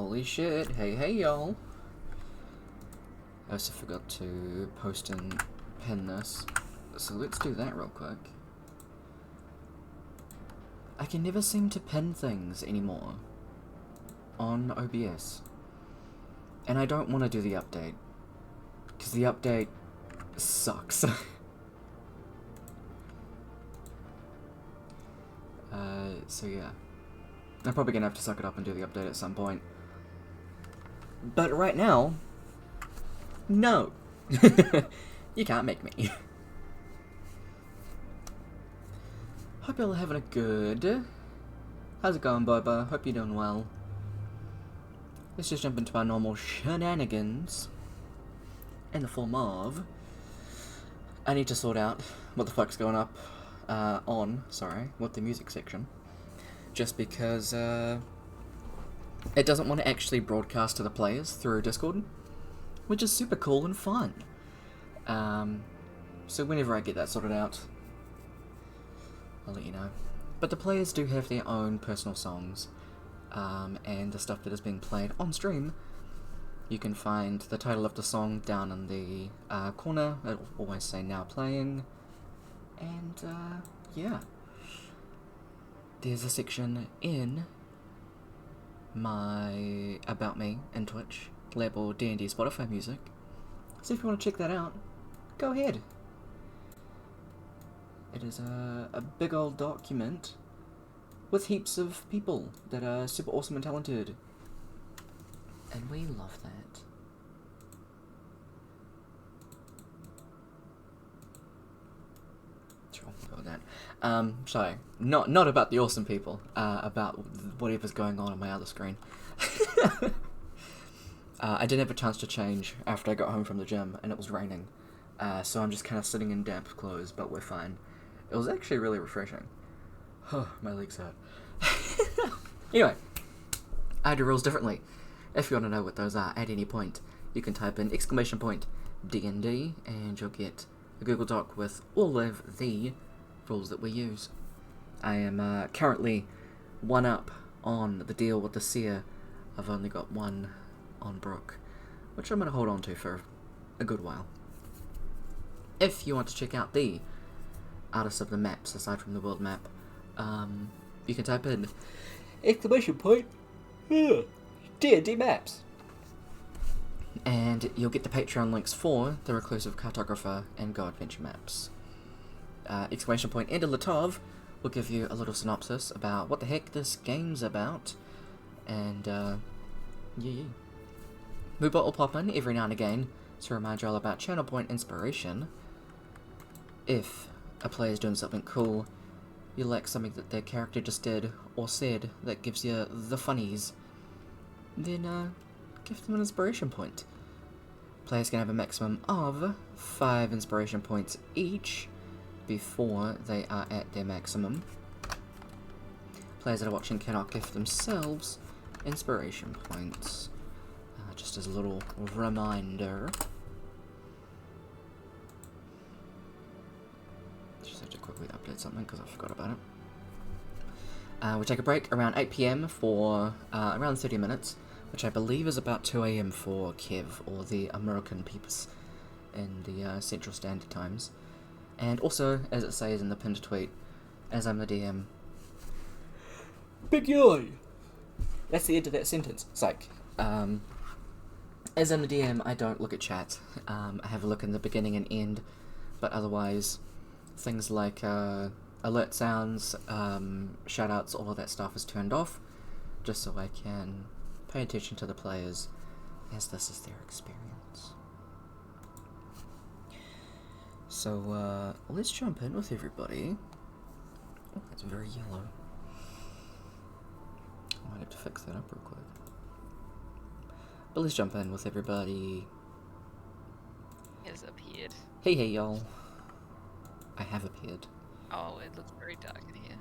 Holy shit, hey y'all. I also forgot to post and pin this, so let's do that real quick. I can never seem to pin things anymore on OBS. And I don't want to do the update, because the update sucks. So yeah. I'm probably gonna have to suck it up and do the update at some point. But right now, no. You can't make me. Hope you're all having a good... How's it going, Boba? Hope you're doing well. Let's just jump into our normal shenanigans. In the form of... I need to sort out what the fuck's going up with the music section. Just because, it doesn't want to actually broadcast to the players through Discord, which is super cool and fun. So whenever I get that sorted out, I'll let you know. But the players do have their own personal songs, and the stuff that is being played on stream. You can find the title of the song down in the corner. It'll always say now playing, and yeah. There's a section in my About Me in Twitch, labeled D&D Spotify music. So if you want to check that out, go ahead. It is a big old document with heaps of people that are super awesome and talented. And we love that. Sure, we'll go with that. Sorry, not about the awesome people, about whatever's going on my other screen. I didn't have a chance to change after I got home from the gym, and it was raining. So I'm just kind of sitting in damp clothes, but we're fine. It was actually really refreshing. My legs hurt. Anyway, I do rules differently. If you want to know what those are at any point, you can type in !DND, and you'll get a Google Doc with all of the rules that we use. I am currently one up on the deal with the seer. I've only got one on Brooke, which I'm going to hold on to for a good while. If you want to check out the artists of the maps, aside from the world map, you can type in D&D maps, and you'll get the Patreon links for the Reclusive Cartographer and Go Adventure maps. End of Latov will give you a little synopsis about what the heck this game's about, and yeah. Moobot will pop in every now and again to remind you all about channel point inspiration. If a player's doing something cool, you like something that their character just did or said that gives you the funnies, then give them an inspiration point. Players can have a maximum of 5 inspiration points each before they are at their maximum. Players that are watching cannot give themselves inspiration points. Just as a little reminder. Just have to quickly update something because I forgot about it. We take a break around 8 PM for around 30 minutes, which I believe is about 2 AM for Kev, or the American peeps in the Central Standard Times. And also, as it says in the pinned tweet, as I'm the DM... Big yoy! That's the end of that sentence. Psych. As I'm the DM, I don't look at chat. I have a look in the beginning and end, but otherwise, things like alert sounds, shoutouts, all of that stuff is turned off, just so I can pay attention to the players, as this is their experience. So, let's jump in with everybody. Oh, that's very yellow. I might have to fix that up real quick. But let's jump in with everybody. Has appeared. Hey y'all. I have appeared. Oh, it looks very dark in here.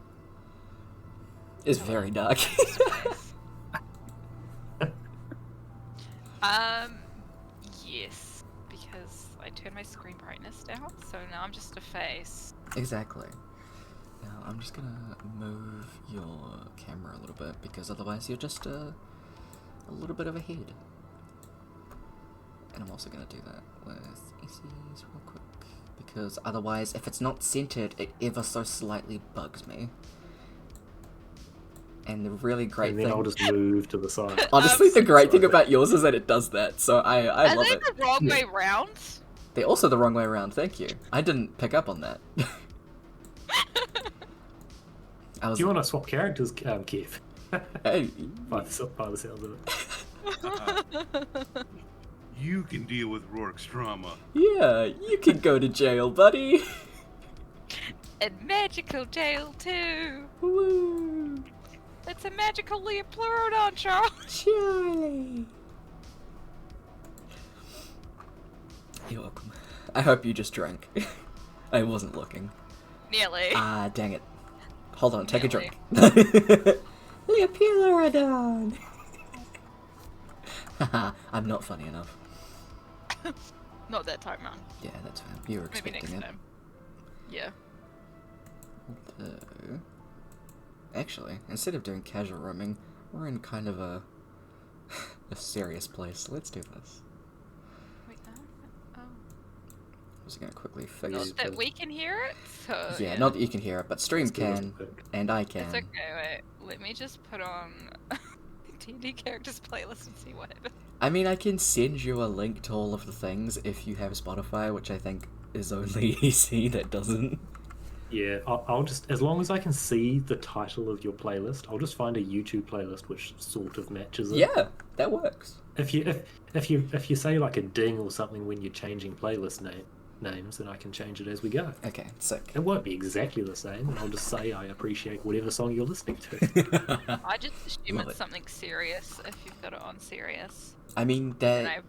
It's very dark. Yes, because I turned my screen brightness down, so now I'm just a face. Exactly. Now I'm just just gonna move your camera a little bit, because otherwise you're just a little bit of a head. And I'm also going to do that with Ece's real quick, because otherwise, if it's not centered, it ever so slightly bugs me. And the really great And then thing... I'll just move to the side. Honestly, the great thing about yours is that it does that, so I love it. Are they the wrong way round? They're also the wrong way around, thank you. I didn't pick up on that. Do you want to swap characters, Kev? Hey. By the sounds of it. You can deal with Rourke's trauma. Yeah, you can go to jail, buddy. And magical jail too. Woo. It's a magical Leopleurodon, Charles. Charlie. You're welcome. I hope you just drank. I wasn't looking. Nearly. Ah, dang it. Hold on, take Nearly. a drink. Leopleurodon. Haha, I'm not funny enough. Not that time round. Yeah, that's fine. You were Maybe expecting next it. time. Yeah. Although, actually, instead of doing casual roaming, we're in kind of a serious place. Let's do this. Wait, oh. I was gonna quickly figure. Not that we can hear it, so Yeah, not that you can hear it, but stream Let's do can, this. and I can. It's okay, wait. Let me just put on D&D characters playlist and see what happens. I mean, I can send you a link to all of the things if you have Spotify, which I think is only EC that doesn't. Yeah, I'll just, as long as I can see the title of your playlist, I'll just find a YouTube playlist which sort of matches it. Yeah, that works. If you say like a ding or something when you're changing playlist names, then I can change it as we go. Okay, sick. It won't be exactly the same, and I'll just say I appreciate whatever song you're listening to. I just assume Love it's it. something serious if you've got it on serious. I mean, And I that have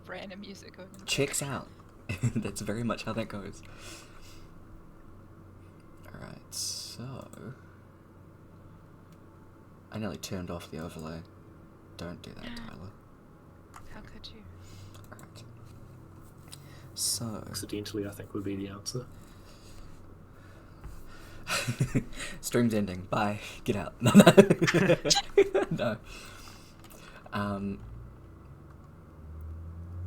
random music going. checks out. That's very much how that goes. Alright, so... I nearly turned off the overlay. Don't do that, Tyler. How could you? Alright. So... Accidentally, I think would be the answer. Stream's ending. Bye. Get out. No, no. No.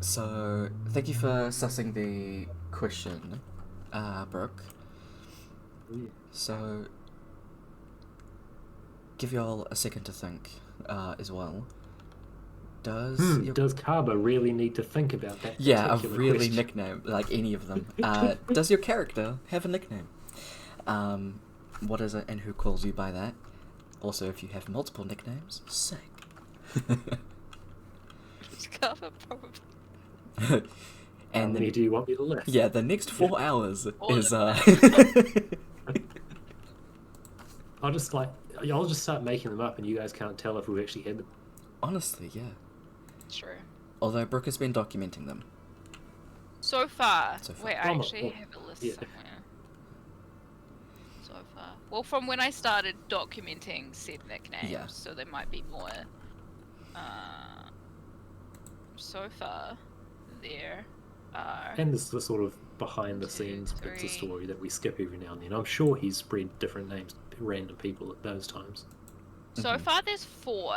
So, thank you for sussing the question, Brooke. Yeah. So, give y'all a second to think, as well. Does your... Does Kaba really need to think about that? Yeah, a particular really question? nickname, like any of them. Does your character have a nickname? What is it and who calls you by that? Also, if you have multiple nicknames, sick. Just cover probably. How And many the, do you want me to list? yeah, the next 4 hours All is of I'll just start making them up, and you guys can't tell if we've actually had them. honestly, yeah. True. Although Brooke has been documenting them. So far. So far. Wait, I Oh, actually oh, have a list yeah. somewhere. So far. Well, from when I started documenting said nicknames, Yeah. so there might be more. So far, there are. And there's the sort of behind-the-scenes bits of 3. story that we skip every now and then. I'm sure he's spread different names to random people at those times. So far, there's 4,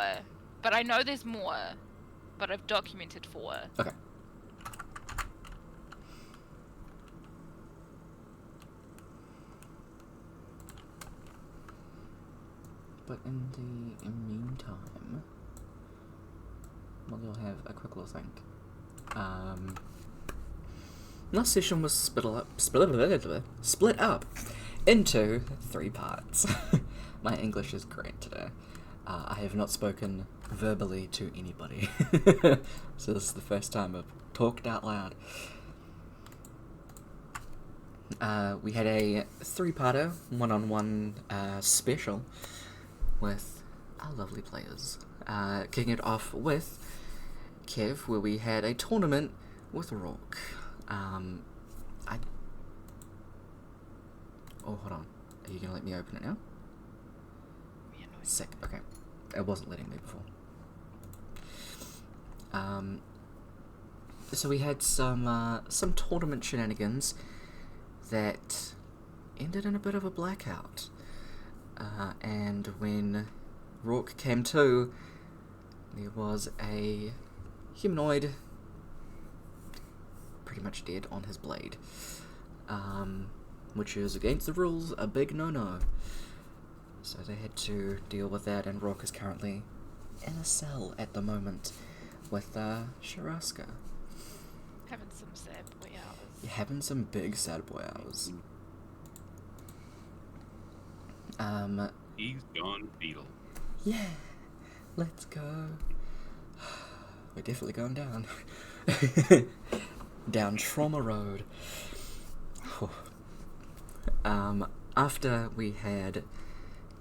but I know there's more. But I've documented 4. Okay. But in the meantime, well, you'll have a quick little think. Last session was split up into 3 parts. My English is great today. I have not spoken verbally to anybody, so this is the first time I've talked out loud. We had a 3-parter, one-on-one special with our lovely players. Kicking it off with Kev, where we had a tournament with Rourke. Oh, hold on. Are you gonna let me open it now? Yeah, no, Sick. Okay. It wasn't letting me before. So we had some tournament shenanigans that ended in a bit of a blackout. And when Rourke came to, there was a humanoid pretty much dead on his blade, which is against the rules, a big no-no. So they had to deal with that, and Rourke is currently in a cell at the moment with Sharaska. Having some sad boy hours. You're having some big sad boy hours. He's gone fetal. Yeah, let's go. We're definitely going down. Down Trauma Road. After we had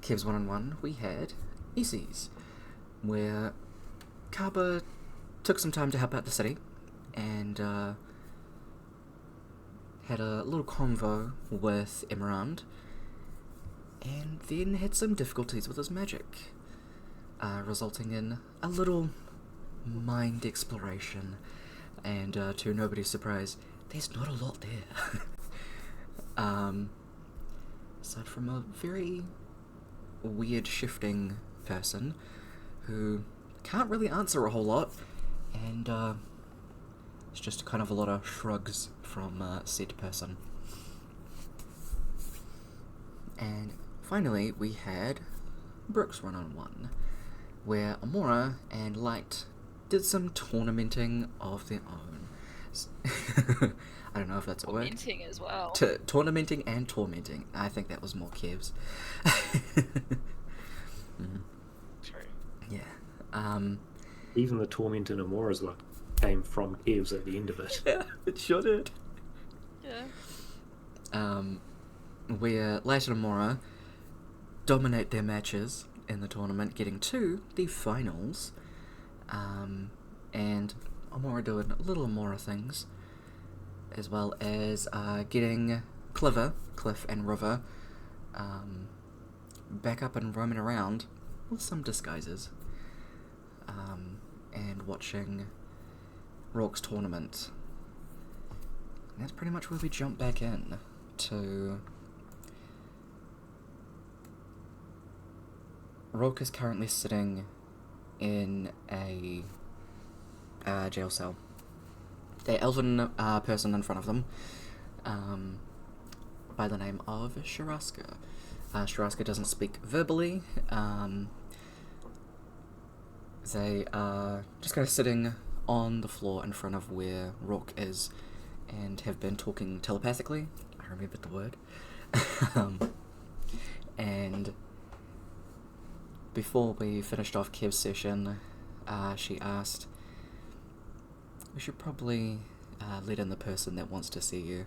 Kev's one-on-one, we had Ece's, where Kaba took some time to help out the city, and had a little convo with Emerald, and then had some difficulties with his magic, resulting in a little mind exploration, and to nobody's surprise, there's not a lot there. Aside from a very weird shifting person who can't really answer a whole lot, and it's just kind of a lot of shrugs from said person. And finally, we had Brooke's one-on-one, where Amora and Light did some tournamenting of their own. I don't know if that's a word. Tormenting as well. Tournamenting and tormenting. I think that was more Kev's. True. Yeah. Even the torment in Amora is what came from Kev's at the end of it. Yeah, it sure did. Yeah. Where Light and Amora dominate their matches in the tournament, getting to the finals, and Amora doing little Amora things, as well as getting Cliff and River back up and roaming around with some disguises, and watching Rourke's tournament. And that's pretty much where we jump back in to... Rourke is currently sitting in a jail cell. The elven person in front of them, by the name of Sharaska. Sharaska doesn't speak verbally. They are just kind of sitting on the floor in front of where Rourke is, and have been talking telepathically. I remembered the word. And before we finished off Kev's session, she asked, "We should probably let in the person that wants to see you,"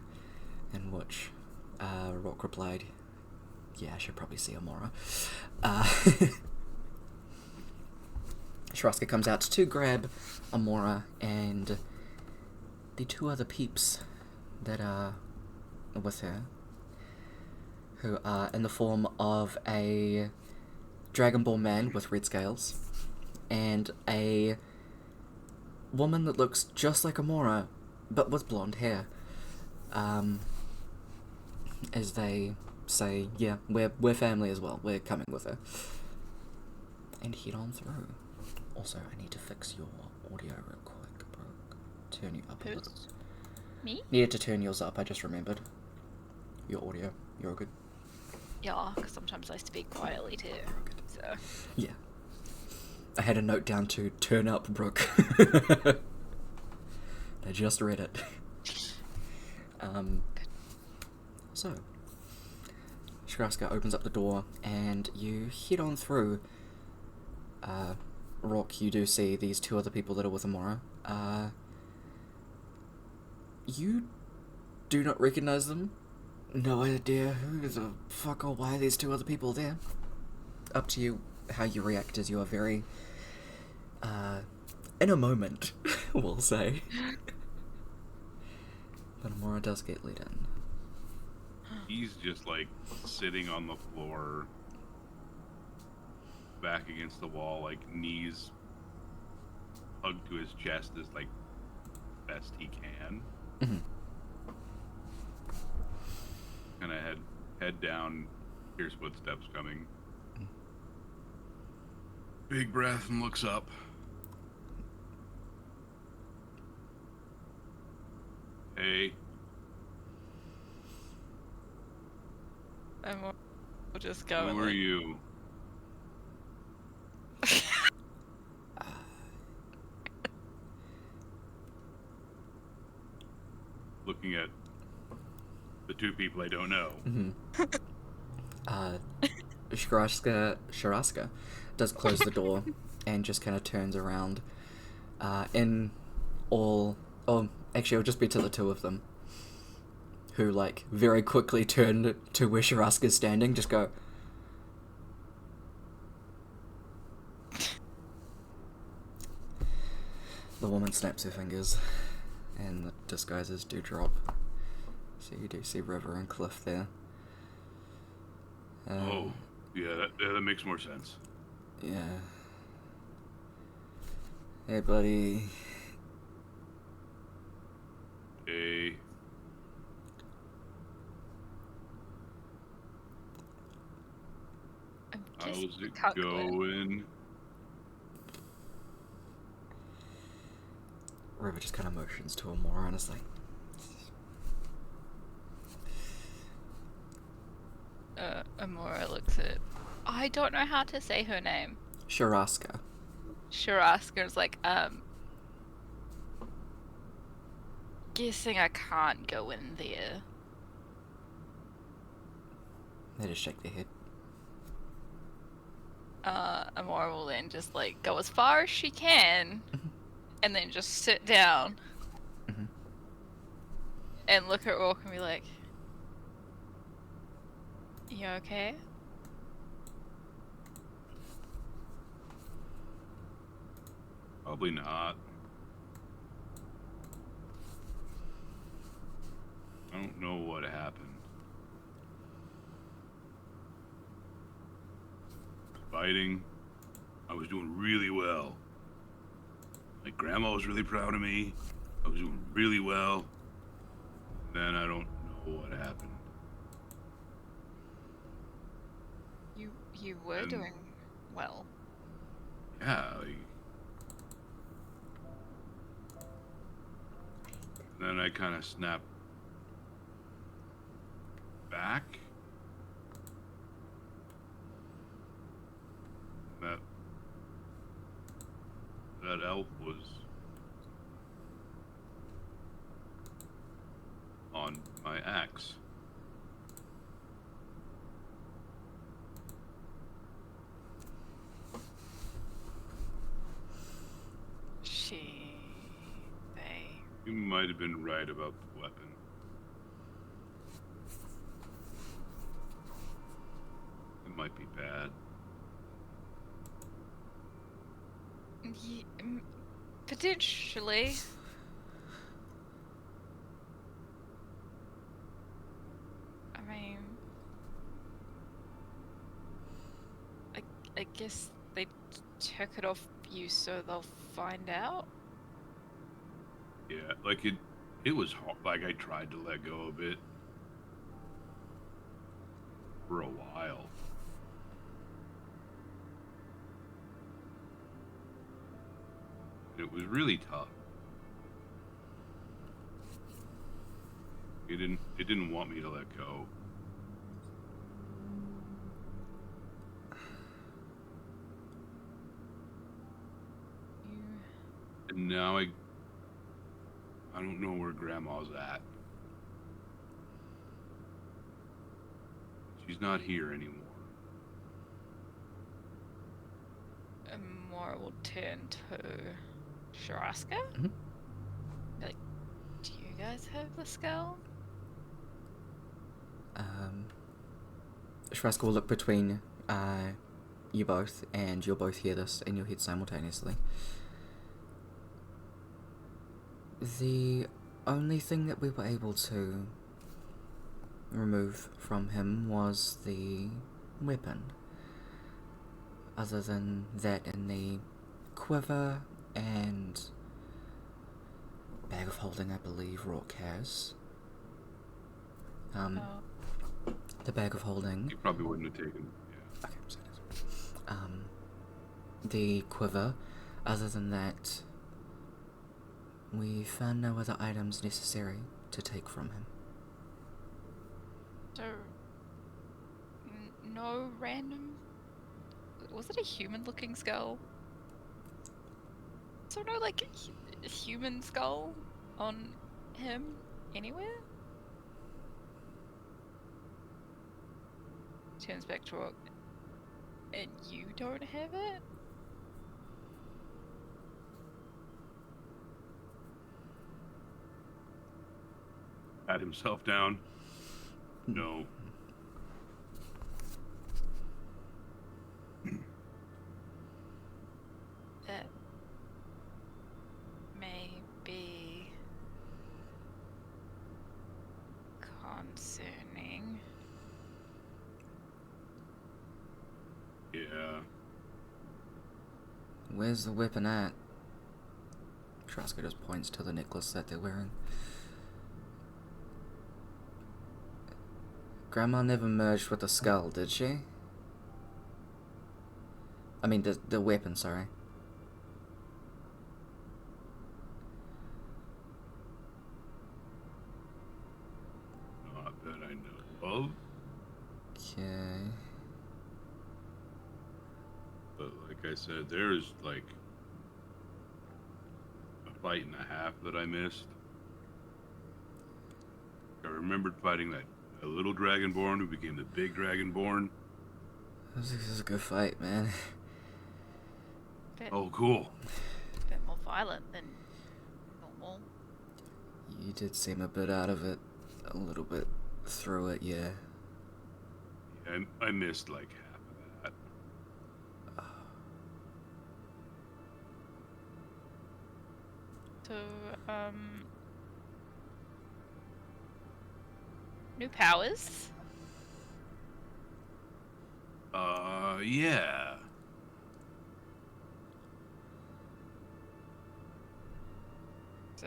in which Rourke replied, "Yeah, I should probably see Amora." Sharaska comes out to grab Amora and the two other peeps that are with her, who are in the form of a Dragon Ball man with red scales, and a woman that looks just like Amora, but with blonde hair. As they say, yeah, we're family as well, we're coming with her. And head on through. Also, I need to fix your audio real quick, Brooke. Turn you up a little. Me? Needed to turn yours up, I just remembered. Your audio, you're all good. Yeah, because sometimes I speak quietly too. So. Yeah. I had a note down to turn up, Brooke. I just read it. So, Sharaska opens up the door, and you head on through. Rourke, you do see these two other people that are with Amora. You do not recognize them. No idea who the fuck or why these two other people are there. Up to you how you react, as you are very, in a moment, we'll say. But Amora does get let in. He's just like sitting on the floor, back against the wall, like knees hugged to his chest as like best he can. Mm-hmm. Kind of head down, hears footsteps coming. Big breath and looks up. Hey, And we'll just go who and are like, you? Looking at the two people I don't know. Sharaska does close the door and just kind of turns around. In all... Oh, actually, it'll just be to the two of them. Who, like, very quickly turn to where Sharaska's standing, just go... The woman snaps her fingers, and the disguises do drop. So you do see River and Cliff there. Oh, yeah, that makes more sense. Yeah. Hey, buddy. Hey, I'm how's just it calculating. going? River just kind of motions to him more honestly. Amora looks at. I don't know how to say her name. Sharaska. Sharaska's like, guessing I can't go in there. They just shake their head. Amora will then just like go as far as she can, and then just sit down Mhm. and look at Rourke and be like, "You okay?" Probably not. I don't know what happened. Fighting, I was doing really well. My grandma was really proud of me. I was doing really well. Then I don't know what happened. You were Um, doing well. Yeah, then I kind of snapped back. That elf was on my axe. They. You might have been right about the weapon. It might be bad. Potentially. I mean, I guess they took it off you so they'll find out. Yeah, like it was hard. Like I tried to let go of it for a while. It was really tough. It didn't want me to let go. And now I don't know where Grandma's at. She's not here anymore. Mora will turn to Sharaska. Mhm. Like, do you guys have the skull? Sharaska will look between you both, and you'll both hear this in your head simultaneously. The only thing that we were able to remove from him was the weapon. Other than that, in the quiver and bag of holding, I believe Rourke has. Oh. The bag of holding. You probably wouldn't have taken. Okay, so it is. The quiver. Other than that, we found no other items necessary to take from him. So, no random. Was it a human-looking skull? So no, like human skull on him anywhere? Turns back to Brooke. And you don't have it? Pat himself down. No. That may be concerning. Yeah. Where's the weapon at? Trasker just points to the necklace that they're wearing. Grandma never merged with the skull, did she? I mean, the weapon, sorry. Not that I know of. Okay. But like I said, there's like a fight and a half that I missed. I remembered fighting that a little dragonborn who became the big dragonborn. This is a good fight, man. Bit, Oh, cool. bit more violent than normal. You did seem a bit out of it. A little bit through it, yeah. Yeah, I missed like half of that. So, new powers? Yeah. So,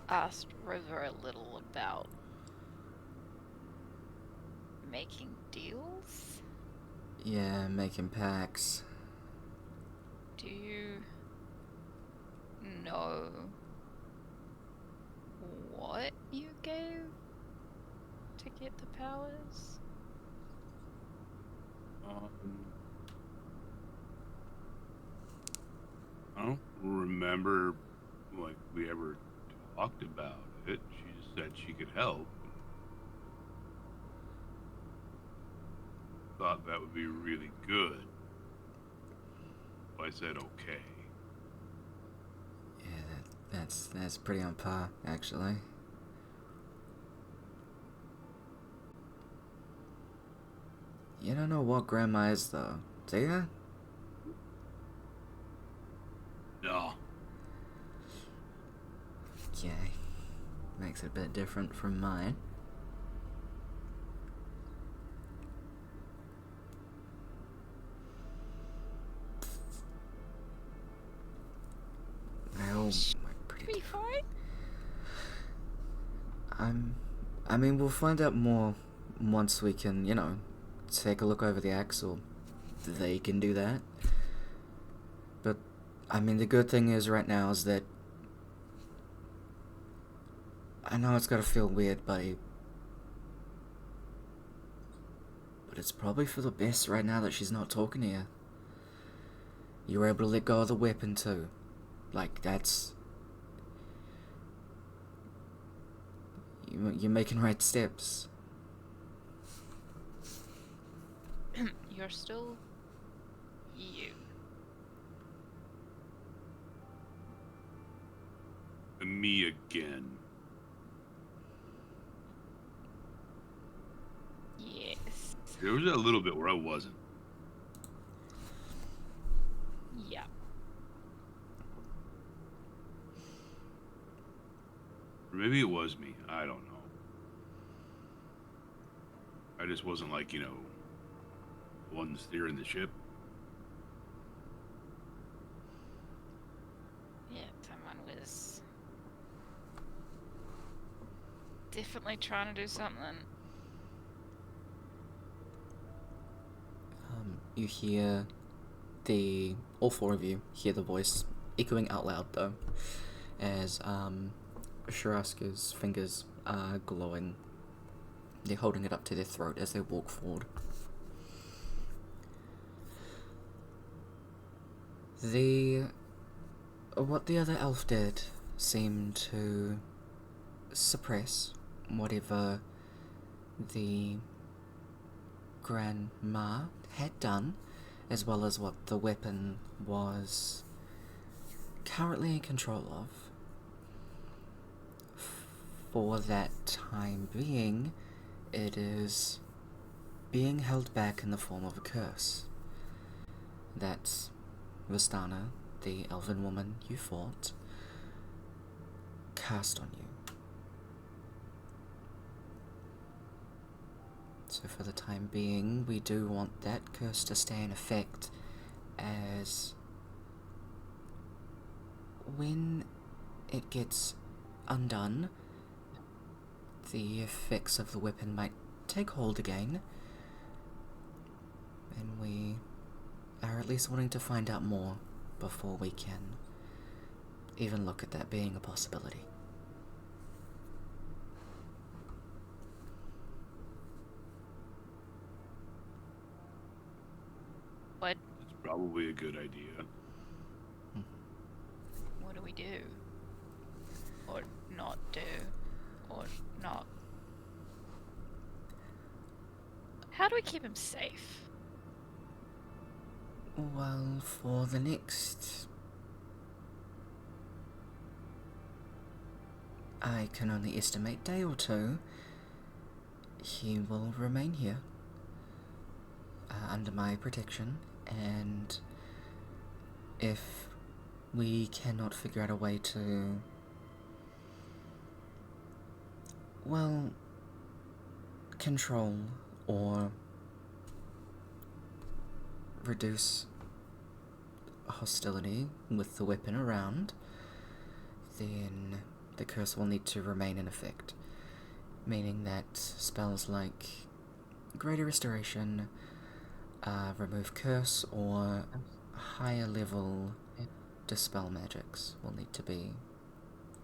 asked River a little about making deals? Yeah, making packs. Do you know what you gave to get the powers? I don't remember like we ever talked about it. She just said she could help. Thought that would be really good. So I said okay. Yeah, that's pretty on par, actually. You don't know what Grandma is, though, do you? No. Okay. Makes it a bit different from mine. Well, pretty Be fine. I mean, we'll find out more once we can, take a look over the axle. They can do that. But, I mean, the good thing is right now is that I know it's gotta feel weird, buddy. But it's probably for the best right now that she's not talking to you. You were able to let go of the weapon too. Like, that's... You're making right steps. You're still you. Me again. Yes. There was a little bit where I wasn't. Yeah. Or maybe it was me. I don't know. I just wasn't like, the one steering the ship. Yeah, someone was definitely trying to do something. You hear all four of you hear the voice echoing out loud though. as Shiraska's fingers are glowing. They're holding it up to their throat as they walk forward. What the other elf did seemed to suppress whatever the grandma had done, as well as what the weapon was currently in control of. For that time being, it is being held back in the form of a curse that Vistana, the elven woman you fought, cast on you. So for the time being, we do want that curse to stay in effect, as when it gets undone, the effects of the weapon might take hold again, and we are at least wanting to find out more before we can even look at that being a possibility. What? It's probably a good idea. What do we do? Or not do? Or not? How do we keep him safe? Well, for the next... I can only estimate day or two, he will remain here, under my protection, and if we cannot figure out a way to, well, control or reduce hostility with the weapon around, then the curse will need to remain in effect, meaning that spells like Greater Restoration, Remove Curse, or higher level Dispel magics will need to be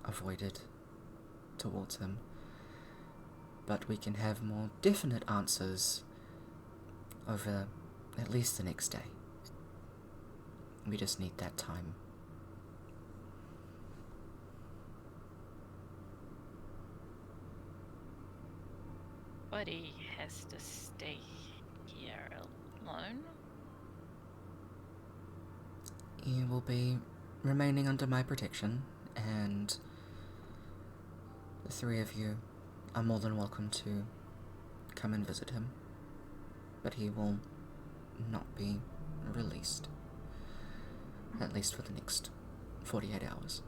avoided towards him. But we can have more definite answers over at least the next day. We just need that time. But he has to stay here alone? He will be remaining under my protection, and the three of you are more than welcome to come and visit him. But he will not be released, at least for the next 48 hours.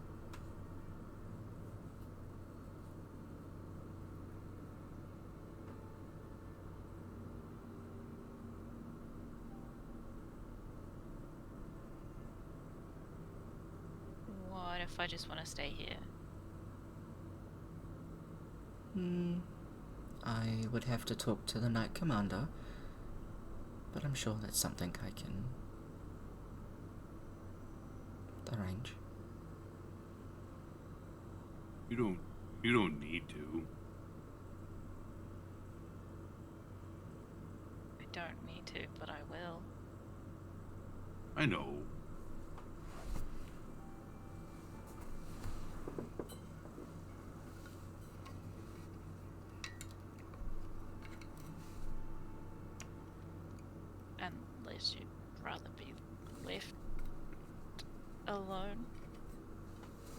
What if I just want to stay here? I would have to talk to the Knight Commander, but I'm sure that's something I can arrange. You don't need to. I don't need to, but I will. I know. Unless you'd rather be left alone.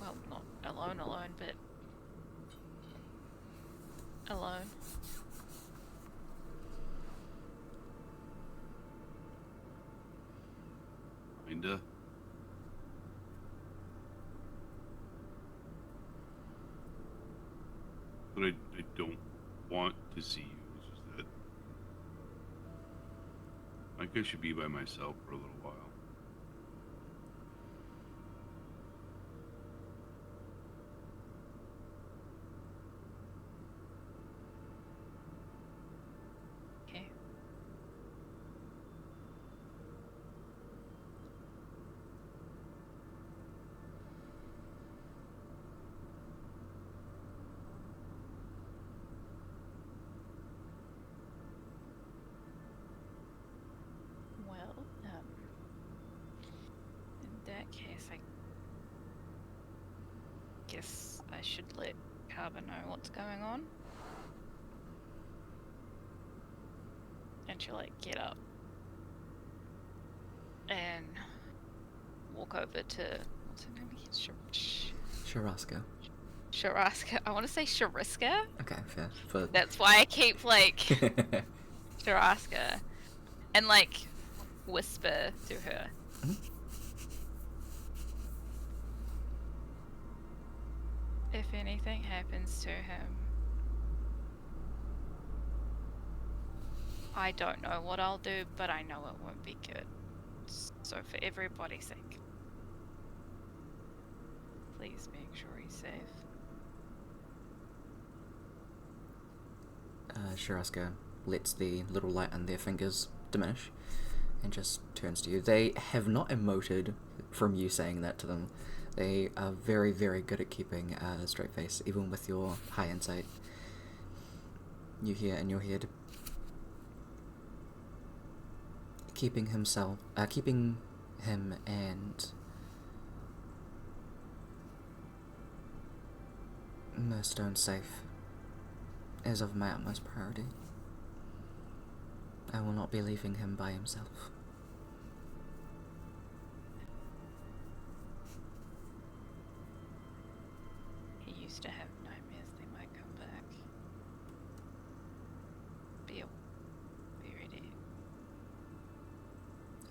Well, not alone, but alone. Kinda. But I don't want to see you. It's just that I think I should be by myself for a little while. Okay. guess I should let Carver know what's going on. And she'll like get up and walk over to what's her name again? Sharaska. Sharaska. I want to say Shariska. Okay, fair. But That's why I keep like Sharaska, and like whisper to her. Mhm. If anything happens to him, I don't know what I'll do, but I know it won't be good. So for everybody's sake, please make sure he's safe. Sharaska lets the little light on their fingers diminish and just turns to you. They have not emoted from you saying that to them. They are very, very good at keeping a straight face, even with your high insight. You hear in your head, keeping him and Murstone safe is of my utmost priority. I will not be leaving him by himself. He used to have nightmares, they might come back. Be ready.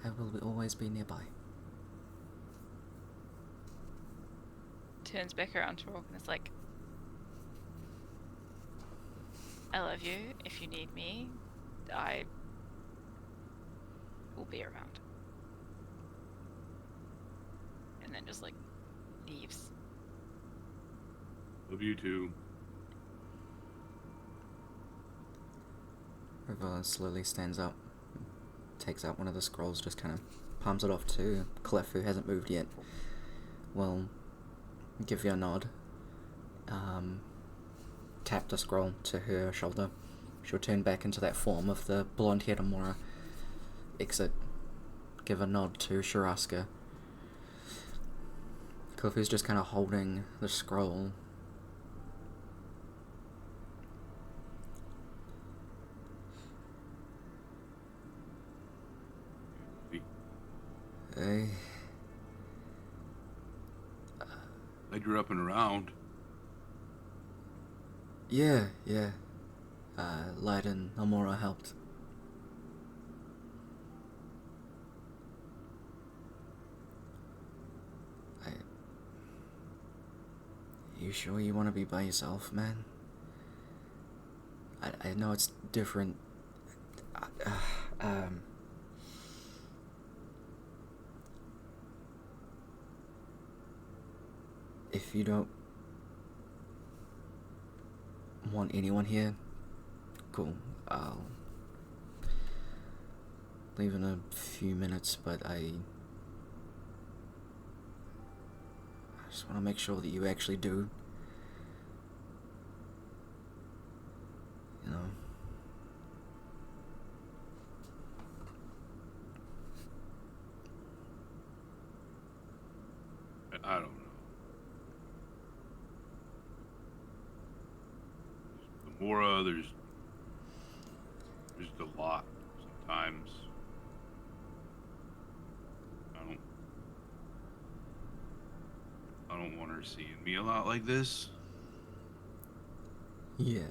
I will always be nearby. Turns back around to Rourke and is like, I love you. If you need me, I will be around. And then just like leaves. Love you too. River slowly stands up, takes out one of the scrolls, just kind of palms it off to Cliff, who hasn't moved yet. Will give you a nod. Tap the scroll to her shoulder. She'll turn back into that form of the blonde-haired Amora. Exit. Give a nod to Sharaska. Cliff is just kind of holding the scroll. Hey. Glad you're up and around. Yeah. Light and Amora helped. You sure you want to be by yourself, man? I know it's different. If you don't want anyone here, cool. I'll leave in a few minutes, but I just want to make sure that you actually do. You know. I don't know. The Mora, there's a lot sometimes. I don't want her seeing me a lot like this. Yeah,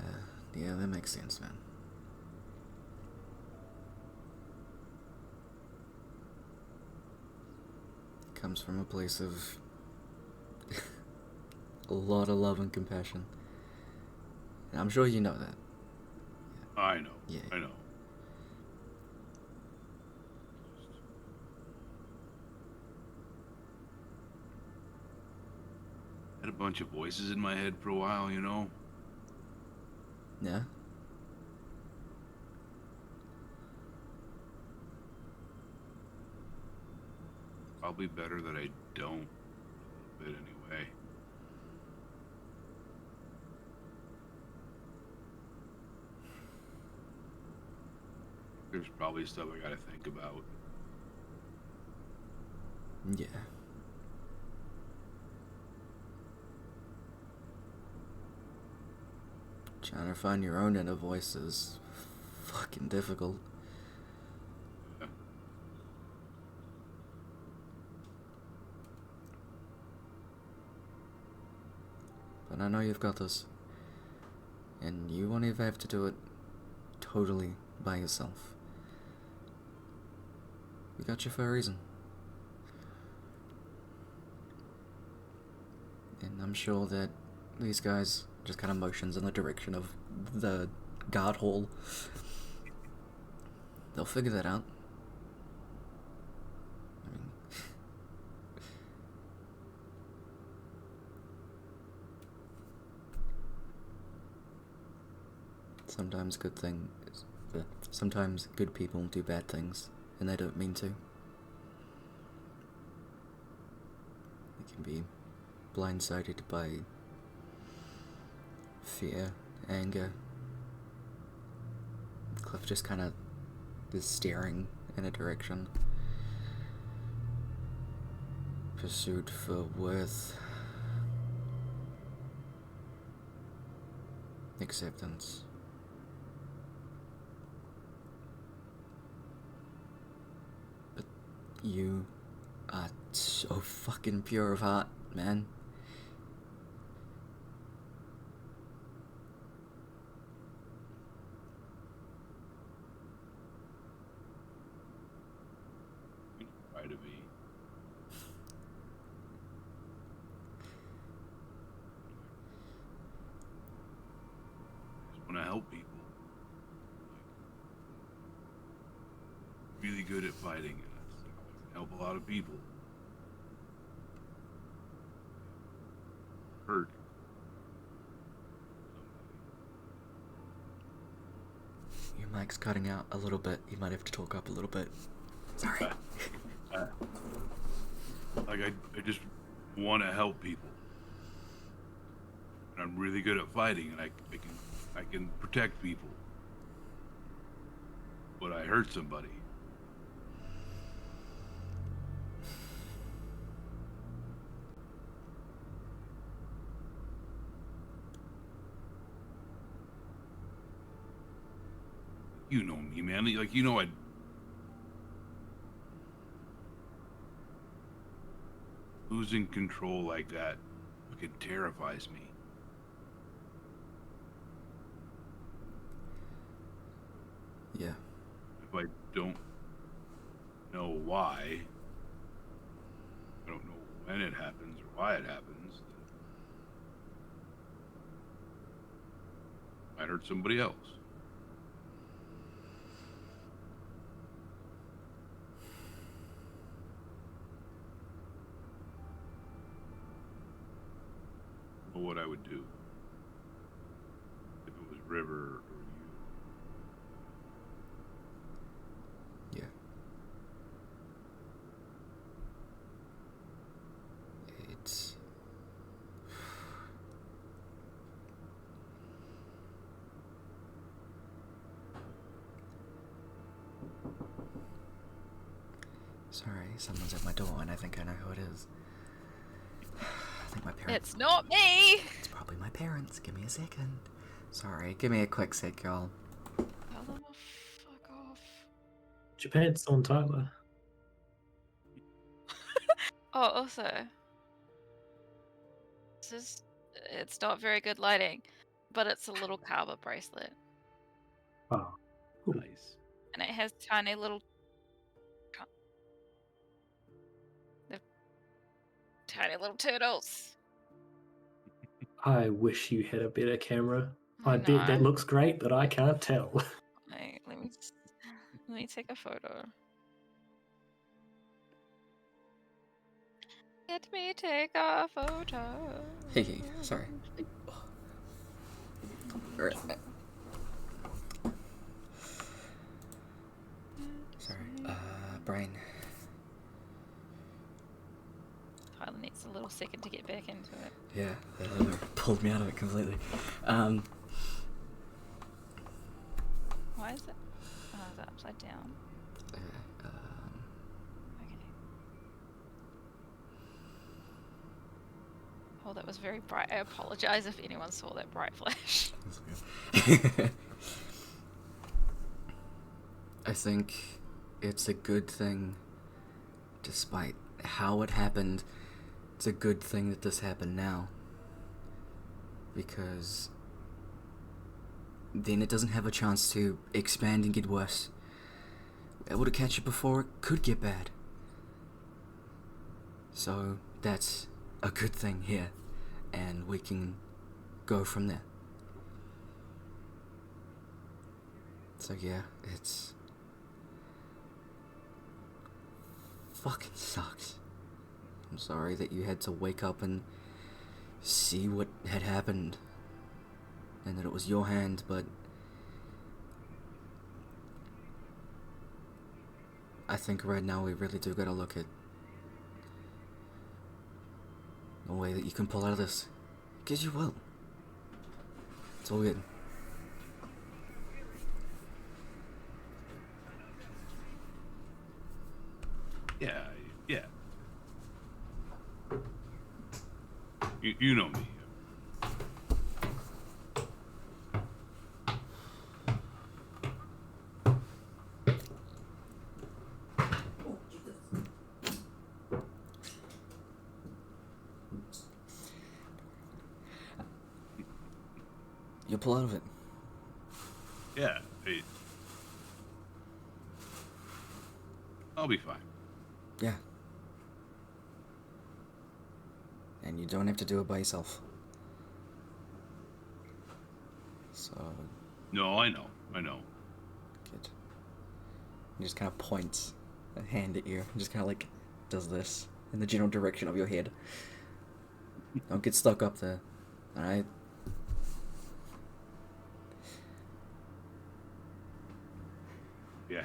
that makes sense, man. Comes from a place of a lot of love and compassion. And I'm sure you know that. I know. Yeah. I know. Had a bunch of voices in my head for a while, you know? Yeah? Probably better that I don't. A little bit anyway. There's probably stuff I gotta think about. Yeah. Trying to find your own inner voice is fucking difficult. But I know you've got this. And you won't even have to do it totally by yourself. We got you for a reason. And I'm sure that these guys just kind of motions in the direction of the guard hall. They'll figure that out. I mean, sometimes good people do bad things, and they don't mean to. They can be blindsided by fear, anger. Cliff just kind of is staring in a direction. Pursuit for worth. Acceptance. But you are so fucking pure of heart, man. Try to be. I just want to help people. Like, really good at fighting, and I can help a lot of people. Hurt. Your mic's cutting out a little bit. You might have to talk up a little bit. Sorry. Like I just want to help people. And I'm really good at fighting, and I can protect people. But I hurt somebody. You know me, man. Like, you know, losing control like that fucking terrifies me. Yeah. If I don't know why, I don't know when it happens or why it happens, I hurt somebody else. I don't know what I would do if it was River or you. Yeah. It's... Sorry, someone's at my door and I think I know who it is. I think my parents... It's not me! It's probably my parents. Give me a second. Sorry, give me a quick sec, y'all. Tell them to fuck off. Japan's on Tyler. Oh, also, it's not very good lighting, but it's a little Kaba bracelet. Oh, cool. Nice. And it has tiny little... tiny little turtles. I wish you had a better camera. I I bet that know. looks great, but I can't tell. Wait, let me take a photo. Let me take a photo. Hey, sorry. Alright. Sorry. Brain. Tyler needs a little second to get back into it. Yeah, that pulled me out of it completely. Why is it? Oh, is it upside down? Okay. Oh, that was very bright. I apologize if anyone saw that bright flash. I think it's a good thing, despite how it happened, it's a good thing that this happened now. Because then it doesn't have a chance to expand and get worse. We're able to catch it before it could get bad. So that's a good thing here, and we can go from there. So yeah, it's fucking sucks. I'm sorry that you had to wake up and see what had happened, and that it was your hand, but I think right now we really do gotta look at the way that you can pull out of this, because you will. It's all good. Yeah. You know me. You'll pull out of it. Yeah. I'll be fine. Yeah. And you don't have to do it by yourself. So, No, I know. good. He just kind of points a hand at you and just kind of like does this in the general direction of your head. Don't get stuck up there, alright? Yeah.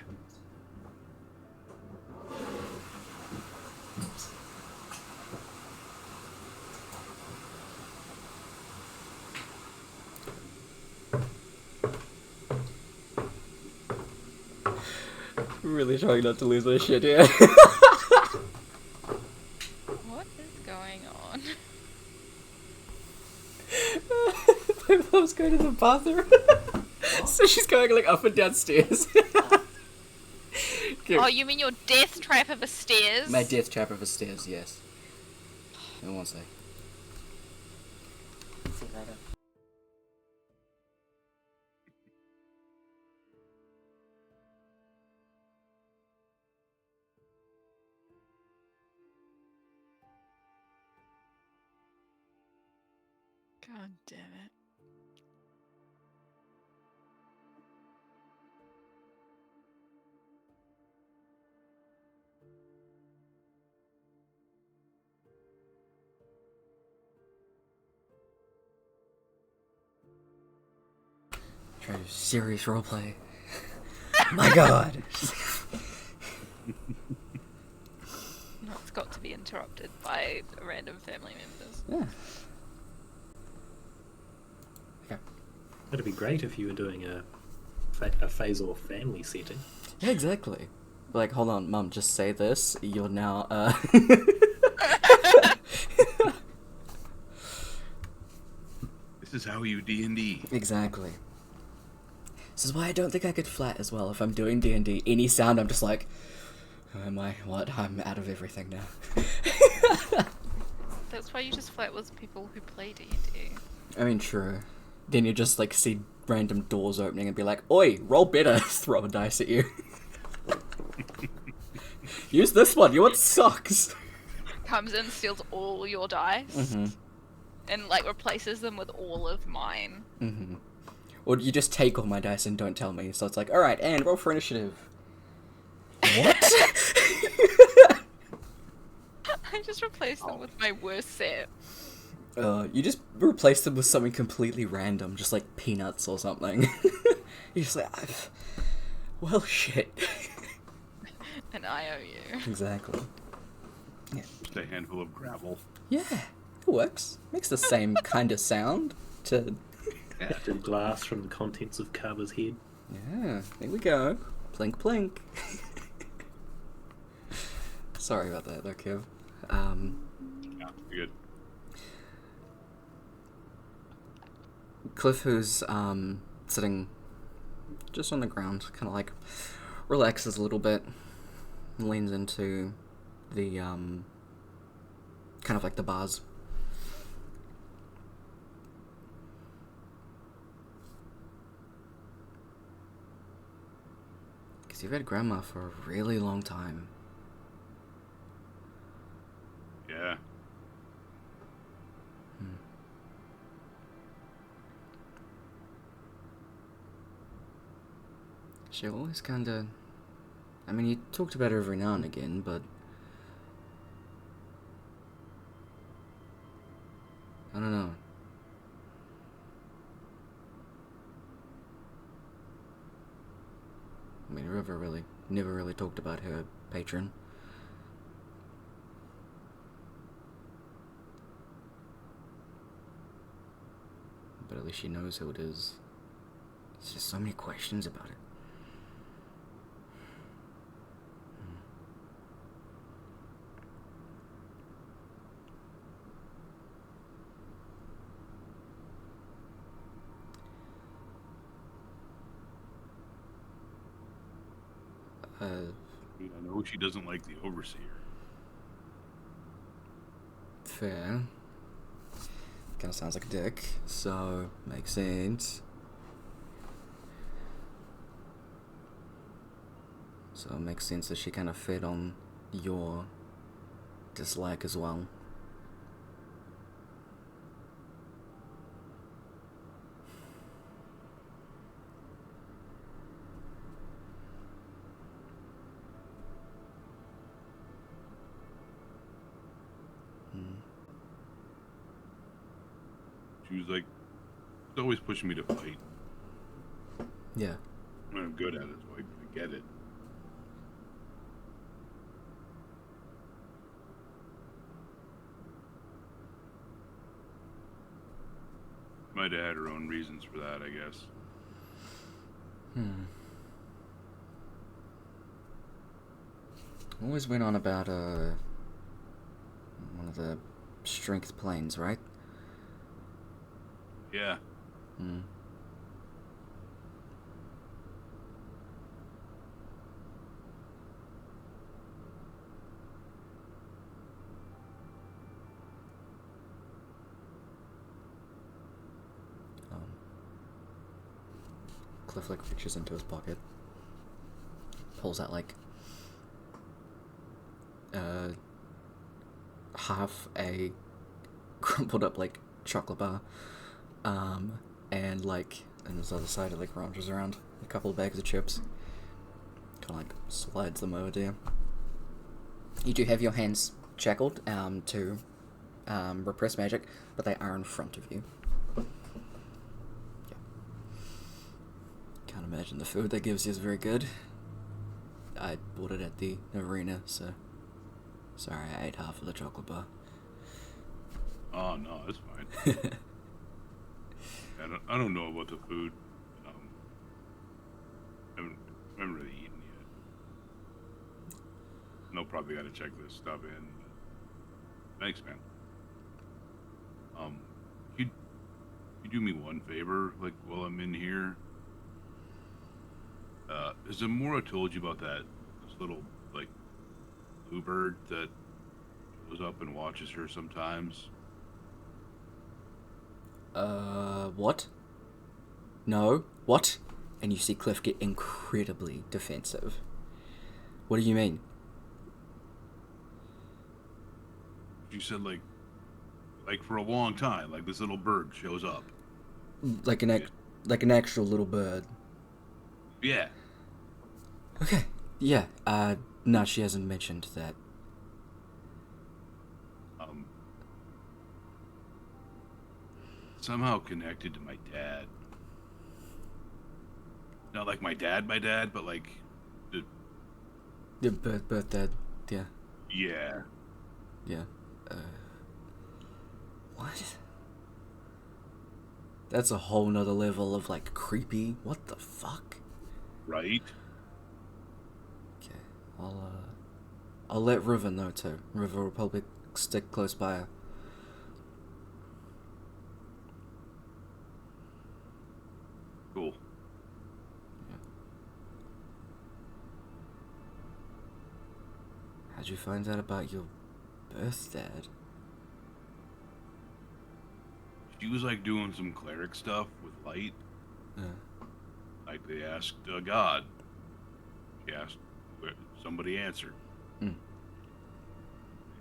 Really trying not to lose this shit, yeah. What is going on? My mom's going to the bathroom. So she's going like up and down stairs. Oh, you mean your death trap of a stairs? My death trap of a stairs, yes. In one sec. See you later. God damn it. Try to serious roleplay. My god. No, it's got to be interrupted by random family members. Yeah. Okay. It'd be great if you were doing a Phasor family setting. Yeah, exactly. Like, hold on, Mum, just say this. You're now, This is how you D&D. Exactly. This is why I don't think I could flat as well. If I'm doing D&D, any sound, I'm just like, am I, what? I'm out of everything now. That's why you just flirt with people who play D&D. I mean, true. Then you just, like, see random doors opening and be like, oi, roll better. Throw a dice at you. Use this one, yours sucks. Comes in, steals all your dice, Mm-hmm. and like replaces them with all of mine. Mm-hmm. Or you just take all my dice and don't tell me. So it's like, alright, and roll for initiative. What? I just replaced them with my worst set. You just replace them with something completely random, just like peanuts or something. You're just like, well, shit. An IOU. Exactly. Yeah. Just a handful of gravel. Yeah, it works. Makes the same kind of sound to... Lifted glass from the contents of Carver's head. Yeah, there we go. Plink, plink. Sorry about that, though, Kev. Yeah, you're good. Cliff, who's sitting just on the ground, kind of like relaxes a little bit, leans into the kind of like the bars. Because you've had Grandma for a really long time. Yeah. She always kinda... I mean, you talked about her every now and again, but... I don't know. I mean, River never really talked about her patron. But at least she knows who it is. There's just so many questions about it. I know she doesn't like the overseer. Fair. Kinda sounds like a dick, so makes sense. So it makes sense that she kind of fed on your dislike as well. She was like, she's always pushing me to fight. Yeah. I'm good at it, so I get it. Might have had her own reasons for that, I guess. Always went on about one of the strength planes, right? Yeah. Cliff like reaches into his pocket, pulls out like half a crumpled up like chocolate bar, and like on his other side it like rummage around a couple of bags of chips, kind of like slides them over to you. You do have your hands shackled to repress magic, but they are in front of you. Can't imagine the food that gives you is very good. I bought it at the arena, so sorry I ate half of the chocolate bar. Oh no, it's fine. I don't know about the food. I haven't really eaten yet. No, probably got to check this stuff in. Thanks, man. You do me one favor, like while I'm in here. Has Amora told you about this little like blue bird that goes up and watches her sometimes? What? No, what? And you see Cliff get incredibly defensive. What do you mean? You said like for a long time, like this little bird shows up. Like an actual little bird. Yeah. Okay. Yeah. No, she hasn't mentioned that. Somehow connected to my dad. Not like my dad, but like The bird dad. Yeah. yeah. Yeah. What? That's a whole nother level of like creepy. What the fuck? Right? Okay. I'll let River know too. River will probably stick close by her. Cool. How'd you find out about your birth dad? She was like doing some cleric stuff with light. Yeah. Like they asked God. She asked, somebody answered. Hmm.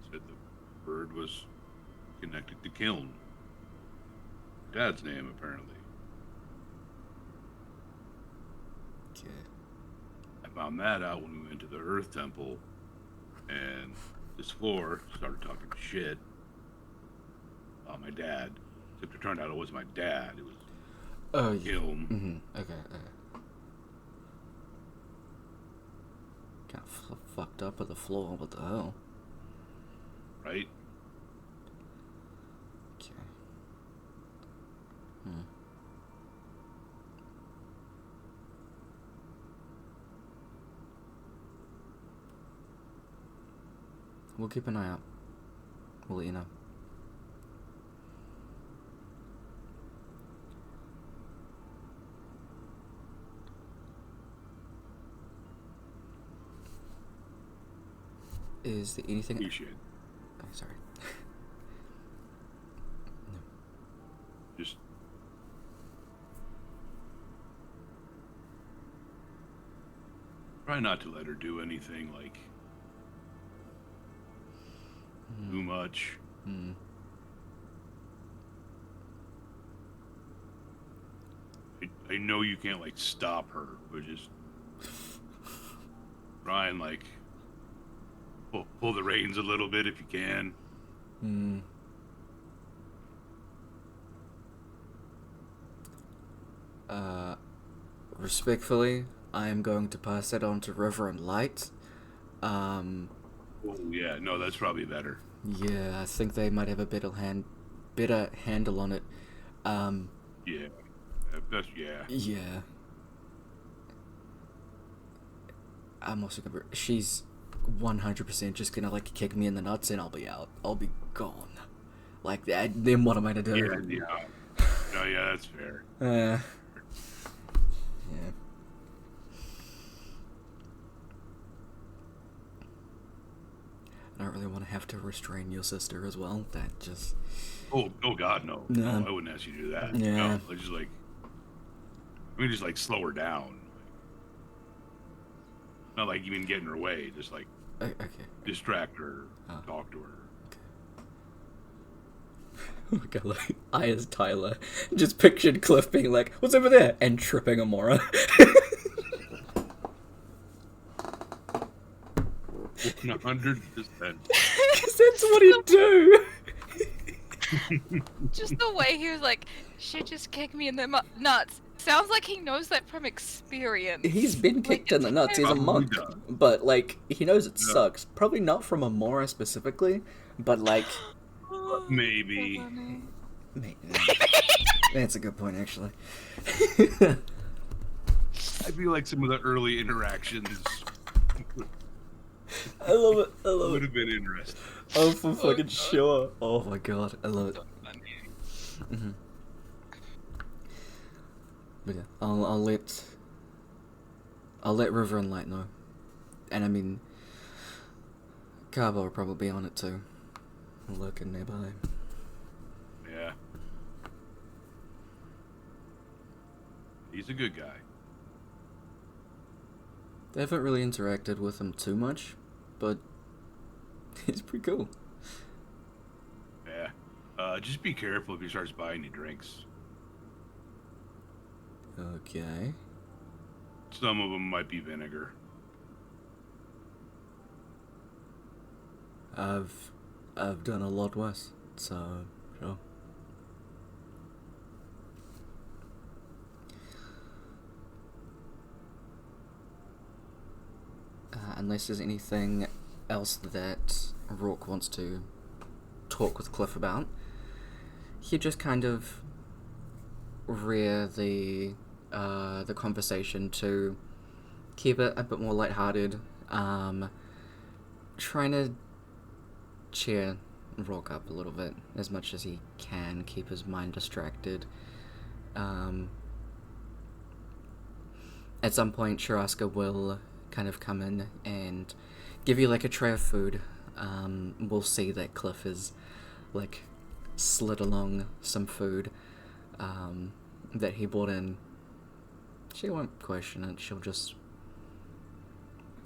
They said the bird was connected to Kiln. Dad's name, apparently. Okay. I found that out when we went to the Earth Temple, and this floor started talking shit about my dad. Except it turned out it wasn't my dad. It was Kiln. Mm-hmm. Okay. Kind of fucked up with the floor. What the hell? Right? Okay. We'll keep an eye out. We'll let you know. Is there anything? Appreciate it. Oh, sorry. No. Just try not to let her do anything like too much. I know you can't like stop her, but just try and like pull the reins a little bit if you can. Respectfully, I am going to pass it on to River and Light. Oh yeah, no, that's probably better. Yeah, I think they might have a better handle on it. Yeah, that's yeah. Yeah. I'm also gonna. She's 100% just gonna like kick me in the nuts and I'll be out. I'll be gone. Like that. Then what am I to do? Yeah. No, yeah, that's fair. Yeah. I don't really want to have to restrain your sister as well. That just. Oh God, no. No. No, I wouldn't ask you to do that. Yeah. No, just like slow her down. Not like even get in her way. Just like Okay. distract her, talk to her. Oh my god, like, I as Tyler just pictured Cliff being like, what's over there? And tripping Amora. 100%. Because that's what he'd do. Just the way he was like, "Shit, just kick me in the nuts." Sounds like he knows that from experience. He's been kicked in the nuts. He's a monk. But, like, he knows it sucks. Probably not from Amora specifically, but, like... Maybe. Maybe. That's a good point, actually. I feel like some of the early interactions I love it. I love would it. have been interesting. Oh, for fucking sure. Oh my god, I love it. But yeah, I'll let River and Light know, and I mean, Carbo will probably be on it too, lurking nearby. Yeah. He's a good guy. They haven't really interacted with him too much, but he's pretty cool. Yeah. Just be careful if he starts buying you drinks. Okay. Some of them might be vinegar. I've done a lot worse, so sure. Unless there's anything else that Rourke wants to talk with Cliff about, he'd just kind of rear the conversation to keep it a bit more lighthearted, trying to cheer Rourke up a little bit as much as he can, keep his mind distracted. at some point, Shiraska will kind of come in and give you like a tray of food. We'll see that Cliff is like slid along some food that he brought in. She won't question it. She'll just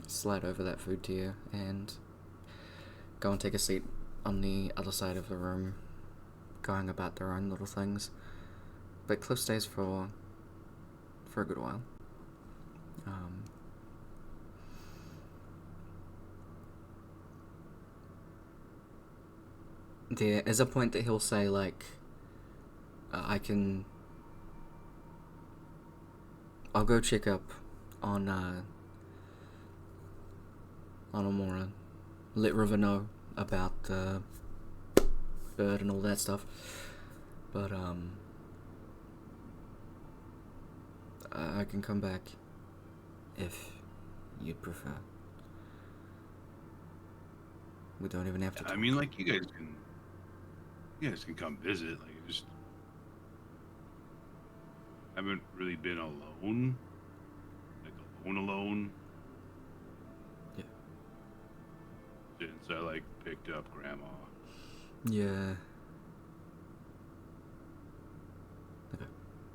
slide over that food to you and go and take a seat on the other side of the room, going about their own little things. But Cliff stays for a good while. There is a point that he'll say, like, I'll go check up on Amora. Let River know about the bird and all that stuff. But, I can come back if you'd prefer. We don't even have to talk. I mean, like, you guys can come visit. Like, I just haven't really been alone. Like, alone. Yeah. Since I, like, picked up Grandma. Yeah. Okay.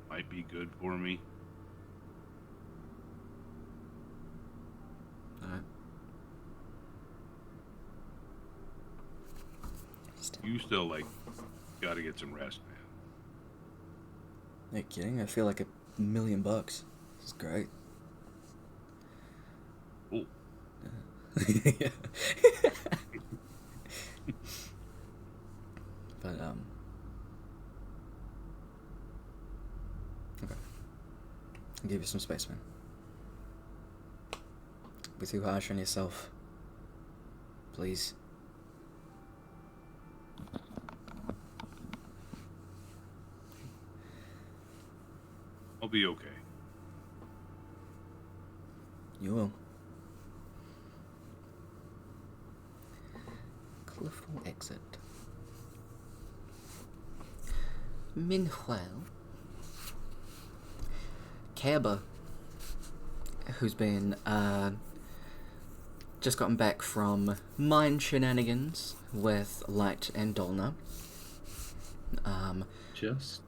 Might be good for me. Alright. You still, like, gotta get some rest, man. Are you kidding? I feel like $1,000,000. This is great. Oh. Yeah. But, okay. I'll give you some space, man. Be too harsh on yourself. Please. I'll be okay. You will. Cliff will exit. Meanwhile, Kaba, who's been just gotten back from mine shenanigans with Light and Dolna. Just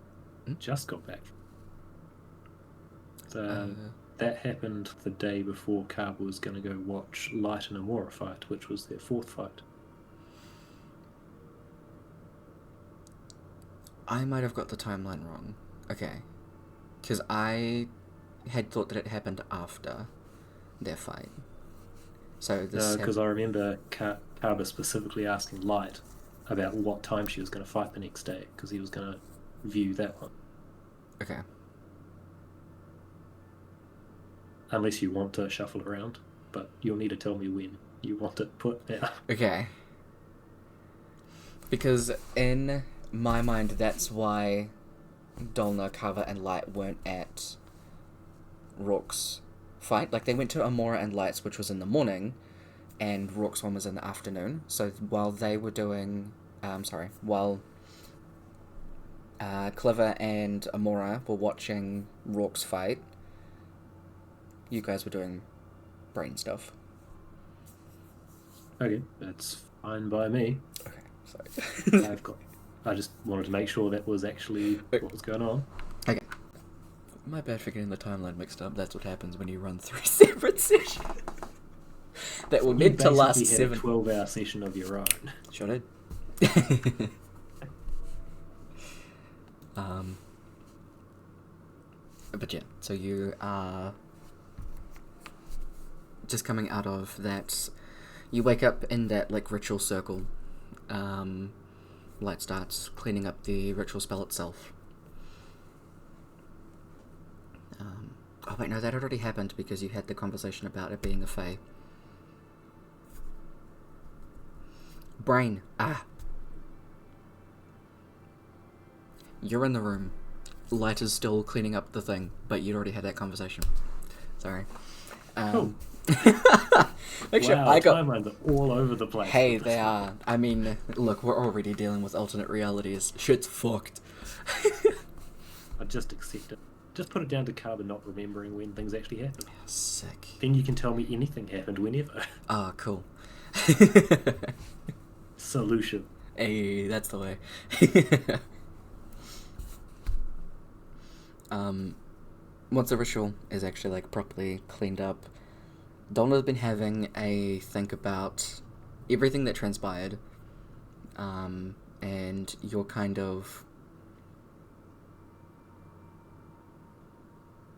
got back. That happened the day before Kaba was going to go watch Light and Amora fight, which was their fourth fight. I might have got the timeline wrong. Okay. Because I had thought that it happened after their fight. So this... Because I remember Kaba specifically asking Light about what time she was going to fight the next day, because he was going to view that one. Okay. Unless you want to shuffle around, but you'll need to tell me when you want it put now. Okay. Because in my mind, that's why Dolna, Kava, and Light weren't at Rook's fight. Like, they went to Amora and Light's, which was in the morning, and Rook's one was in the afternoon. So while they were doing... while Cliver and Amora were watching Rook's fight, you guys were doing brain stuff. Okay, that's fine by me. Okay, sorry. I just wanted to make sure that was actually what was going on. Okay. My bad for getting the timeline mixed up. That's what happens when you run 3 separate sessions. That were meant to last You basically had 7... a 12-hour session of your own. Sure did. But yeah, so you are just coming out of that. You wake up in that like ritual circle. Light starts cleaning up the ritual spell itself. Oh wait, no, that already happened because you had the conversation about it being a fae. Brain. You're in the room. Light is still cleaning up the thing, but you'd already had that conversation. Sorry. Make sure wow, I got... timelines are all over the place. Hey, they are. I mean, look, we're already dealing with alternate realities. Shit's fucked. I just accept it. Just put it down to Carver not remembering when things actually happened. Sick. Then you can tell me anything happened whenever. Ah, cool. Solution. Hey, that's the way. Once the ritual is actually like properly cleaned up, Donna's been having a think about everything that transpired, and you're kind of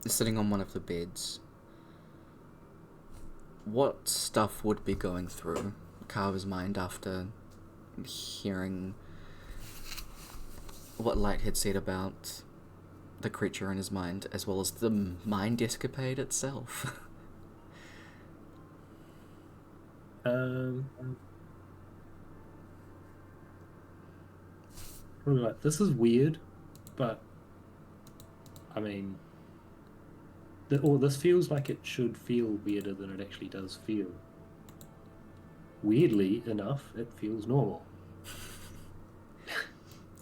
sitting on one of the beds. What stuff would be going through Carver's mind after hearing what Light had said about the creature in his mind, as well as the mind escapade itself? Probably like, this is weird, but I mean, this feels like it should feel weirder than it actually does feel. Weirdly enough, it feels normal.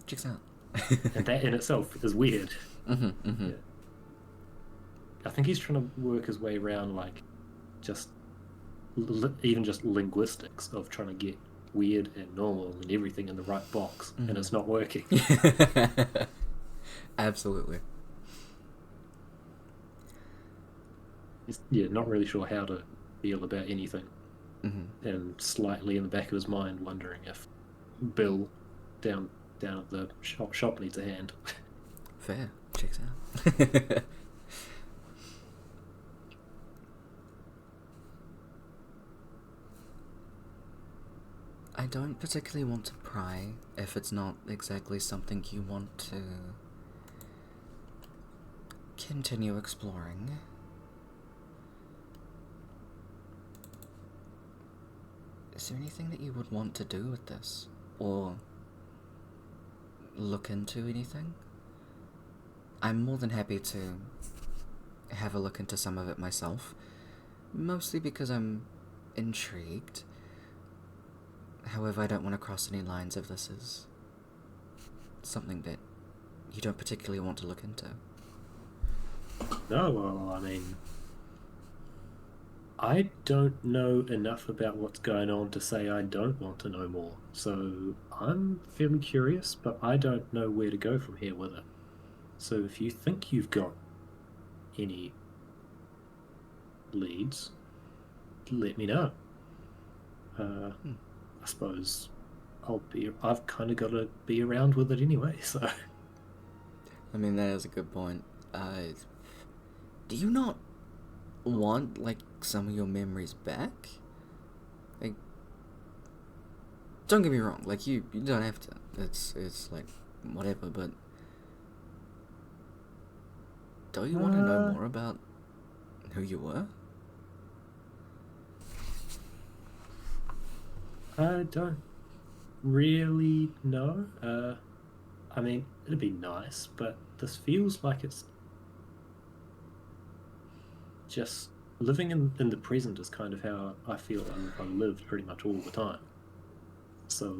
Checks out. And that in itself is weird. Yeah. I think he's trying to work his way around, like, just even just linguistics of trying to get weird and normal and everything in the right box, and it's not working. Absolutely. He's, not really sure how to feel about anything. And slightly in the back of his mind wondering if Bill down at the shop needs a hand. Fair. Checks out. I don't particularly want to pry if it's not exactly something you want to continue exploring. Is there anything that you would want to do with this? Or look into anything? I'm more than happy to have a look into some of it myself, mostly because I'm intrigued. However, I don't want to cross any lines if this is something that you don't particularly want to look into. No, well, I mean, I don't know enough about what's going on to say I don't want to know more. So I'm fairly curious, but I don't know where to go from here with it. So if you think you've got any leads, let me know. I suppose I've kind of got to be around with it anyway, so. I mean, that is a good point. Do you not want, like, some of your memories back? Like, don't get me wrong, like, you don't have to. It's like, whatever, but don't you want to know more about who you were? I don't really know. I mean, it'd be nice, but this feels like it's just living in the present is kind of how I feel I live pretty much all the time. So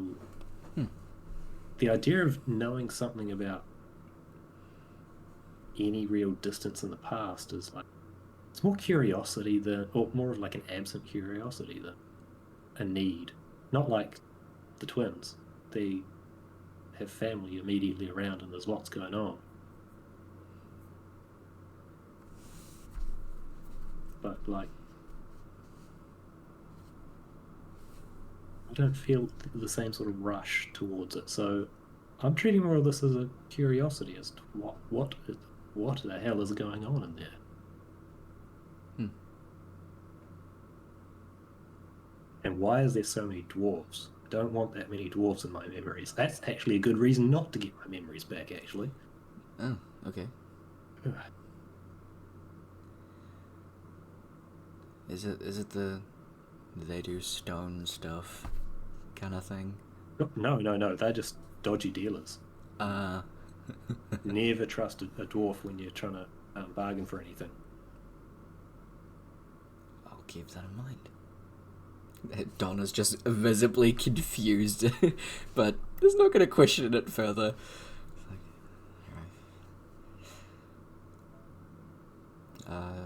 the idea of knowing something about any real distance in the past is like, it's more curiosity than, or more of like an absent curiosity than a need. Not like the twins. They have family immediately around and there's lots going on. But, like, I don't feel the same sort of rush towards it. So I'm treating more of this as a curiosity as to what the hell is going on in there. And why is there so many dwarves? I don't want that many dwarves in my memories. That's actually a good reason not to get my memories back, actually. Oh, okay. Is it the they do stone stuff kind of thing? No. They're just dodgy dealers. Never trust a dwarf when you're trying to bargain for anything. I'll keep that in mind. Donna's just visibly confused, but is not going to question it further. It's like, Hmm.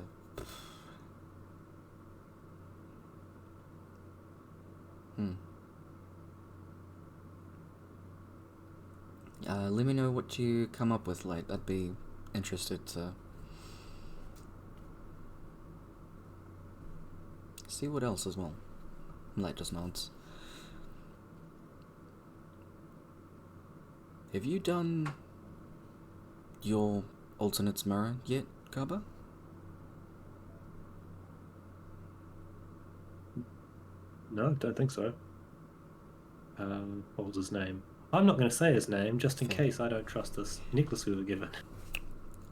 Let me know what you come up with, like. I'd be interested to see what else as well. Light just nods. Have you done your alternates mirror yet, Kaba? No, don't think so. What was his name? I'm not going to say his name, just in Fair. case I don't trust this necklace we were given.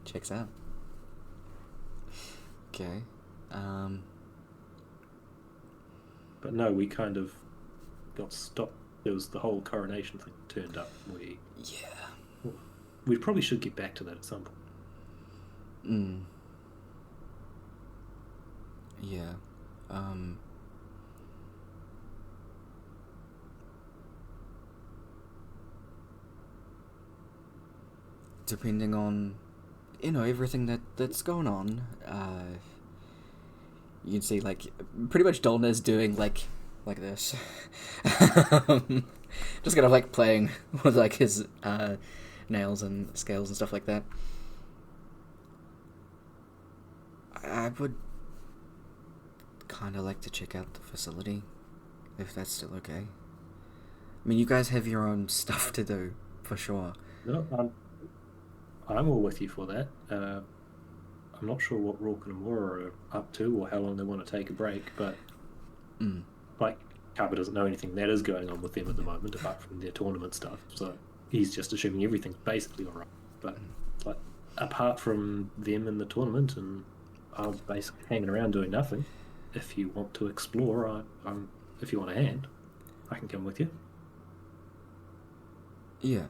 Checks out. Okay. But no, we kind of got stopped. There was the whole coronation thing turned up. We probably should get back to that at some point. Yeah. Depending on, everything that's going on, you can see, like, pretty much Dolna's doing, like this. Just kind of, like, playing with, like, his, nails and scales and stuff like that. I would kind of like to check out the facility, if that's still okay. I mean, you guys have your own stuff to do, for sure. No, I'm all with you for that. I'm not sure what Rourke and Amora are up to or how long they want to take a break, but like, Carver doesn't know anything that is going on with them at the moment apart from their tournament stuff, so he's just assuming everything's basically alright. But like, apart from them in the tournament, and I'm basically hanging around doing nothing. If you want to explore, if you want a hand, I can come with you. Yeah.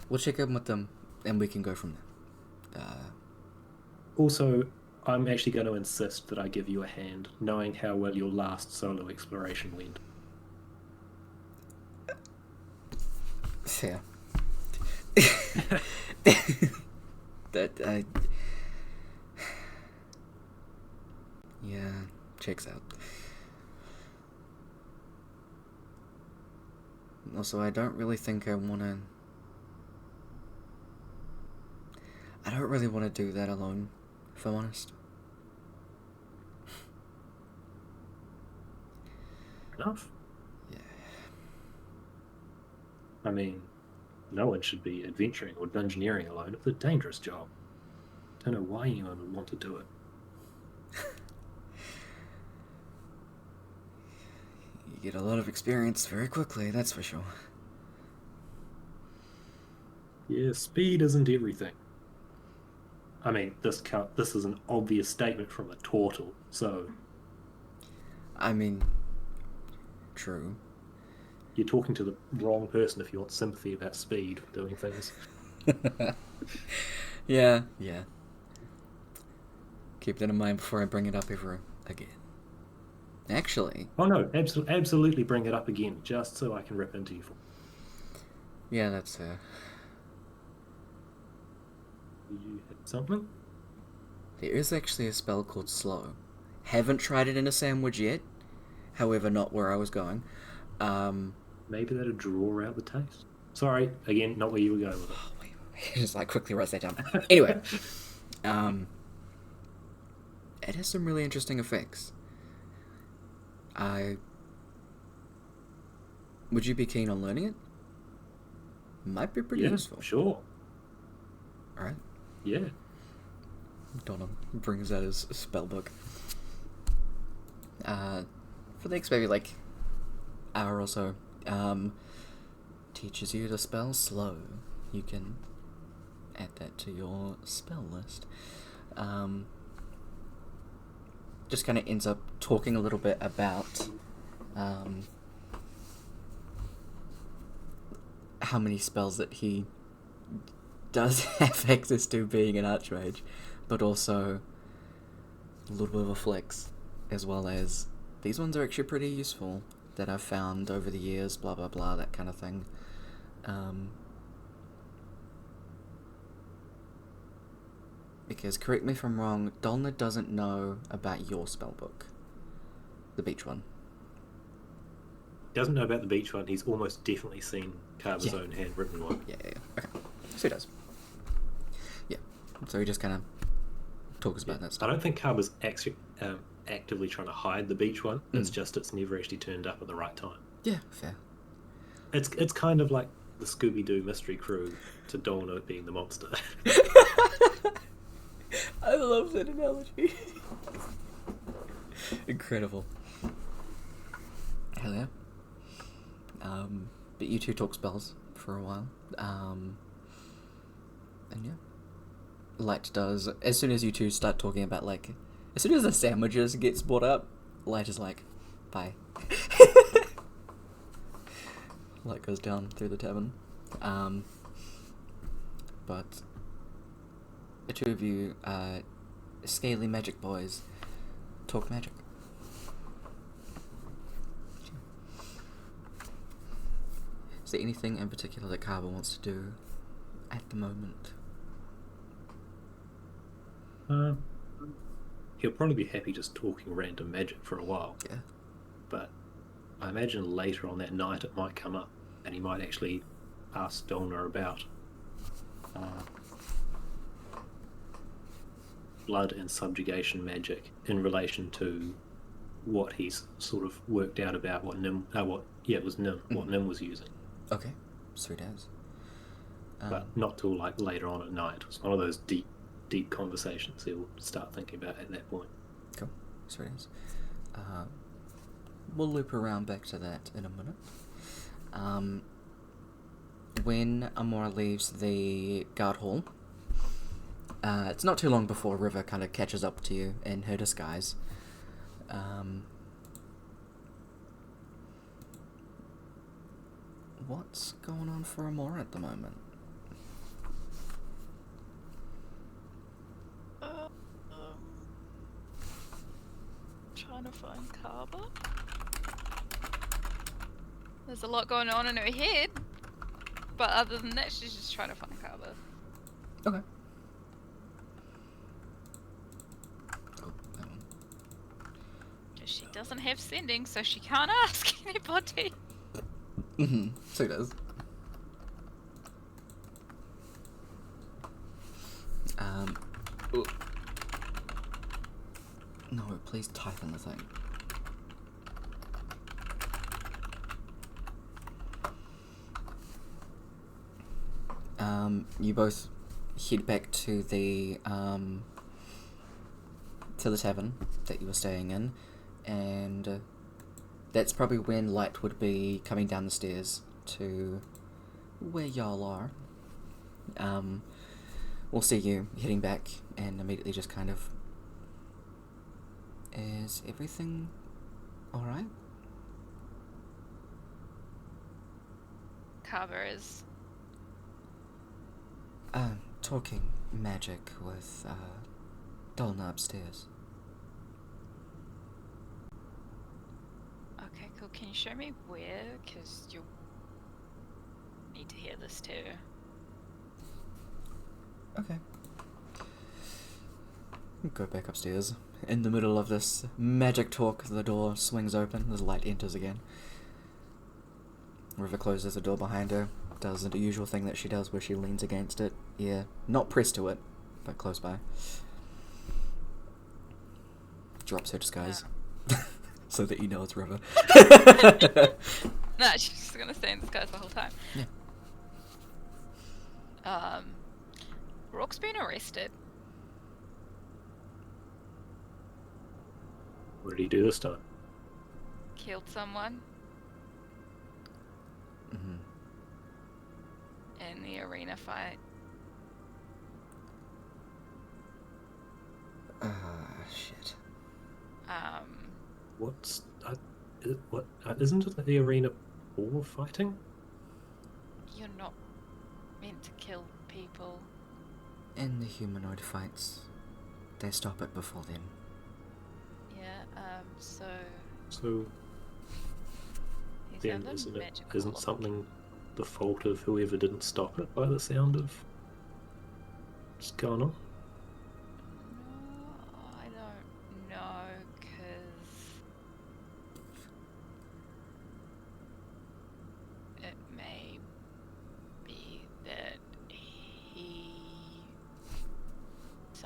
We'll check in with them, and we can go from there. Also, I'm actually going to insist that I give you a hand, knowing how well your last solo exploration went. Yeah. Yeah, checks out. Also, I don't really think I want to... I don't really want to do that alone, if I'm honest. Enough. Yeah. I mean, no one should be adventuring or dungeoneering alone. It's a dangerous job. Don't know why anyone would want to do it. You get a lot of experience very quickly, that's for sure. Yeah, speed isn't everything. I mean, this is an obvious statement from a turtle, so... I mean, true. You're talking to the wrong person if you want sympathy about speed for doing things. Yeah. Keep that in mind before I bring it up ever again. Actually... Oh no, absolutely bring it up again, just so I can rip into you for it. Yeah, that's fair. You had something? There is actually a spell called Slow. Haven't tried it in a sandwich yet. However, not where I was going. Maybe that'll draw out the taste. Sorry, again, not where you were going with it. Oh, wait. Just like quickly write that down. Anyway. It has some really interesting effects. Would you be keen on learning it? Might be pretty useful. Sure. Alright. Yeah. Donna brings out his spell book. For the next maybe like hour or so, teaches you to spell slow. You can add that to your spell list. Just kind of ends up talking a little bit about how many spells that he does have access to being an archmage, but also a little bit of a flex, as well as these ones are actually pretty useful that I've found over the years, blah blah blah, that kind of thing. Because, correct me if I'm wrong, Dolna doesn't know about your spellbook. The beach one. Doesn't know about the beach one. He's almost definitely seen Carver's Yeah. own handwritten one. Yeah. Okay. So he does. Yeah. So he just kind of talks about that I stuff. don't think Carver's actually actively trying to hide the beach one. It's just it's never actually turned up at the right time. Yeah, fair. It's kind of like the Scooby-Doo mystery crew to Dolna being the monster. I love that analogy. Incredible. Hell yeah. But you two talk spells for a while. And yeah. Light does, as soon as you two start talking about, like, as soon as the sandwiches gets brought up, Light is like, bye. Light goes down through the tavern. But the two of you, scaly magic boys, talk magic. Is there anything in particular that Carver wants to do at the moment? He'll probably be happy just talking random magic for a while. Yeah. But I imagine later on that night it might come up, and he might actually ask Dolna about blood and subjugation magic in relation to what he's sort of worked out about what Nim, what Nim was using. Okay, sweet as. But not till like later on at night. It's one of those deep conversations he'll start thinking about at that point. Cool, sweet as. We'll loop around back to that in a minute. When Amora leaves the guard hall, it's not too long before River kind of catches up to you in her disguise. What's going on for Amora at the moment? Trying to find Carver. There's a lot going on in her head, but other than that, she's just trying to find Carver. Okay. Oh, that one. She doesn't have sending, so she can't ask anybody. So it does. Oh. No, please type in the thing. You both head back to the tavern that you were staying in, and that's probably when Light would be coming down the stairs to where y'all are. We'll see you heading back, and immediately just kind of, is everything alright? Carver is. Talking magic with, Dolna upstairs. Okay, cool. Can you show me where? Because you'll need to hear this too. Okay. Go back upstairs. In the middle of this magic talk, the door swings open, the light enters again. River closes the door behind her, does the usual thing that she does where she leans against it. Yeah, not pressed to it, but close by. Drops her disguise. So that you know it's River. No, she's just gonna stay in disguise the whole time. Yeah. Brooke's been arrested. What did he do this time? Killed someone in the arena fight. Shit. What's what? Isn't it the arena war fighting? You're not meant to kill people. In the humanoid fights, they stop it before then. Yeah, so he's Then had a isn't magical something the fault of whoever didn't stop it by the sound of what's going on?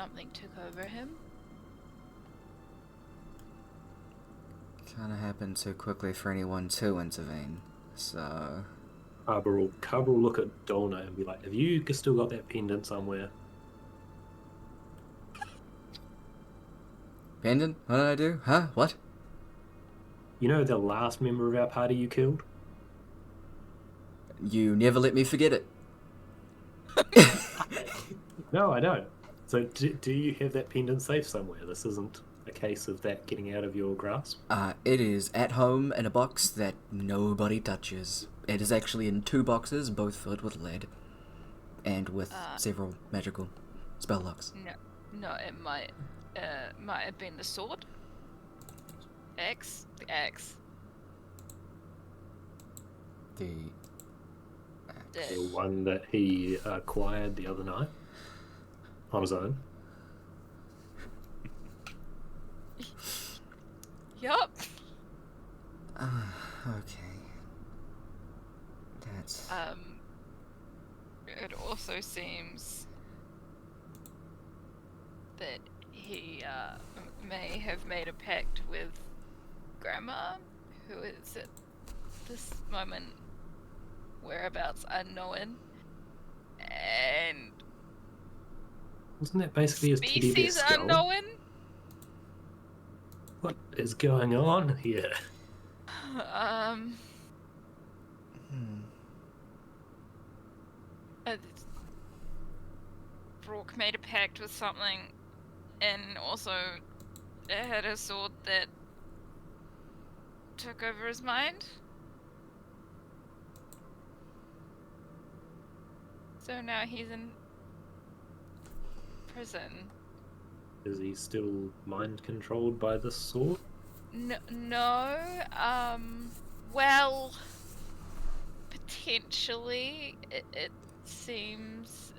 something took over him. Kind of happened too quickly for anyone to intervene, so... Carver will look at Donna and be like, have you still got that pendant somewhere? Pendant? What did I do? Huh? What? You know the last member of our party you killed? You never let me forget it. No, I don't. So do you have that pendant safe somewhere? This isn't a case of that getting out of your grasp? It is at home in a box that nobody touches. It is actually in 2 boxes, both filled with lead. And with several magical spell locks. No, it might have been the sword. The axe. The... The one that he acquired the other night on his own. Yup. Okay. That's... It also seems that he may have made a pact with Grandma, who is at this moment whereabouts unknown, and Wasn't that basically his teddy bear species skull? unknown. What is going on here? Brooke made a pact with something, and also it had a sword that took over his mind. So now he's in prison. Is he still mind controlled by this sword? No, well, potentially. It seems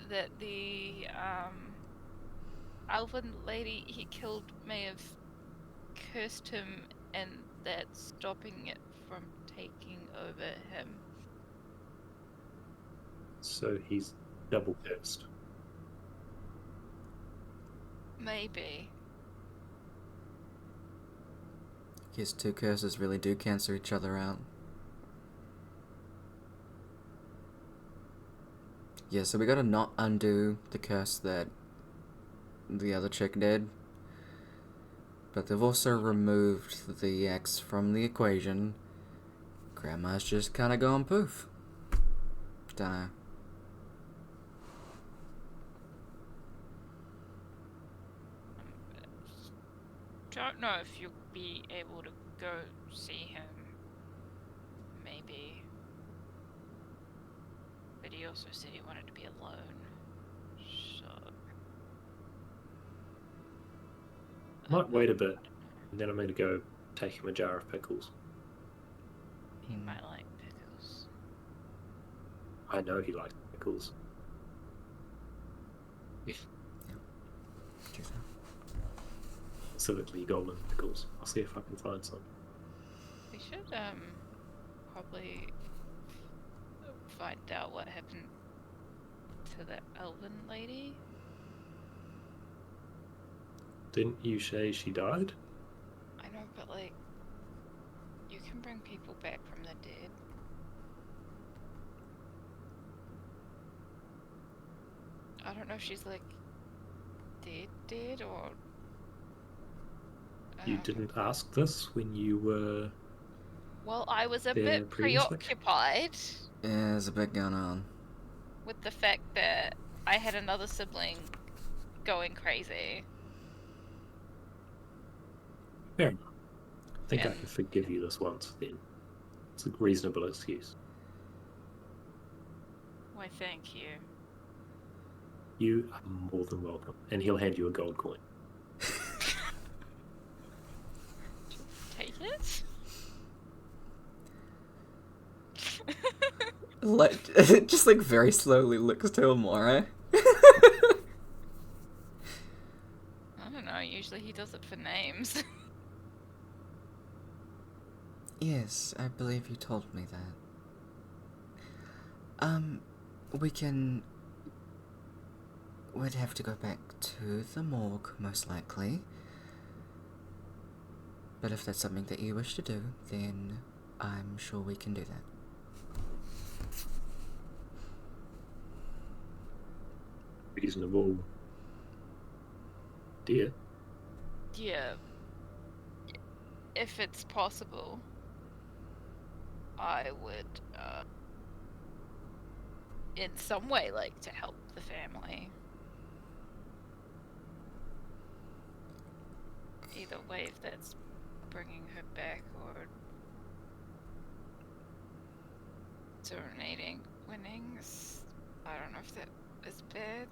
that the elven lady he killed may have cursed him, and that's stopping it from taking over him. So he's double cursed. Maybe. Guess 2 curses really do cancel each other out. Yeah, so we gotta not undo the curse that the other chick did. But they've also removed the X from the equation. Grandma's just kinda going poof. Dunno. Don't know if you'll be able to go see him. Maybe. But he also said he wanted to be alone. So. Might wait a bit, and then I'm going to go take him a jar of pickles. He might like pickles. I know he likes pickles. Specifically golden pickles. I'll see if I can find some. We should probably find out what happened to that elven lady. Didn't you say she died? I know, but like, you can bring people back from the dead. I don't know if she's like dead or. You didn't ask this when you were... Well, I was a there bit previously? preoccupied Yeah, there's a bit going on. with the fact that I had another sibling going crazy. Fair enough. I think I And- can forgive you this once, then. It's a reasonable excuse. Why, thank you. You are more than welcome. And he'll hand you a gold coin. Take it? Like, just like very slowly looks to Amora. I don't know, usually he does it for names. Yes, I believe you told me that. We can... We'd have to go back to the morgue, most likely. But if that's something that you wish to do, then I'm sure we can do that. Reasonable. Dear. Yeah. If it's possible, I would, in some way, like to help the family. Either way, if that's bringing her back or donating winnings. I don't know if that is bad.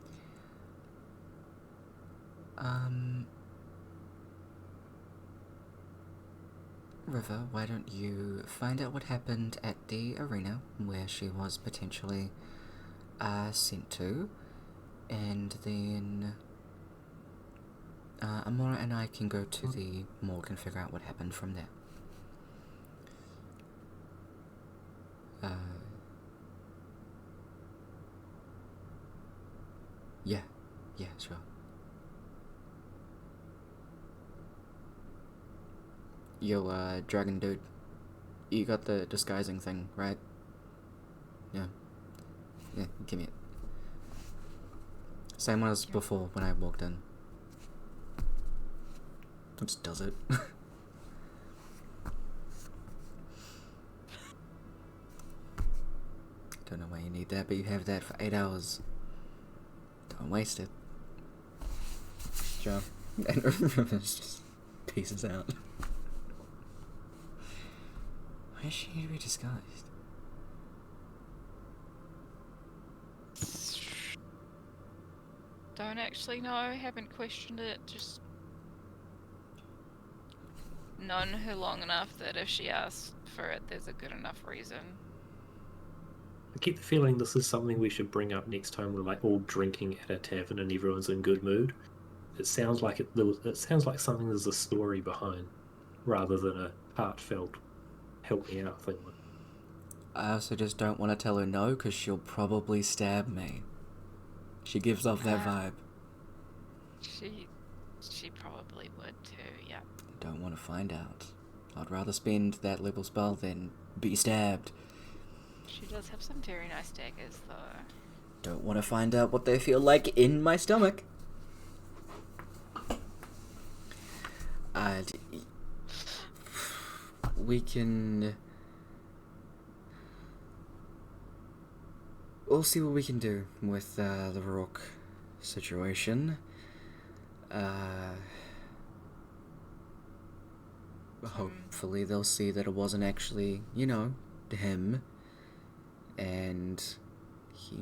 River, why don't you find out what happened at the arena where she was potentially sent to, and then Amora and I can go to the morgue and figure out what happened from there. Yeah, sure. Yo, dragon dude, you got the disguising thing, right? Yeah, give me it. Same one as before when I walked in. It just does it. Don't know why you need that, but you have that for 8 hours. Don't waste it. Sure. And River's just pieces out. Why does she need to be disguised? Don't actually know, haven't questioned it, just known her long enough that if she asks for it, there's a good enough reason. I keep the feeling this is something we should bring up next time we're like all drinking at a tavern and everyone's in good mood. It sounds like it sounds like something there's a story behind, rather than a heartfelt help me out thing. I also just don't want to tell her no, because she'll probably stab me. She gives off that vibe. She probably would too, yeah. Don't want to find out. I'd rather spend that level spell than be stabbed. She does have some very nice daggers, though. Don't want to find out what they feel like in my stomach. We can... We'll see what we can do with the Rook situation. Hopefully they'll see that it wasn't actually, him. And he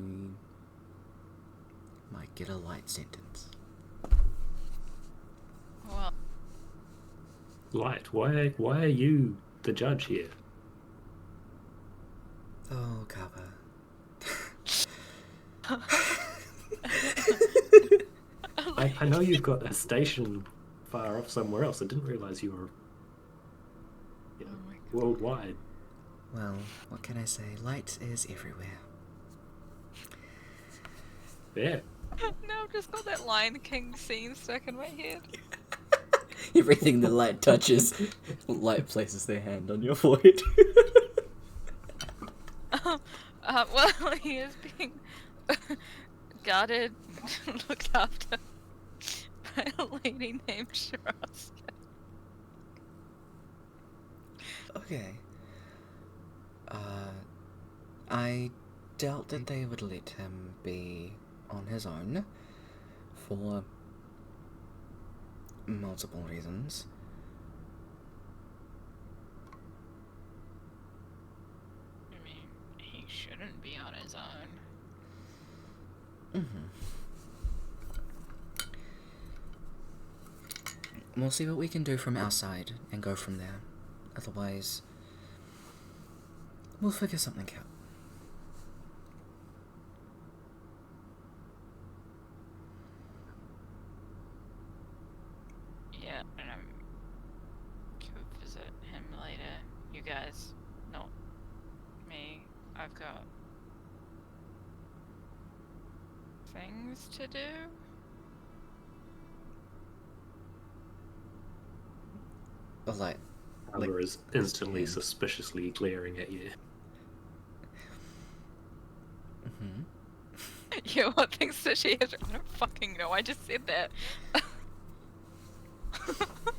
might get a light sentence. Well... Light, why are you the judge here? Oh, Kappa. I know you've got a station far off somewhere else. I didn't realise you were worldwide. Well, what can I say? Light is everywhere. Yeah. No, I've just got that Lion King scene stuck in my head. Everything the light touches, light places their hand on your forehead. Well, he is being guarded, looked after by a lady named Shiraz. Okay. I doubt that they would let him be on his own for multiple reasons. I mean, he shouldn't be on his own. We'll see what we can do from our side and go from there. Otherwise, we'll figure something out. Yeah, and I'm gonna visit him later. You guys, not me. I've got things to do. Like, Amber is instantly yeah. suspiciously glaring at you. mm-hmm. Yeah, what things does she have? I don't fucking know. I just said that.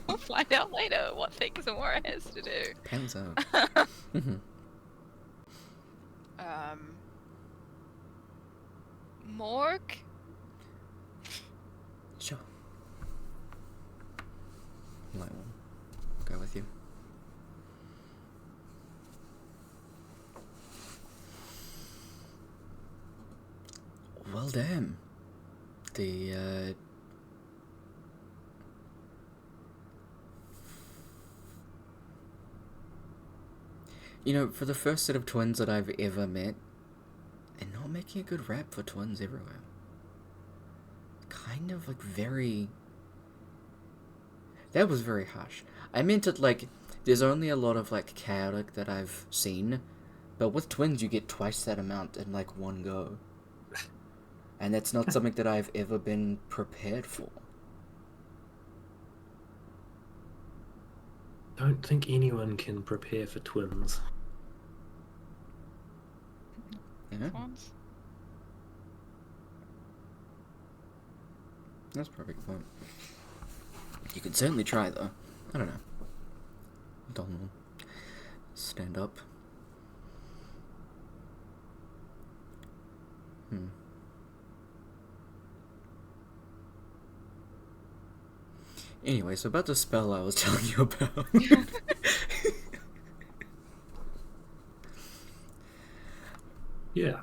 We'll find out later what things Amora has to do. Pans out. mm-hmm. Morgue? Sure. Light will go with you. Well, damn. The, You know, for the first set of twins that I've ever met, they're not making a good rap for twins everywhere. Kind of, like, very... That was very harsh. I meant it like, there's only a lot of, like, chaotic that I've seen, but with twins you get twice that amount in, like, one go. And that's not something that I've ever been prepared for. Don't think anyone can prepare for twins. Yeah, Ones? that's probably a good point. You could certainly try, though. I don't know. Don't stand up. Anyway, so about the spell I was telling you about. Yeah.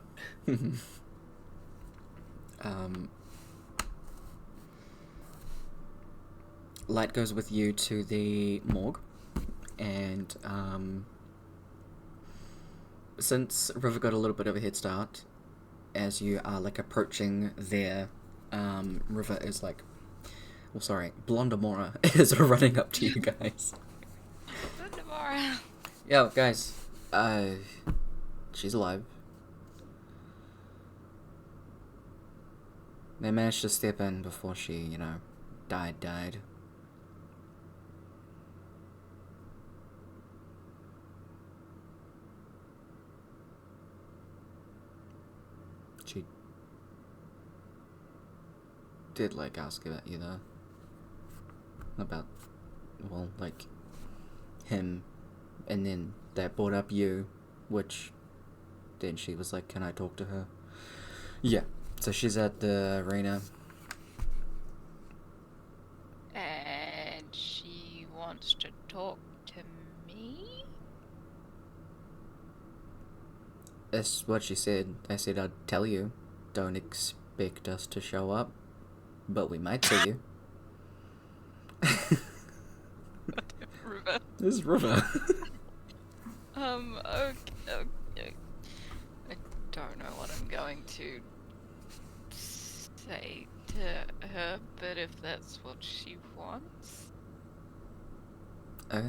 Light goes with you to the morgue, and since River got a little bit of a head start, as you are like approaching there, River is like, well, sorry, Blonde Amora is running up to you guys. Good Amora. Yo, guys, she's alive. They managed to step in before she, you know, died. She did, like, ask about you, though. About, well, like, him. And then that brought up you, which then she was like, can I talk to her? Yeah. So she's at the arena. And she wants to talk to me? That's what she said. I said I'd tell you. Don't expect us to show up. But we might see you. River. This is River. Okay. I don't know what I'm going to say to her, but if that's what she wants. Okay.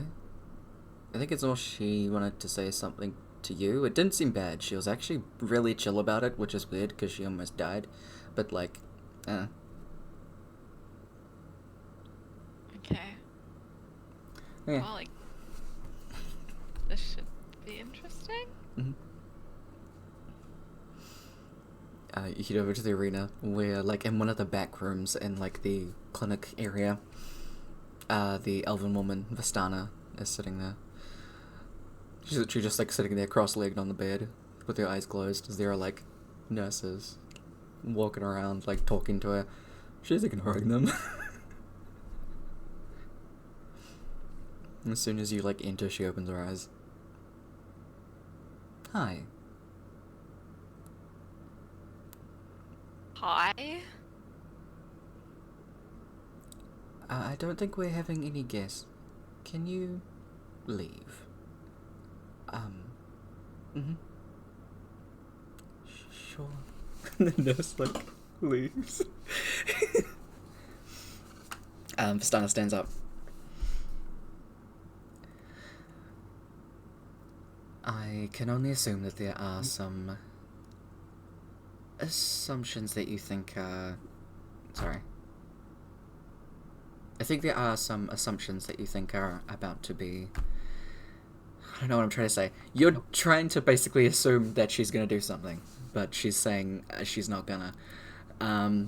I think it's all she wanted to say something to you. It didn't seem bad. She was actually really chill about it, which is weird because she almost died. But, like, Okay. Yeah. Well, like, this should be interesting. Mm-hmm. You head over to the arena where, like, in one of the back rooms in, like, the clinic area, the elven woman, Vistana, is sitting there. She's literally just, like, sitting there cross-legged on the bed with her eyes closed as there are, like, nurses walking around, like, talking to her. She's ignoring them. As soon as you, like, enter, she opens her eyes. Hi. Hi? I don't think we're having any guests. Can you leave? Sure. The nurse, like, leaves. Vistana stands up. I can only assume that there are some assumptions that you think are... Sorry. I think there are some assumptions that you think are about to be... I don't know what I'm trying to say. You're trying to basically assume that she's going to do something, but she's saying she's not gonna. I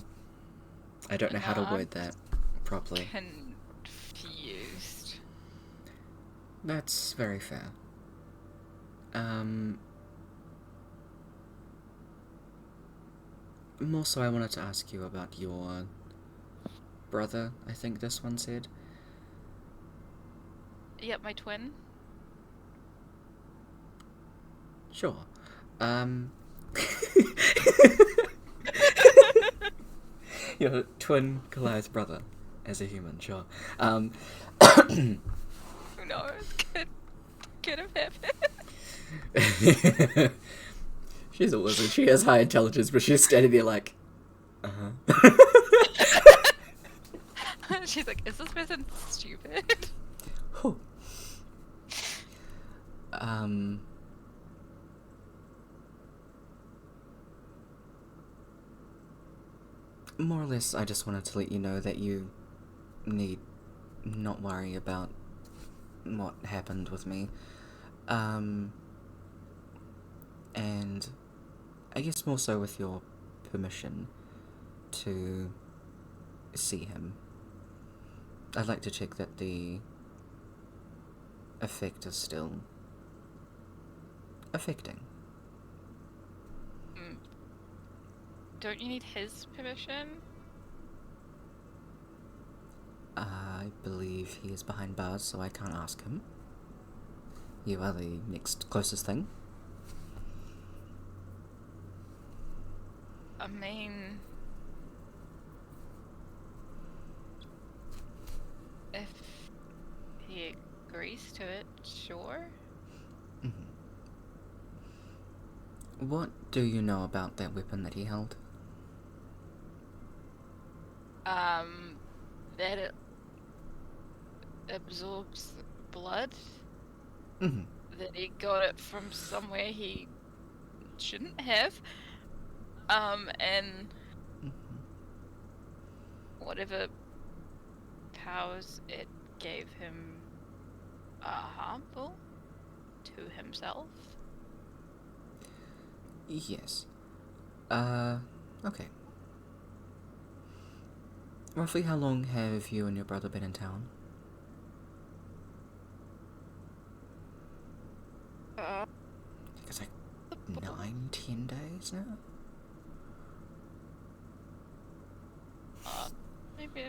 don't know how to word that properly. Confused. That's very fair. More so, I wanted to ask you about your brother, I think this one said. Yep, my twin. Sure. Your twin Goliath brother, as a human, sure. Who knows? Could have happened. She's a wizard. She has high intelligence, but she's standing there like, She's like, is this person stupid? Whew. More or less, I just wanted to let you know that you need not worry about what happened with me. And I guess more so with your permission to see him. I'd like to check that the effect is still affecting. Don't you need his permission? I believe he is behind bars, so I can't ask him. You are the next closest thing. I mean, if he agrees to it, sure. Mm-hmm. What do you know about that weapon that he held? That it absorbs blood. Mm-hmm. That he got it from somewhere he shouldn't have. And whatever powers it gave him are harmful to himself. Yes. Okay. Roughly how long have you and your brother been in town? It's like 9-10 days now? Maybe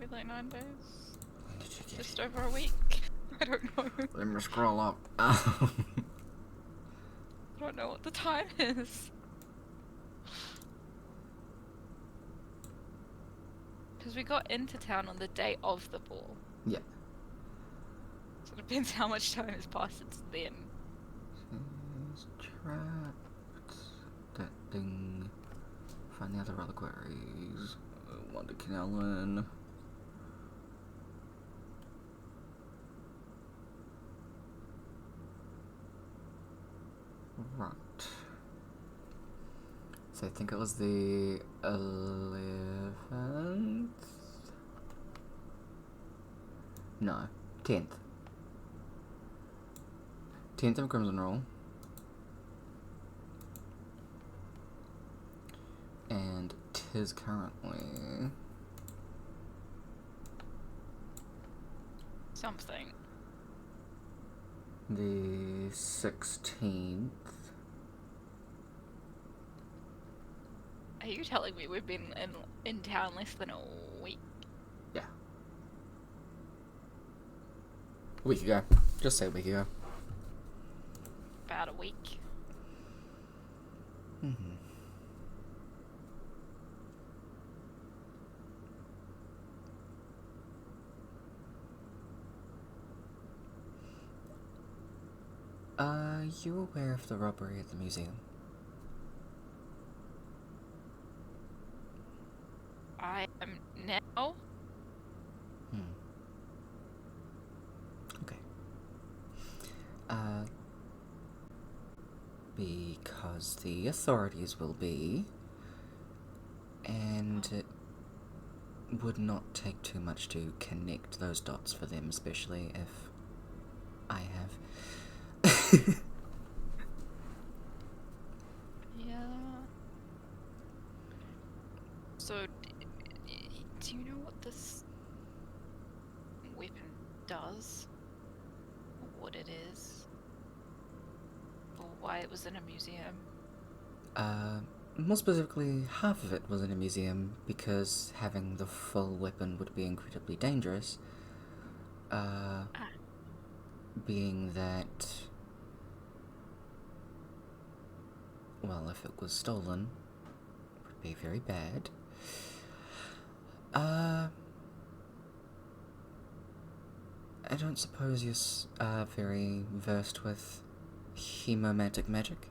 like 9 days. When did you get Just here? over a week. I don't know. Let me scroll up. I don't know what the time is. Because we got into town on the day of the ball. Yeah. So it depends how much time has passed since then. She's trapped. That thing. Find the other reliquaries. Wonder Canellan. Right. So I think it was the 11th? No, 10th. 10th of Crimson Roll. And 'tis currently... Something. the 16th. Are you telling me we've been in town less than a week? Yeah. A week ago. Just say a week ago. About a week. Mm-hmm. Are you aware of the robbery at the museum? I am now. Okay. Because the authorities will be And it would not take too much to connect those dots for them, especially if I have. Yeah. So, do you know what this weapon does? Or what it is? Or why it was in a museum? More specifically, half of it was in a museum because having the full weapon would be incredibly dangerous. Being that, well, if it was stolen, it would be very bad. I don't suppose you're very versed with hemomantic magic?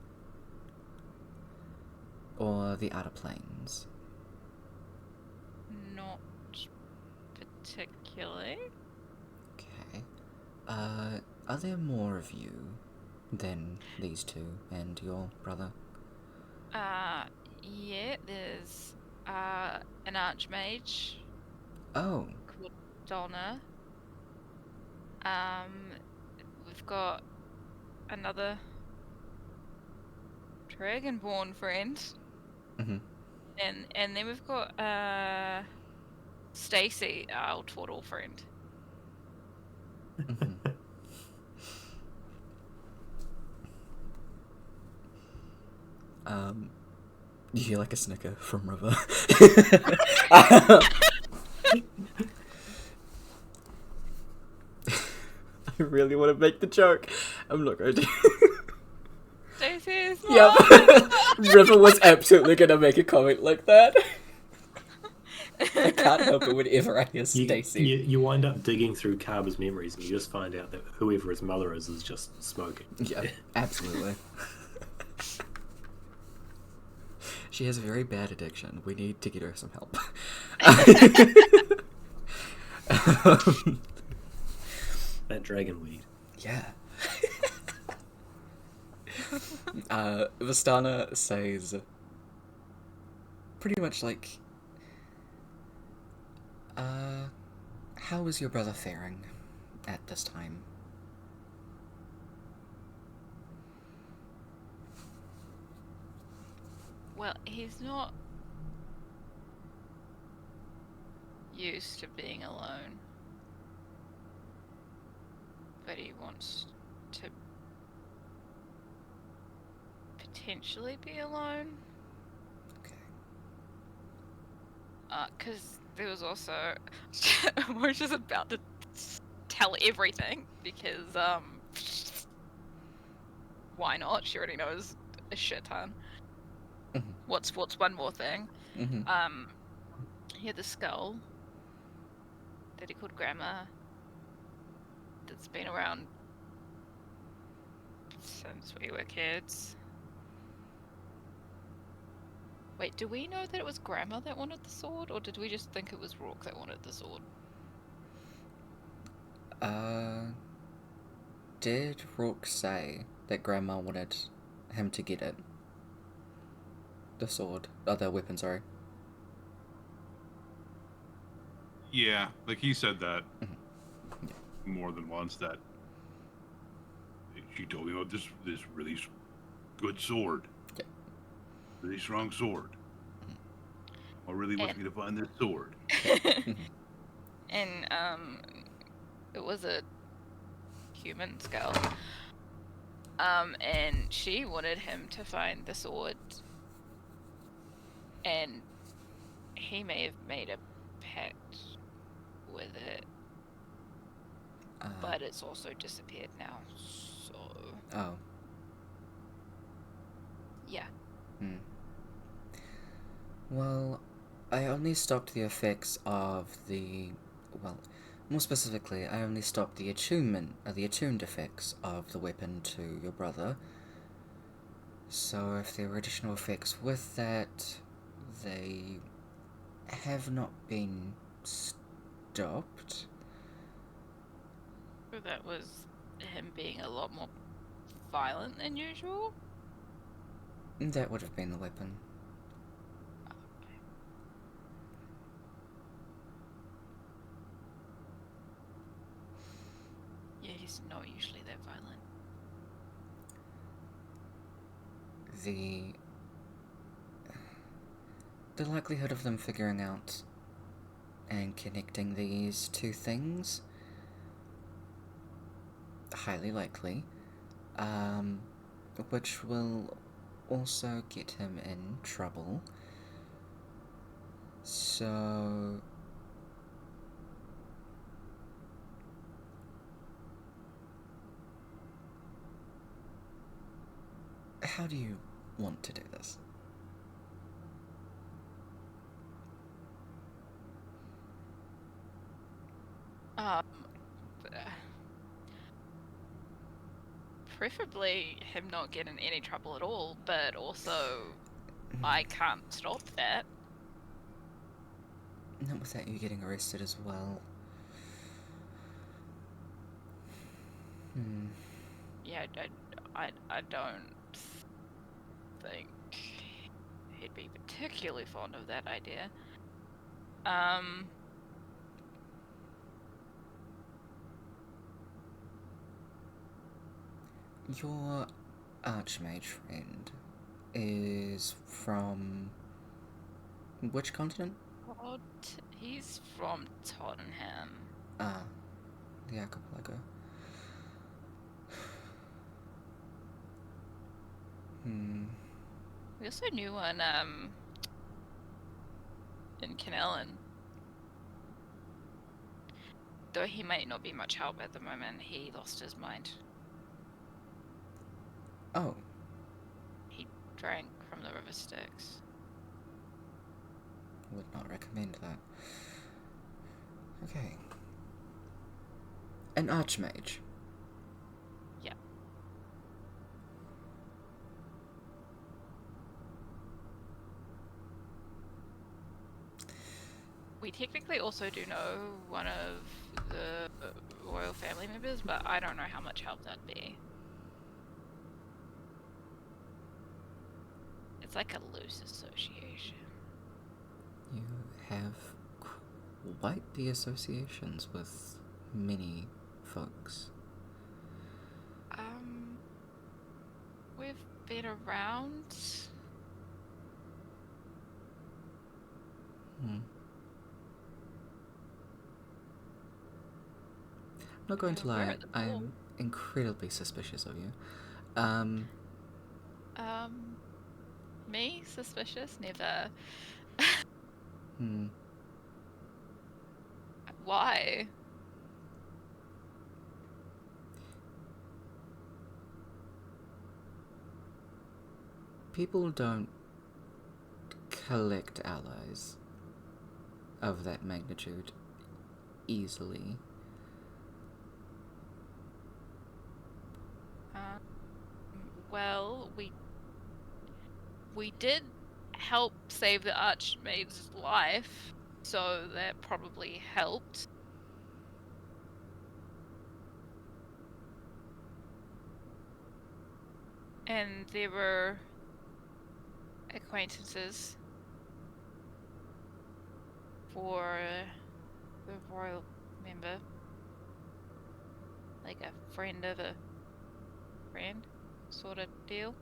Or the outer planes? Not particularly. Okay. Are there more of you than these two and your brother? Yeah, there's an archmage Oh, called Donna. We've got another dragonborn friend, mm-hmm. and then we've got Stacy, our turtle friend. Mm-hmm. You hear like a snicker from River. I really want to make the joke. I'm not going to. Stacy's Yep. River was absolutely going to make a comment like that. I can't help it whenever I hear Stacy. You wind up digging through Carver's memories and you just find out that whoever his mother is just smoking. Yeah, absolutely. She has a very bad addiction. We need to get her some help. That dragon weed. Yeah. Vistana says pretty much like, how is your brother faring at this time? Well, he's not used to being alone, but he wants to potentially be alone. Okay. 'Cause there was also we're just about to tell everything because why not? She already knows a shit ton. Mm-hmm. What's one more thing? Mm-hmm. He had the skull that he called Grandma that's been around since we were kids. Wait, do we know that it was Grandma that wanted the sword, or did we just think it was Rourke that wanted the sword? Did Rourke say that Grandma wanted him to get it? The sword. Oh, the weapon, sorry. Yeah, like he said that Mm-hmm. Yeah. more than once. That she told me about this really good sword, Yeah. really strong sword. Mm-hmm. Or really wants me to find this sword. Mm-hmm. And it was a human skull. And she wanted him to find the sword, and he may have made a pact with it, but it's also disappeared now. So Oh. yeah. Well, I only stopped the effects of more specifically, I only stopped the attuned effects of the weapon to your brother. So if there were additional effects with that, they have not been stopped. So that was him being a lot more violent than usual. That would have been the weapon. He's not usually that violent. The likelihood of them figuring out and connecting these two things, highly likely, which will also get him in trouble. So how do you want to do this? Uh, Preferably him not getting in any trouble at all, but also I can't stop that. Not without you getting arrested as well. Yeah, I don't think he'd be particularly fond of that idea. Your archmage friend is from which continent? He's from Tottenham. Ah, the archipelago. We also knew one in Canellan. Though he might not be much help at the moment, he lost his mind. Oh. He drank from the river Styx. Would not recommend that. Okay. An archmage. Yeah. We technically also do know one of the royal family members, but I don't know how much help that'd be. It's like a loose association. You have quite the associations with many folks. We've been around. I'm not going to lie, I am incredibly suspicious of you. Me? Suspicious? Never. Why? People don't collect allies of that magnitude easily. Well, we did help save the Archmage's life, so that probably helped. And there were acquaintances for the royal member. Like a friend of a friend sort of deal.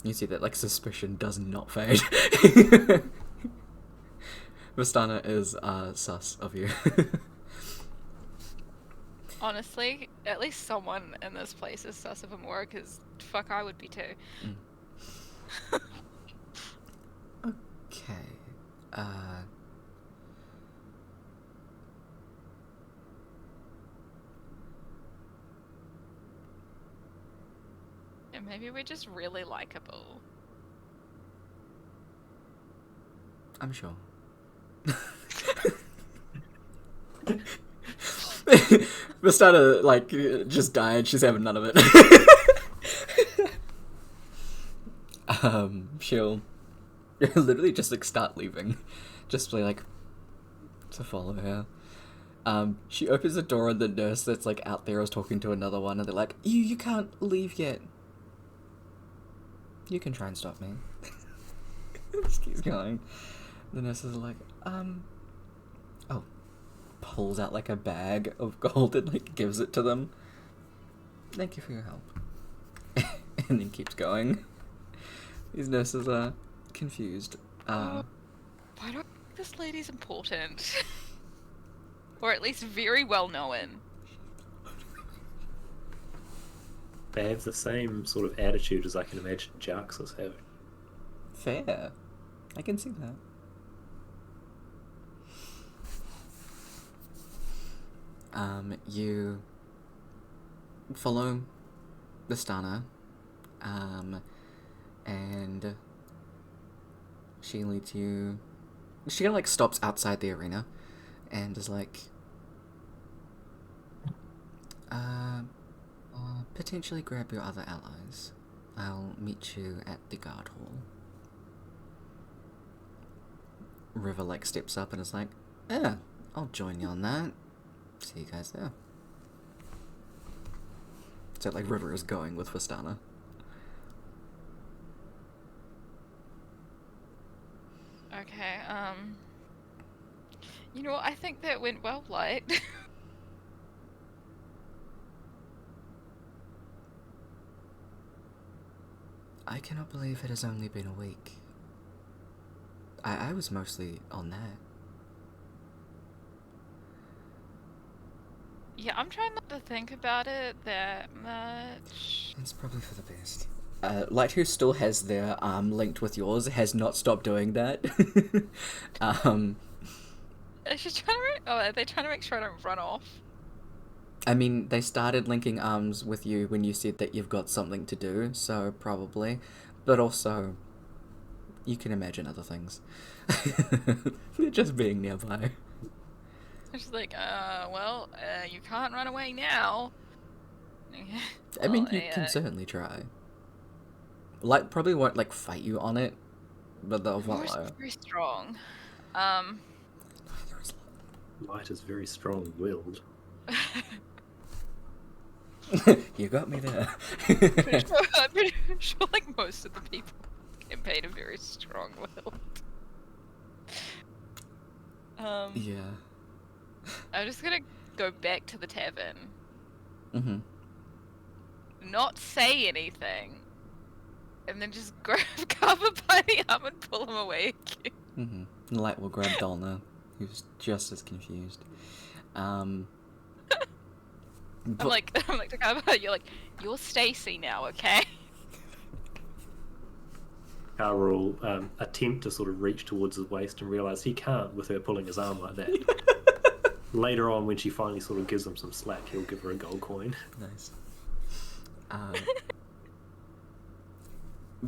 You see that, like, suspicion does not fade. Vistana is, sus of you. Honestly, at least someone in this place is sus of Amora, because fuck, I would be too. Okay. And maybe we're just really likable. I'm sure. Vistana, like, just died. She's having none of it. She'll literally just, like, start leaving. Just be like, to follow her. She opens the door and the nurse that's, like, out there is talking to another one, and they're like, you can't leave yet. You can try and stop me. Just keeps going. The nurses are like, pulls out like a bag of gold and like gives it to them. Thank you for your help. And then keeps going. These nurses are confused. I don't think this lady's important. Or at least very well known. They have the same sort of attitude as I can imagine Jarks is having. Fair. I can see that. You follow the stunner, and she leads you. She like stops outside the arena, and is like, potentially grab your other allies. I'll meet you at the guard hall. River like steps up and is like, yeah, I'll join you on that. See you guys there. So like River is going with Vistana. Okay, you know what, I think that went well, Light. I cannot believe it has only been a week. I was mostly on that. Yeah, I'm trying not to think about it that much. It's probably for the best. Light, who still has their arm linked with yours, has not stopped doing that. Is she trying to are they trying to make sure I don't run off? I mean, they started linking arms with you when you said that you've got something to do, so probably. But also, you can imagine other things. They're just being nearby. She's like, you can't run away now. I mean, you can certainly try. Light probably won't, like, fight you on it, but they'll Yours follow. is very strong. Light is very strong-willed. You got me there. I'm pretty sure, like, most of the people in campaign are very strong-willed. Yeah. I'm just gonna go back to the tavern. Mm-hmm. Not say anything. And then just grab cover by the arm and pull him away again. Mm-hmm. Light will grab Dolna, who's just as confused. I'm like to cover, you're Stacy now, okay? Kara will attempt to sort of reach towards his waist and realise he can't with her pulling his arm like that. Later on, when she finally sort of gives him some slack, he'll give her a gold coin. Nice.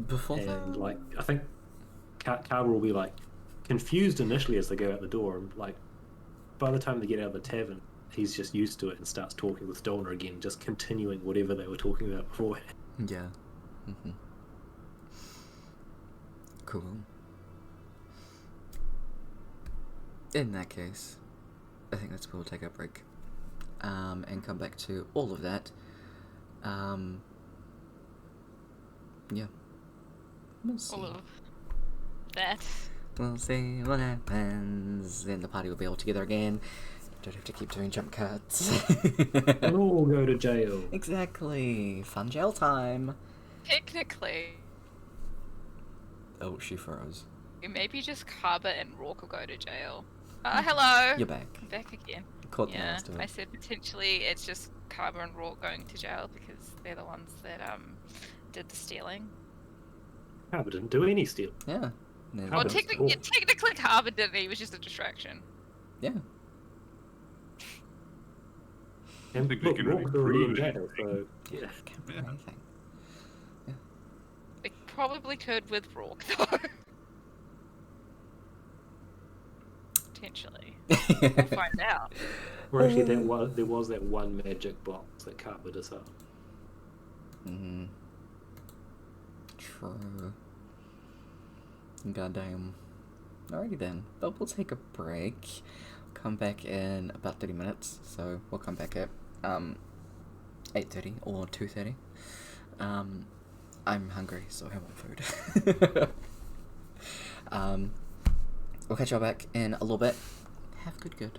Before And, like, I think Kara will be, like, confused initially as they go out the door, and, like, by the time they get out of the tavern, he's just used to it and starts talking with Dolna again, just continuing whatever they were talking about before. Yeah. Mm-hmm. Cool. In that case, I think that's where we'll take our break. And come back to all of that. Yeah. We'll see. All of that. We'll see what happens. Then the party will be all together again. Don't have to keep doing jump cuts. And all go to jail. Exactly. Fun jail time. Technically, Oh, she froze. maybe just Kaba and Rourke will go to jail. Hello! You're back. I'm back again. Caught the Yeah, last of I it. said potentially it's just Kaba and Rourke going to jail because they're the ones that did the stealing. Kara didn't do any stealing. Yeah. No, Well, Kaba's technically cool. Kaba didn't. He was just a distraction. yeah. And think they look, can really Rourke's already in prove it. jail, so yeah. Can't do Yeah. anything. They probably could with Rourke though. Potentially. We'll find out. Or actually, there was that one magic box that Kara disarmed. Mm-hmm. True. Goddamn. Alrighty then. But we'll take a break. Come back in about 30 minutes. So we'll come back at 8:30 or 2:30. I'm hungry, so I want food. We'll catch y'all back in a little bit. Have good.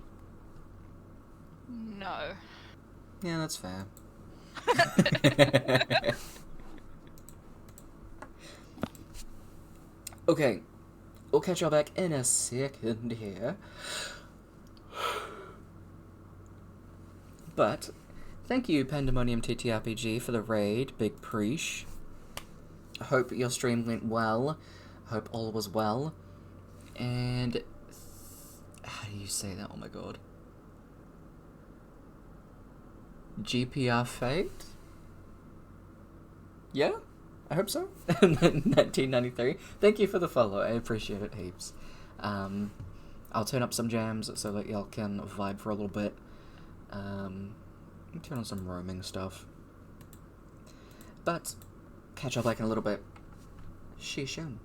No. Yeah, that's fair. Okay, we'll catch y'all back in a second here. But, thank you, Pandemonium TTRPG, for the raid. Big preach. I hope your stream went well. I hope all was well. And... how do you say that? Oh my god. GPR Fate? Yeah? I hope so. 1993. Thank you for the follow. I appreciate it heaps. I'll turn up some jams so that y'all can vibe for a little bit. Turn on some roaming stuff. But, catch y'all back in a little bit. Shishun.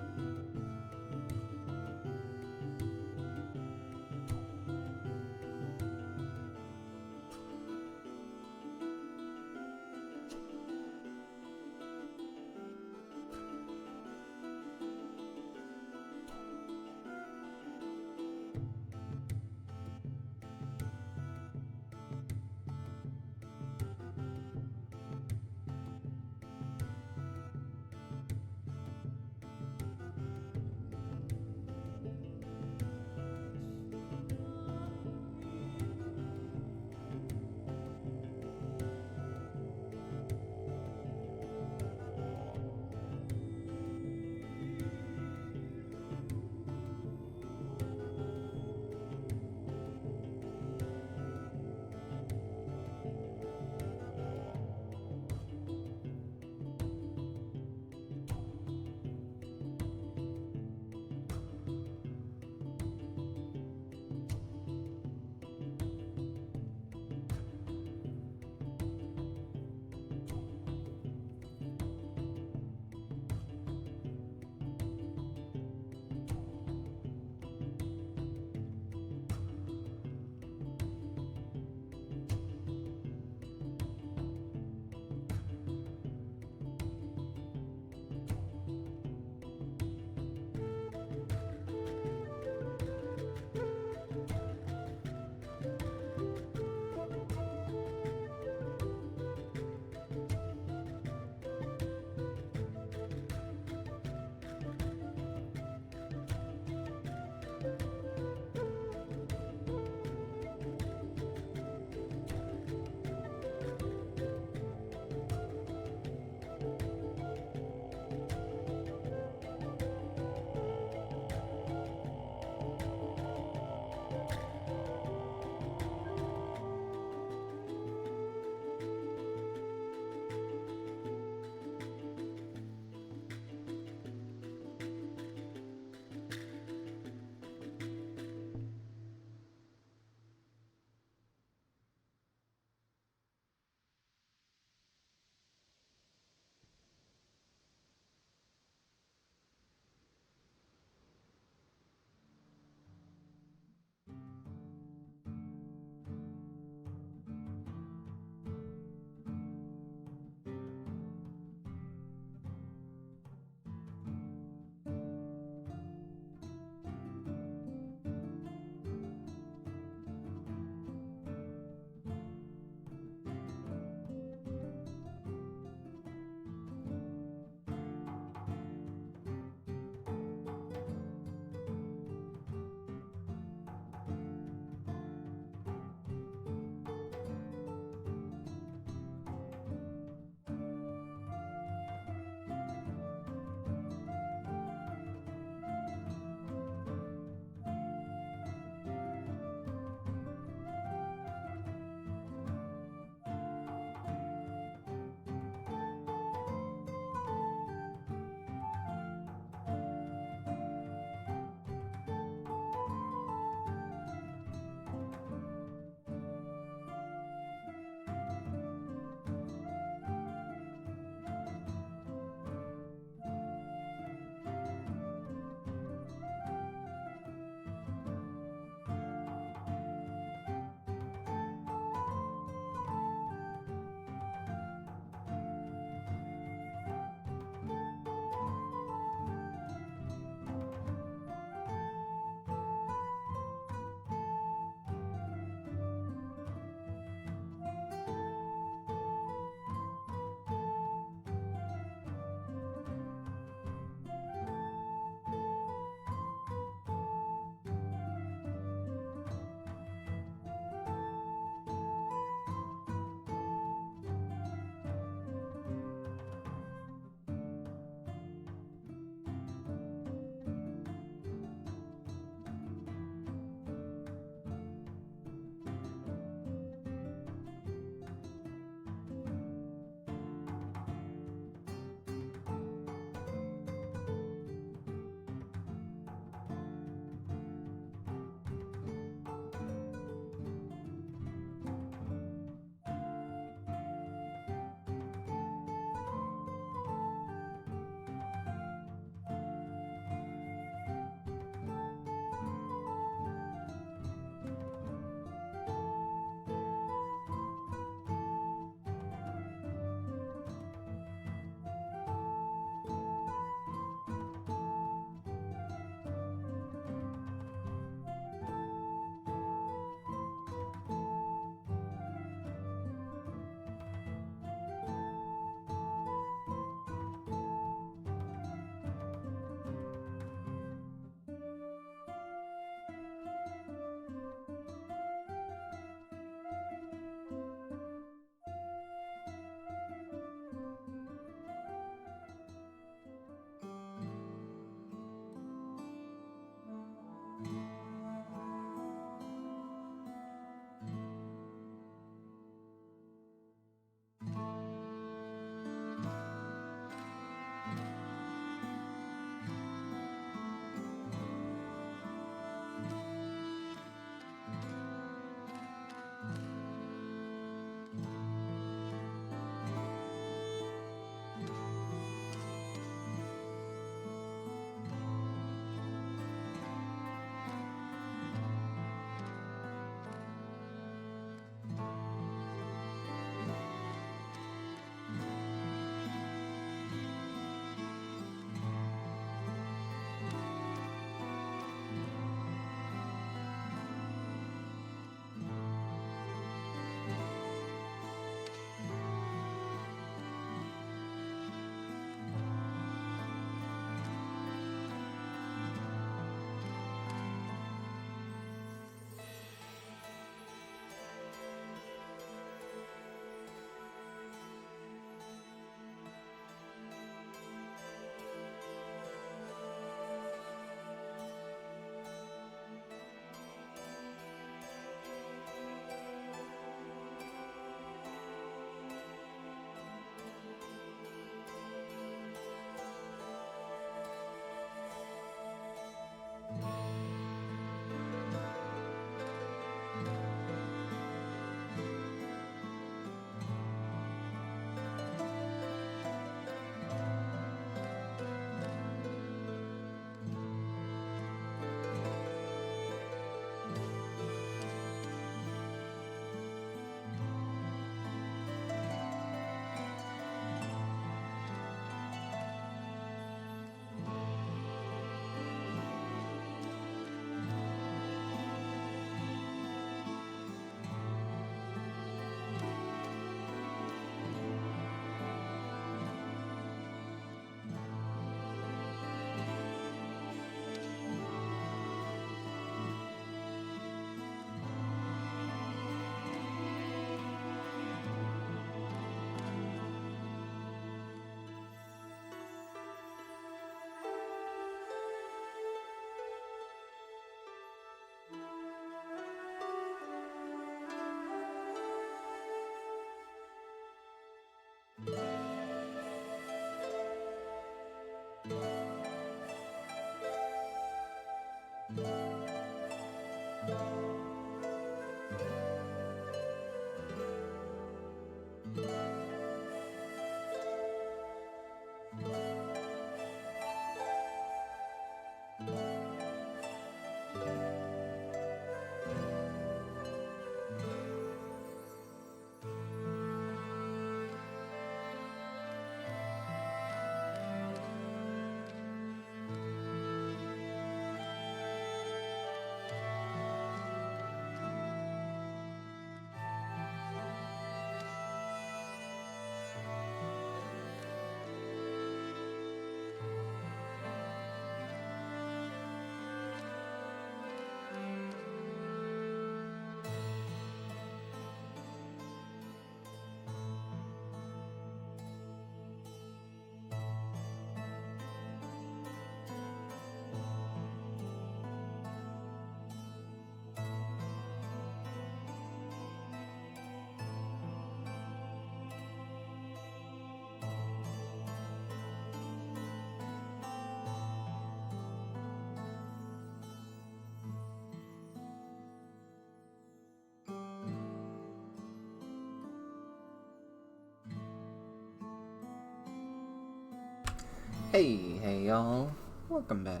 Hey y'all, welcome back.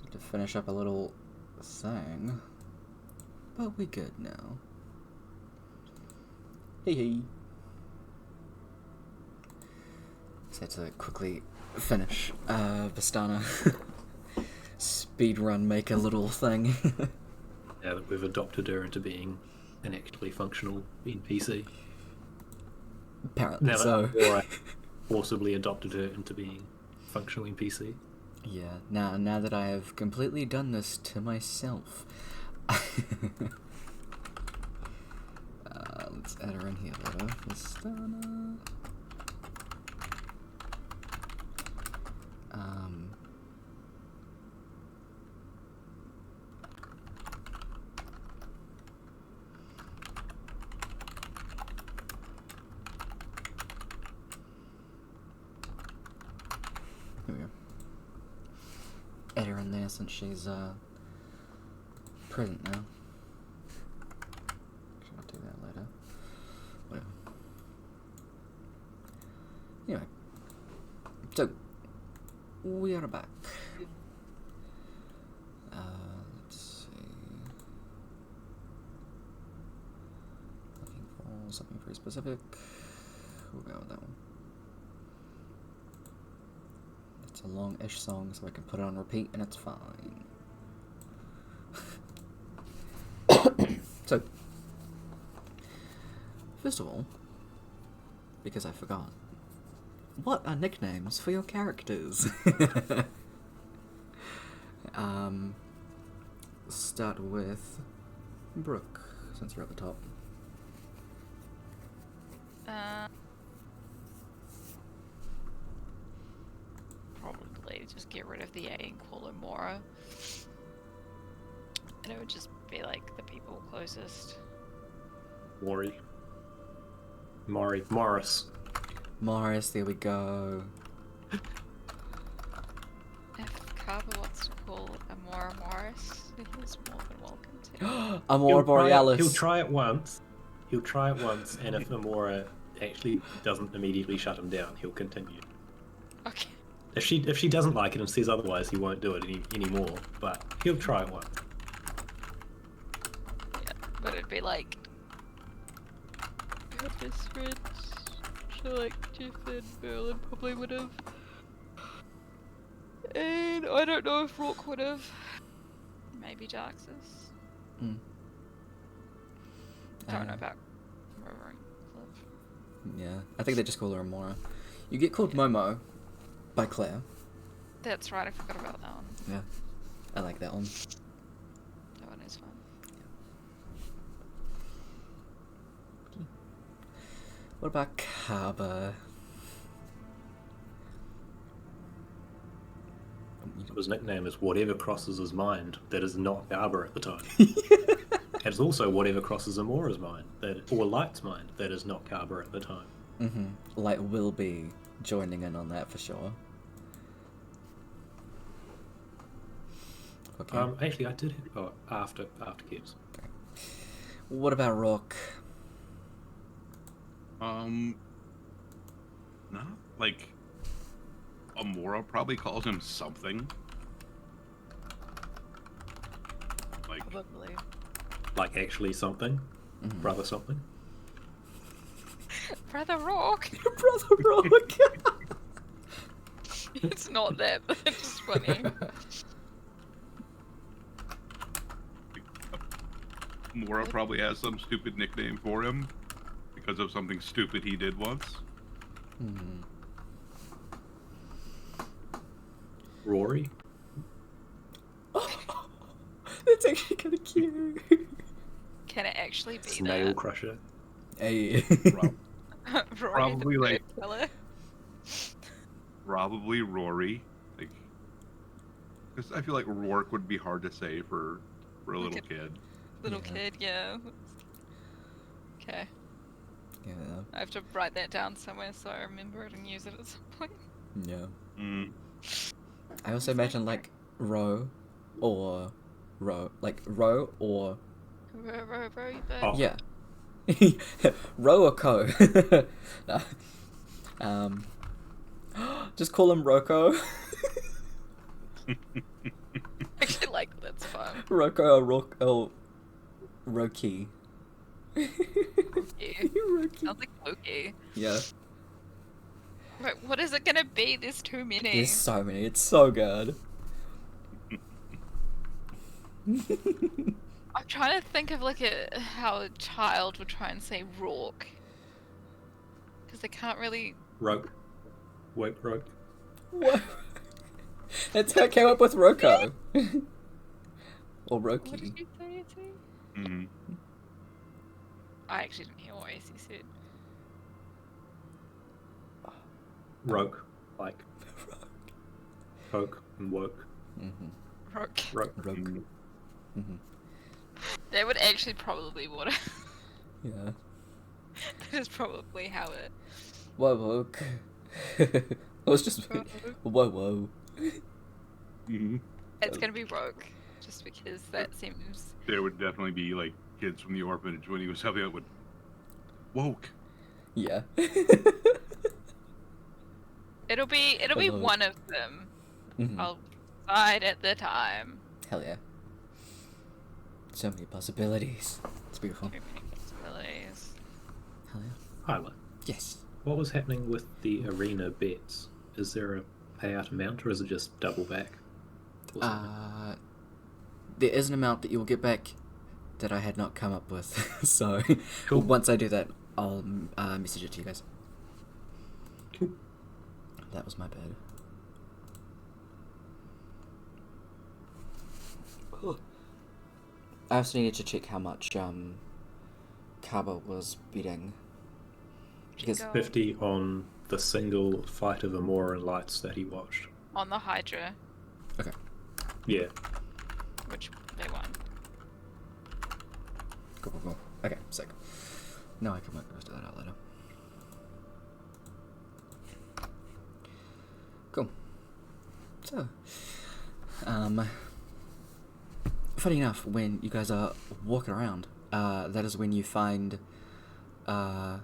So to finish up a little thing, but we good now. Hey. So to quickly finish Vistana. Speedrun make a little thing. Now that we've adopted her into being an actually functional NPC. Apparently Now so. that I forcibly adopted her into being functional NPC. Yeah, now that I have completely done this to myself. Let's add her in here later. Vistana. Here we go. Add her in there since she's present now. Actually, I'll do that later. Whatever. Anyway, so we are back. Let's see. Looking for something pretty specific. We'll go with that one. It's a long-ish song, so I can put it on repeat, and it's fine. So, first of all, because I forgot, what are nicknames for your characters? Start with Brooke, since you're at the top. Probably just get rid of the A and call her Mora. And it would just be like the people closest. Morris. Morris, there we go. If Carver wants to call Amora Morris, he's more than welcome to. Amor Borealis. He'll try it once, and if Amora actually doesn't immediately shut him down, he'll continue. Okay. If she doesn't like it and says otherwise, he won't do it anymore. But he'll try it once. Yeah, but it'd be like her best friends. So like Jeff and Merlin probably would have. And I don't know if Rourke would have. Maybe Darksis. Don't know about Murmuring Cliff. Yeah, I think they just call her Amora. You get called Momo by Claire. That's right, I forgot about that one. Yeah, I like that one. That one is fun. What about Kaba? His nickname is whatever crosses his mind that is not Garber at the time. And it's also whatever crosses Amora's mind, or Light's mind, that is not Kaba at the time. Light will be joining in on that for sure. Okay. Actually, I did. After Kev's. What about Rock? Not like Amora probably calls him something. Like Probably. Like actually something, brother something. Brother Rock. Brother Rock. It's not that, but it's funny. Amora probably has some stupid nickname for him because of something stupid he did once. Rory. That's actually kind of cute. Can it actually be Snail that? crusher. Hey. Rory Probably the like bird killer? probably Rory, like because I feel like Rourke would be hard to say for a Like little a- kid. Little Yeah. kid, yeah. Okay. Yeah. I have to write that down somewhere so I remember it and use it at some point. Yeah. Mm. I also imagine like Ro or Ro or Row, you bird. Oh. yeah. Ro or Co. No. Just call him Roko. Actually, like, that's fun. Roko or Roki. Yeah. Roki. Sounds like Loki. Yeah. Wait, what is it gonna be? There's too many. There's so many. It's so good. I'm trying to think of like how a child would try and say Rourke. Because they can't really. Roke. Wait, Roke. What? That's how I came up with Roko. Or What Roki. did you say, Ece? Mm-hmm. I actually didn't hear what Ece said. Roke. Like. Poke and woke. Rourke. Roke. Roku. That would actually probably what. Yeah. That is probably how it. Whoa, woke. It was just whoa. Mm-hmm. It's gonna be Rourke, just because that seems. There would definitely be like kids from the orphanage when he was helping out with woke. Yeah. It'll be Hello. one of them. Mhm. I'll decide at the time. Hell yeah. So many possibilities. It's beautiful. Too many possibilities. Hell yeah. Hyla. Yes. What was happening with the arena bets? Is there a payout amount or is it just double back? Or something? There is an amount that you will get back that I had not come up with. So Cool. once I do that, I'll message it to you guys. Cool. That was my bad. I also needed to check how much Kaba was bidding. Because Go 50 on the single fight of Amora and Lights that he watched. on the Hydra, Yeah. which they won. Cool. Okay, sick. No, I can work the rest of that out later. Cool. So, funny enough, when you guys are walking around, that is when you find, I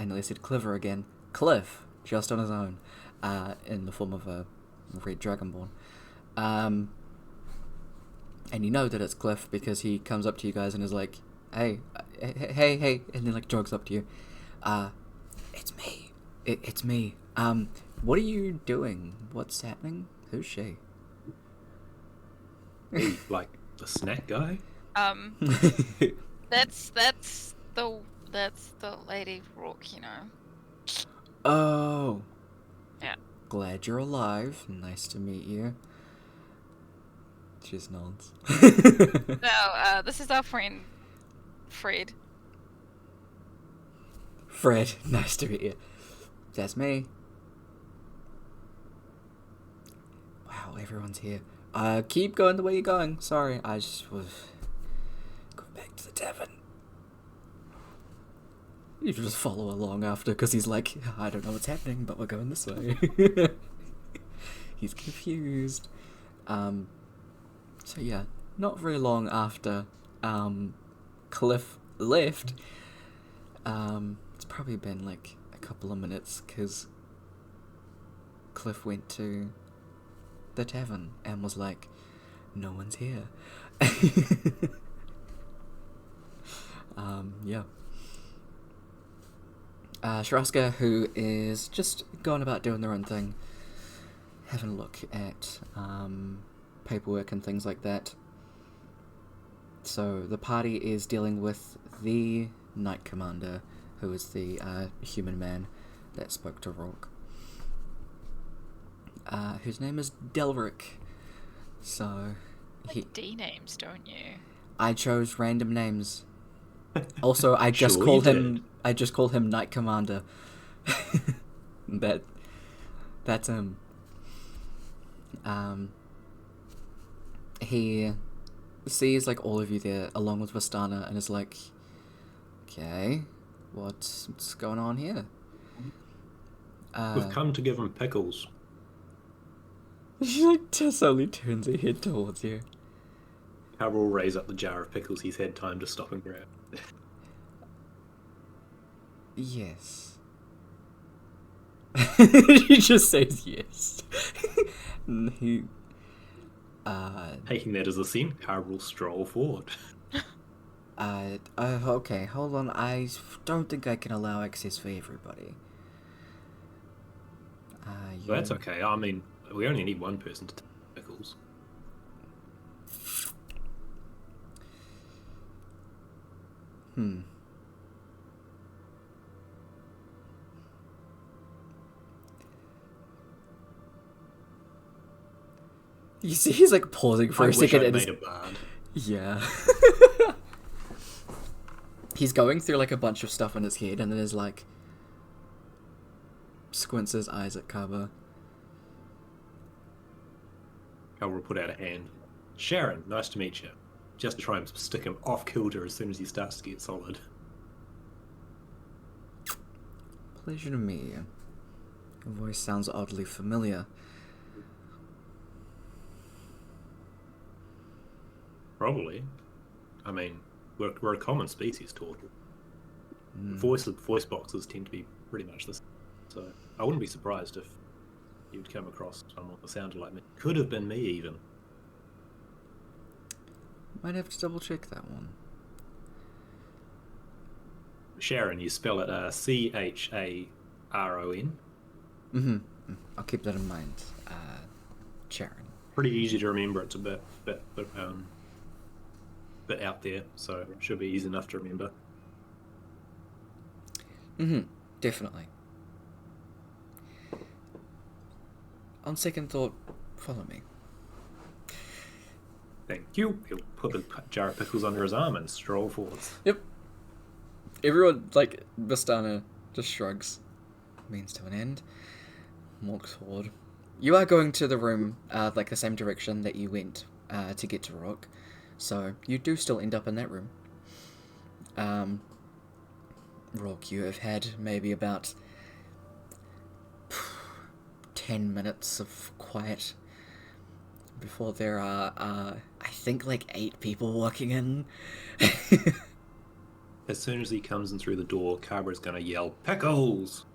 nearly said Cliver again. Cliff, just on his own, in the form of a red dragonborn. And you know that it's Cliff because he comes up to you guys and is like, hey, and then like jogs up to you. It's me. It's me. What are you doing? What's happening? Who's she? Hey, like the snack guy? That's the Lady Rourke, you know. Oh. Yeah. Glad you're alive. Nice to meet you. She just nods. No, this is our friend Fred. Fred, nice to meet you. That's me. Wow, everyone's here. Keep going the way you're going. Sorry, I just was going back to the tavern. You just follow along after, because he's like, I don't know what's happening, but we're going this way. He's confused. So yeah, not very long after Cliff left, it's probably been like a couple of minutes, because Cliff went to the tavern and was like, no one's here. Yeah. Shraska, who is just going about doing their own thing, having a look at paperwork and things like that. So the party is dealing with the Knight Commander, who is the human man that spoke to Rourke, whose name is Delric. So Like D names, don't you? I chose random names. Also, I just Sure called you him. did. I just called him Knight Commander. That's him. He sees like all of you there, along with Vistana, and is like, "Okay, what's going on here?" We've come to give him pickles. She like slowly turns her head towards you. Carver will raise up the jar of pickles he's had time to stop and grab. Yes. He just says yes. And he, Taking that as a scent, Carver will stroll forward. okay, hold on. I don't think I can allow access for everybody. Well, that's okay. I mean, we only need one person to take pickles. You see, he's like pausing for I a wish second. I'd And made a bard. yeah. He's going through like a bunch of stuff in his head, and then is like squints his eyes at Kaba. Carver will put out a hand. Sharon, nice to meet you. Just to try and stick him off kilter as soon as he starts to get solid. Pleasure to meet you. Your voice sounds oddly familiar. Probably. I mean, we're a common species, turtle. Voice boxes tend to be pretty much the same. So I wouldn't be surprised if you'd come across someone that sounded like me. Could have been me, even. Might have to double check that one. Sharon, you spell it Charon. I'll keep that in mind. Sharon. Pretty easy to remember. It's a bit out there, so it should be easy enough to remember. Definitely. On second thought, follow me. Thank you. He'll put the jar of pickles under his arm and stroll forwards. Yep. Everyone, like, Vistana just shrugs. Means to an end. Walks forward. You are going to the room, like the same direction that you went to get to Rourke. So, you do still end up in that room. Rourke, you have had maybe about 10 minutes of quiet before there are, I think, like 8 people walking in. As soon as he comes in through the door, Carver's going to yell, "Pickles!"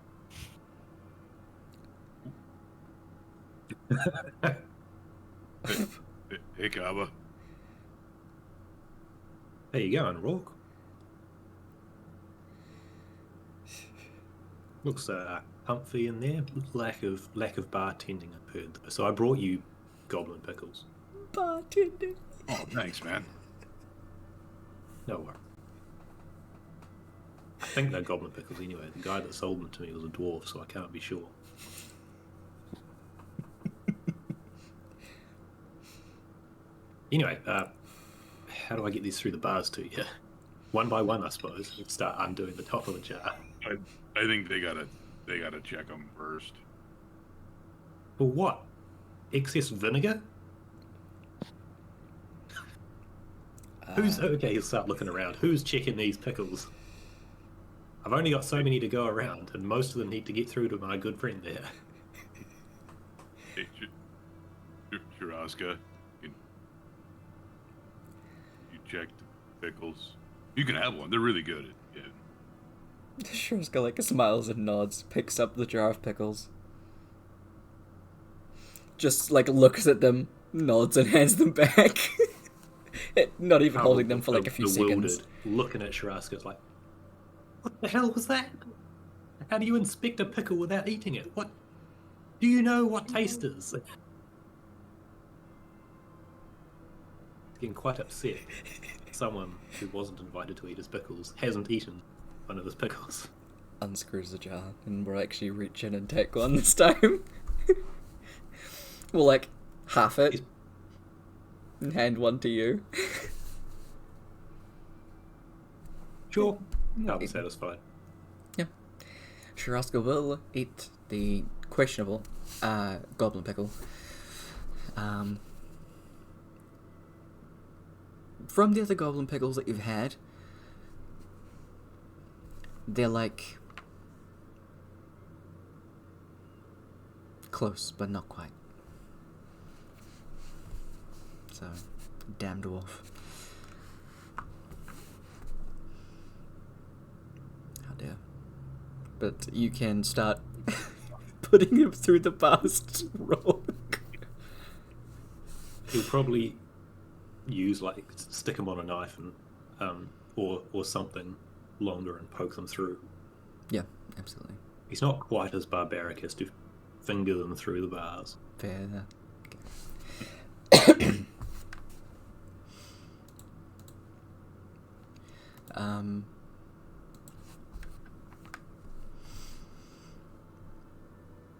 Hey, Kaba. There you go, Rourke. Looks comfy in there. Lack of bartending, I've heard. So I brought you goblin pickles. Bartending. Oh, thanks, man. No worries. I think they're goblin pickles anyway. The guy that sold them to me was a dwarf, so I can't be sure. Anyway, how do I get these through the bars to you? One by one, I suppose. Let's start undoing the top of the jar. I think they gotta check them first. For what? Excess vinegar? Who's okay? He'll start looking around. Who's checking these pickles? I've only got so many to go around, and most of them need to get through to my good friend there. Hey, Shiraska, you checked pickles. You can have one. They're really good at it. Shiraska like smiles and nods, picks up the jar of pickles. Just like looks at them, nods and hands them back. Not even holding them for like a few seconds. Looking at Shiraska, like, what the hell was that? How do you inspect a pickle without eating it? What? Do you know what taste is? Getting quite upset. Someone who wasn't invited to eat his pickles hasn't eaten one of his pickles. Unscrews the jar, and we'll actually reach in and take one this time. We'll like half it and hand one to you. Sure, I'll be satisfied. Yeah. Shiraska will eat the questionable goblin pickle. From the other goblin pickles that you've had, they're like close, but not quite. So, damn dwarf. How dare. But you can start putting him through the past roll. He'll probably use like stick him on a knife and or something longer and poke them through. Yeah, absolutely. He's not quite as barbaric as to finger them through the bars. Fair. Okay.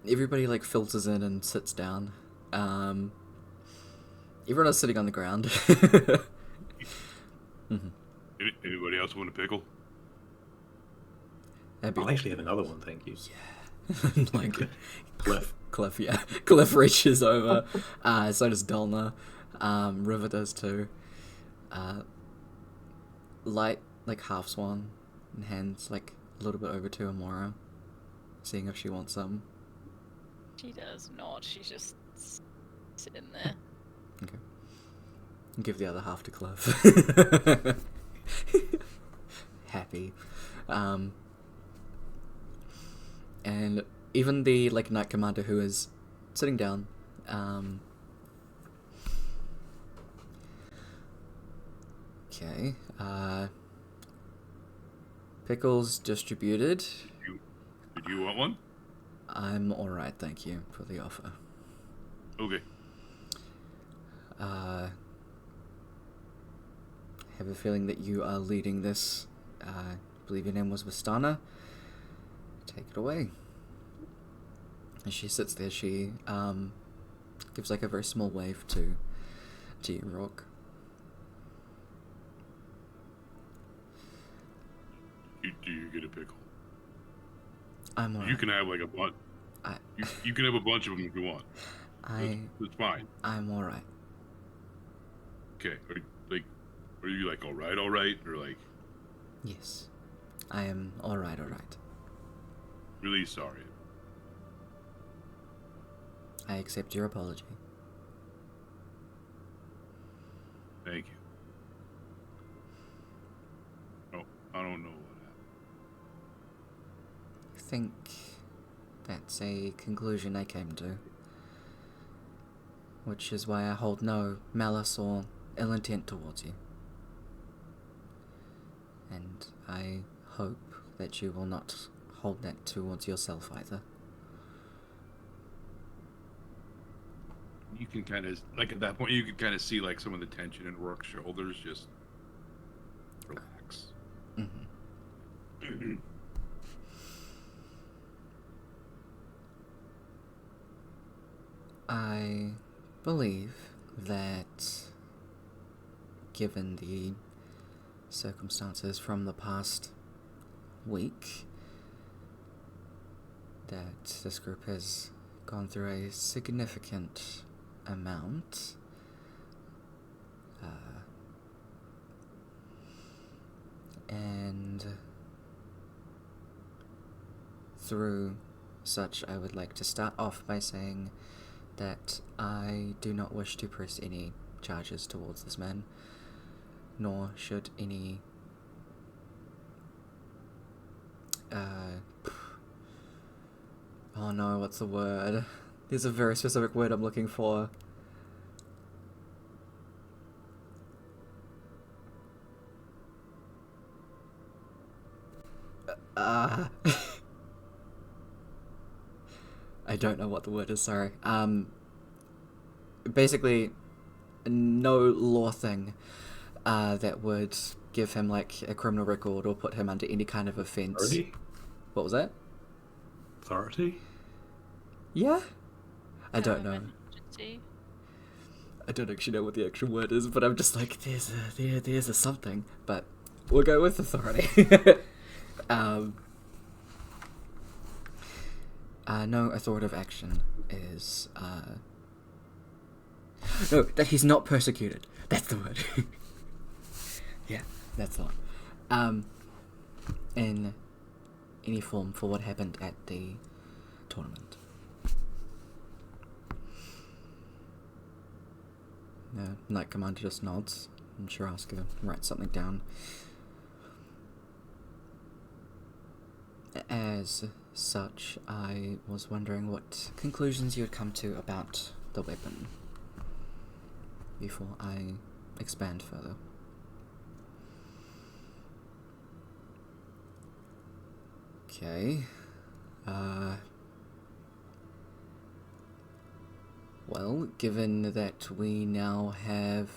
Everybody like filters in and sits down. Everyone is sitting on the ground. Mm-hmm. Anybody else want a pickle? I'll actually have another one, thank you. Yeah. Like Cliff. Yeah. Cliff reaches over. So does Dolna. River does too. Light like halves one and hands like a little bit over to Amora, seeing if she wants some. She does not. She's just sitting there. Okay. And give the other half to Cliff. Happy. And even the like knight commander who is sitting down, okay, pickles distributed. Did you want one? I'm alright, thank you for the offer. Okay. Have a feeling that you are leading this. I believe your name was Vistana. Take it away. And she sits there, she gives like a very small wave to you, Rock. Do you get a pickle? I'm alright. You can have like a bunch. You can have a bunch of them if you want. It's fine. I'm alright. Okay. Are you like all right, or like? Yes, I am alright. Really sorry. I accept your apology. Thank you. Oh, I don't know what happened. I think that's a conclusion I came to. Which is why I hold no malice or ill intent towards you. And I hope that you will not hold that towards yourself either. You can kind of, like at that point, you can kind of see like some of the tension in Rourke's shoulders just relax. Mm-hmm. I believe that, given the circumstances from the past week, that this group has gone through a significant amount And through such, I would like to start off by saying that I do not wish to press any charges towards this man, nor should any oh no, what's the word? There's a very specific word I'm looking for. I don't know what the word is, sorry. Basically, no law thing that would give him, like, a criminal record or put him under any kind of offense. Authority? What was that? Authority? Yeah? I don't know. Emergency. I don't actually know what the actual word is, but I'm just like, there's a something. But we'll go with authority. No authoritative action is, no, that he's not persecuted. That's the word. Yeah, that's the one. In any form for what happened at the tournament. No, Knight Commander just nods, and Sharaska writes something down. As such, I was wondering what conclusions you had come to about the weapon before I expand further. Okay. Well, given that we now have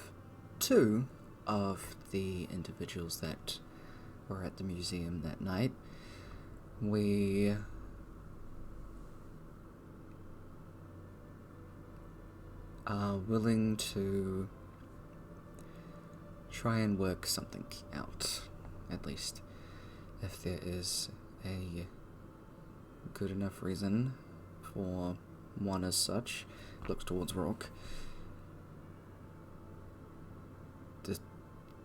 2 of the individuals that were at the museum that night, we are willing to try and work something out, at least, if there is a good enough reason for one as such. Looks towards Rock. The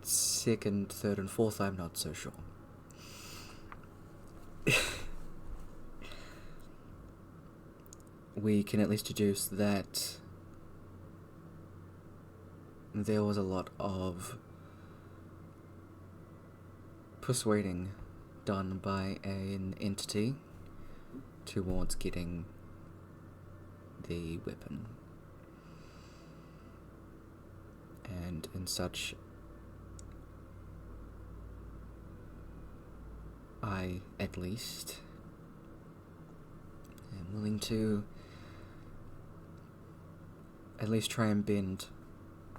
second, third, and fourth, I'm not so sure. We can at least deduce that there was a lot of persuading done by an entity towards getting the weapon. And in such, I, at least, am willing to at least try and bend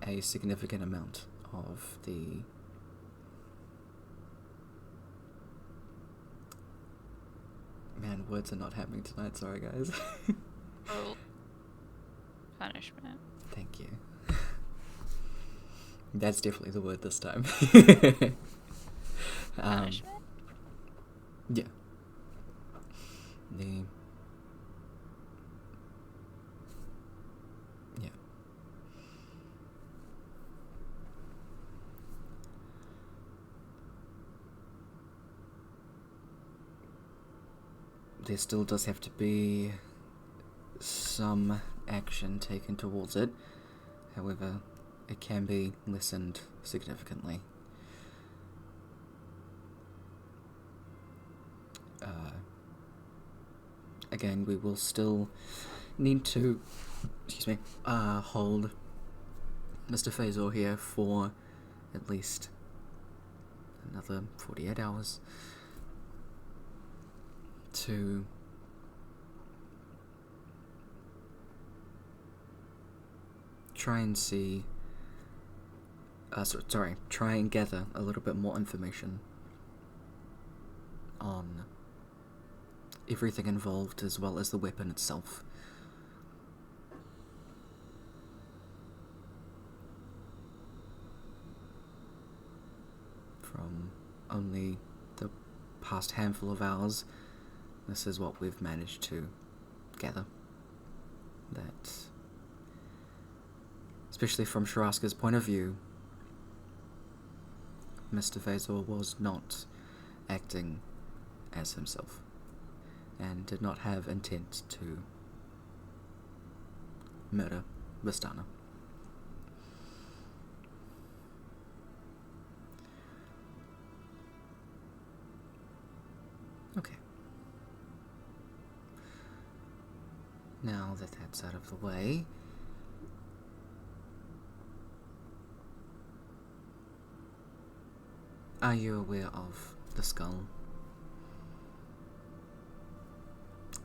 a significant amount of the man, words are not happening tonight, sorry guys. Cruel punishment. Thank you. That's definitely the word this time. Punishment? Yeah. Yeah. There still does have to be some action taken towards it. However, it can be lessened significantly. Again, we will still need to, hold Mr. Phasor here for at least another 48 hours to try and see, try and gather a little bit more information on everything involved as well as the weapon itself. From only the past handful of hours, this is what we've managed to gather. That, especially from Sharaska's point of view, Mr. Vazor was not acting as himself and did not have intent to murder Vistana. Okay. Now that that's out of the way, are you aware of the skull?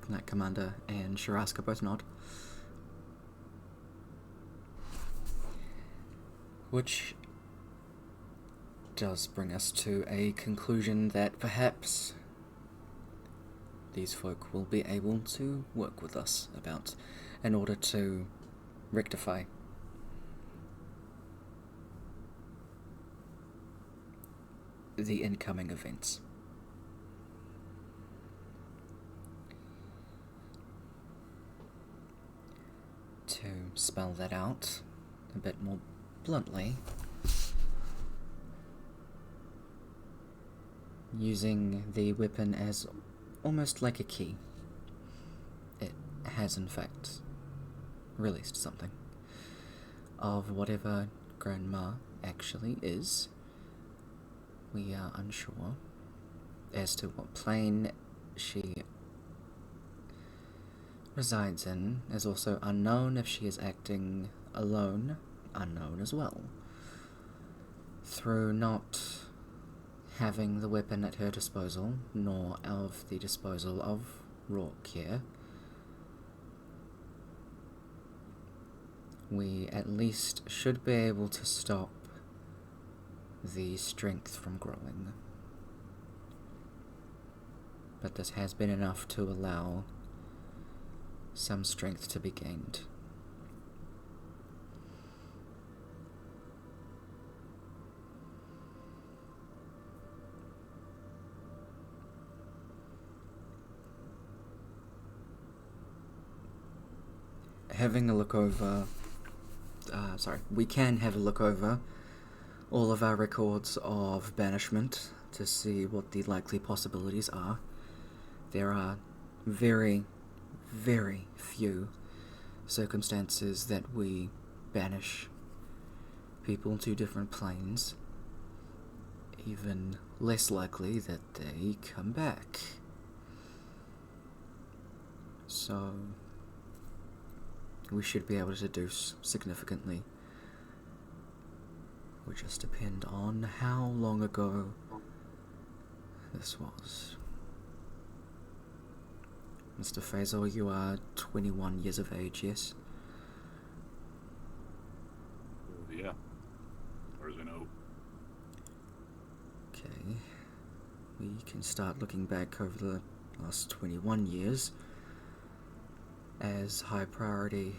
Knight Commander and Sharaska both nod. Which does bring us to a conclusion that perhaps these folk will be able to work with us about in order to rectify the incoming events. To spell that out a bit more bluntly, using the weapon as almost like a key, it has in fact released something of whatever Grandma actually is. We are unsure as to what plane she resides in, is also unknown if she is acting alone, unknown as well. Through not having the weapon at her disposal, nor of the disposal of Rourke here, we at least should be able to stop the strength from growing. But this has been enough to allow some strength to be gained. Having a look over, we can have a look over all of our records of banishment to see what the likely possibilities are. There are very, very few circumstances that we banish people to different planes. Even less likely that they come back. So we should be able to deduce significantly. Would just depend on how long ago this was. Mr. Faisal, you are 21 years of age, yes? Yeah, as far as I know. Okay. We can start looking back over the last 21 years as high priority,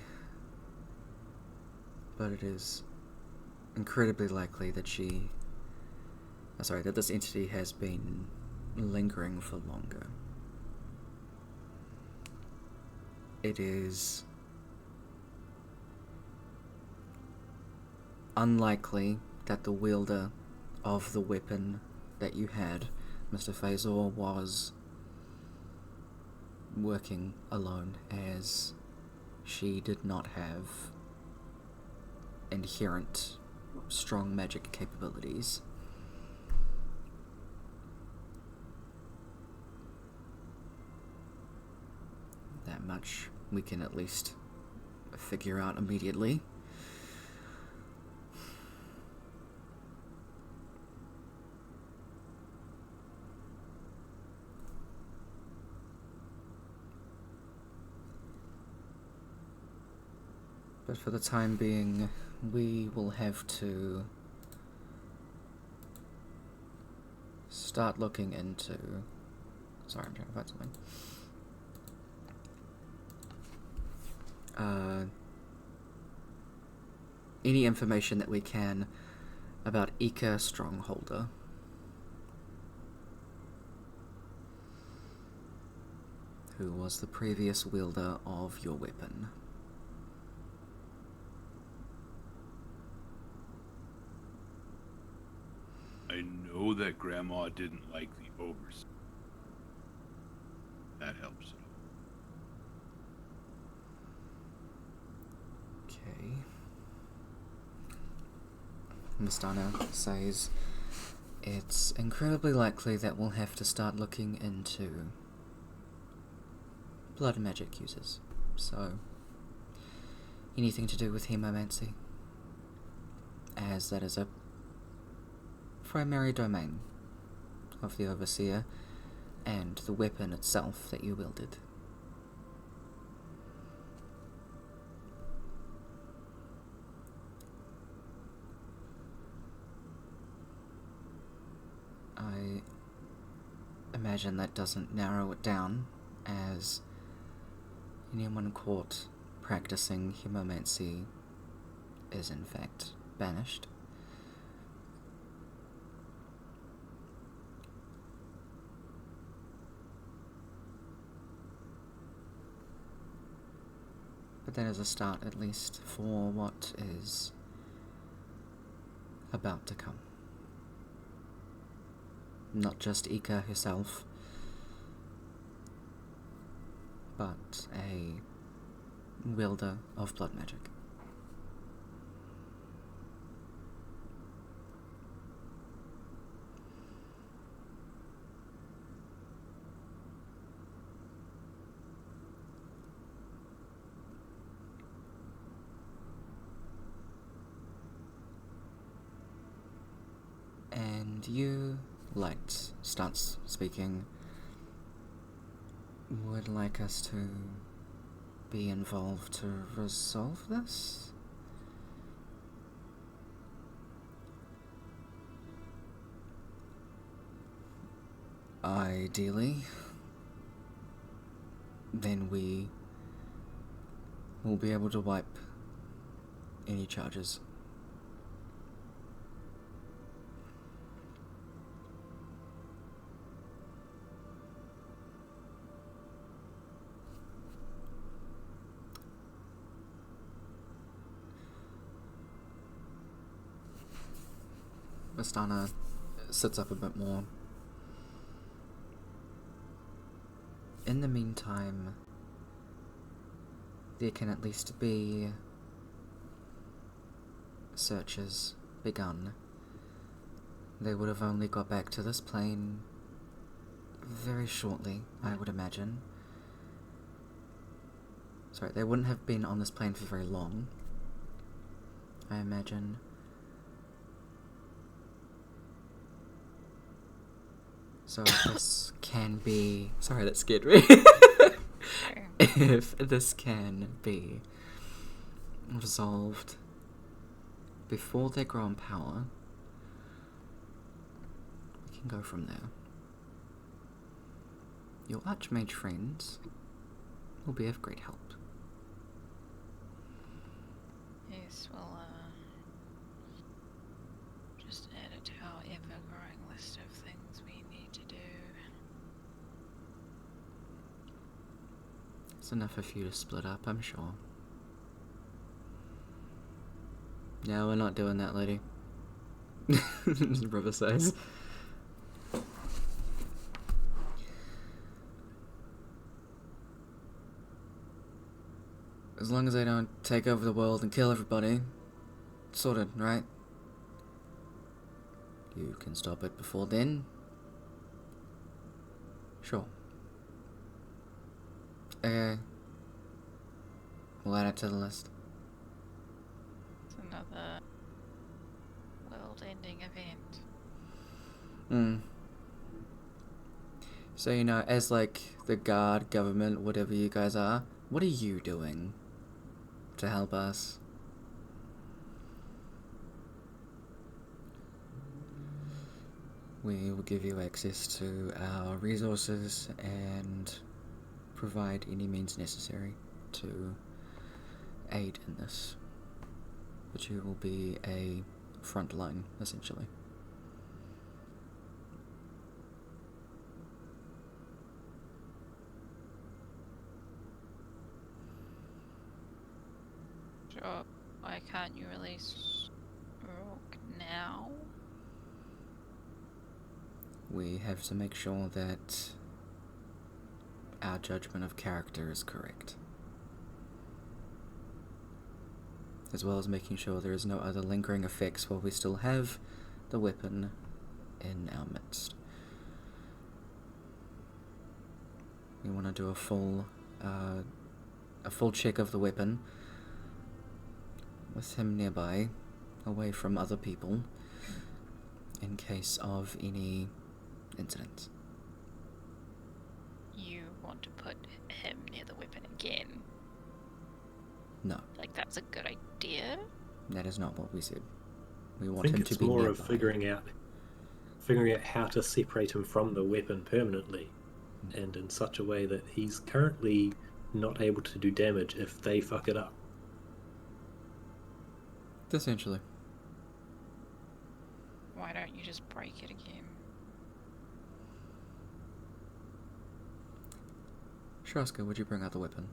but it is incredibly likely that that this entity has been lingering for longer. It is unlikely that the wielder of the weapon that you had, Mr. Fazor, was working alone, as she did not have inherent strong magic capabilities. That much we can at least figure out immediately. But for the time being, we will have to start looking into... Sorry, I'm trying to find something. Any information that we can about Ece Strongholder. Who was the previous wielder of your weapon. I know that Grandma didn't like the ogres. That helps. Okay. Mastana says, it's incredibly likely that we'll have to start looking into blood magic users. So, anything to do with hemomancy, as that is a primary domain of the Overseer and the weapon itself that you wielded. I imagine that doesn't narrow it down, as anyone caught practicing hemomancy is in fact banished. But that is a start, at least, for what is about to come. Not just Eka herself, but a wielder of blood magic. And you, Light, starts speaking, would like us to be involved to resolve this? Ideally, then we will be able to wipe any charges. Vistana sits up a bit more. In the meantime, there can at least be searches begun. They would have only got back to this plane very shortly, I would imagine. Sorry, they wouldn't have been on this plane for very long, I imagine. So if this can be... Sorry, that scared me. If this can be resolved before they grow in power, we can go from there. Your Archmage friends will be of great help. Yes, we'll just add it to our ever-growing list of things we need to do. It's enough of you to split up, I'm sure. No, we're not doing that, lady. River says. As long as they don't take over the world and kill everybody, sorted, right? You can stop it before then. Sure. Okay. We'll add it to the list. It's another world-ending event. So, you know, as like the guard, government, whatever you guys are, what are you doing to help us? We will give you access to our resources and provide any means necessary to aid in this. But you will be a front line, essentially. Sure, why can't you release Brooke now? we have to make sure that our judgment of character is correct, as well as making sure there is no other lingering effects while we still have the weapon in our midst. We want to do a full check of the weapon with him nearby, away from other people, in case of any incidents. You want to put him near the weapon again? No, Like, that's a good idea? that is not what we said. We I want think him to it's be more nearby. of figuring out how to separate him from the weapon permanently, and in such a way that he's currently not able to do damage if they fuck it up. Essentially. Why don't you just break it again? Shraska, would you bring out the weapon?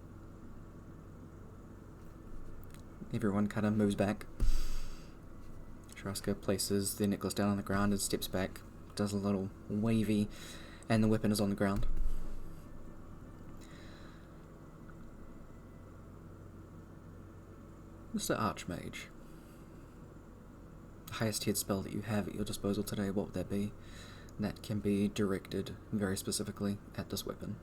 Everyone kind of moves back. Shraska places the necklace down on the ground and steps back, does a little wavy, and the weapon is on the ground. Mr. Archmage, the highest tiered spell that you have at your disposal today, what would that be? That can be directed very specifically at this weapon.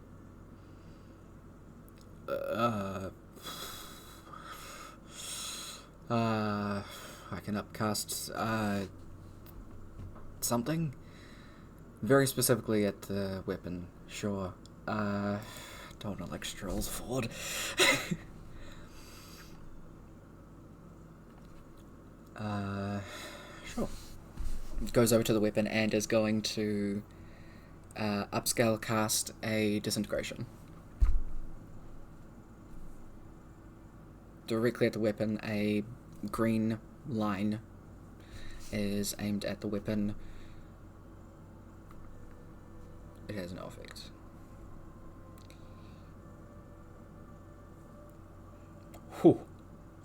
I can upcast something very specifically at the weapon. Sure. Don't know, like strolls forward. Sure. Goes over to the weapon and is going to upscale cast a disintegration. Directly at the weapon, a green line is aimed at the weapon. It has no effect. Whew.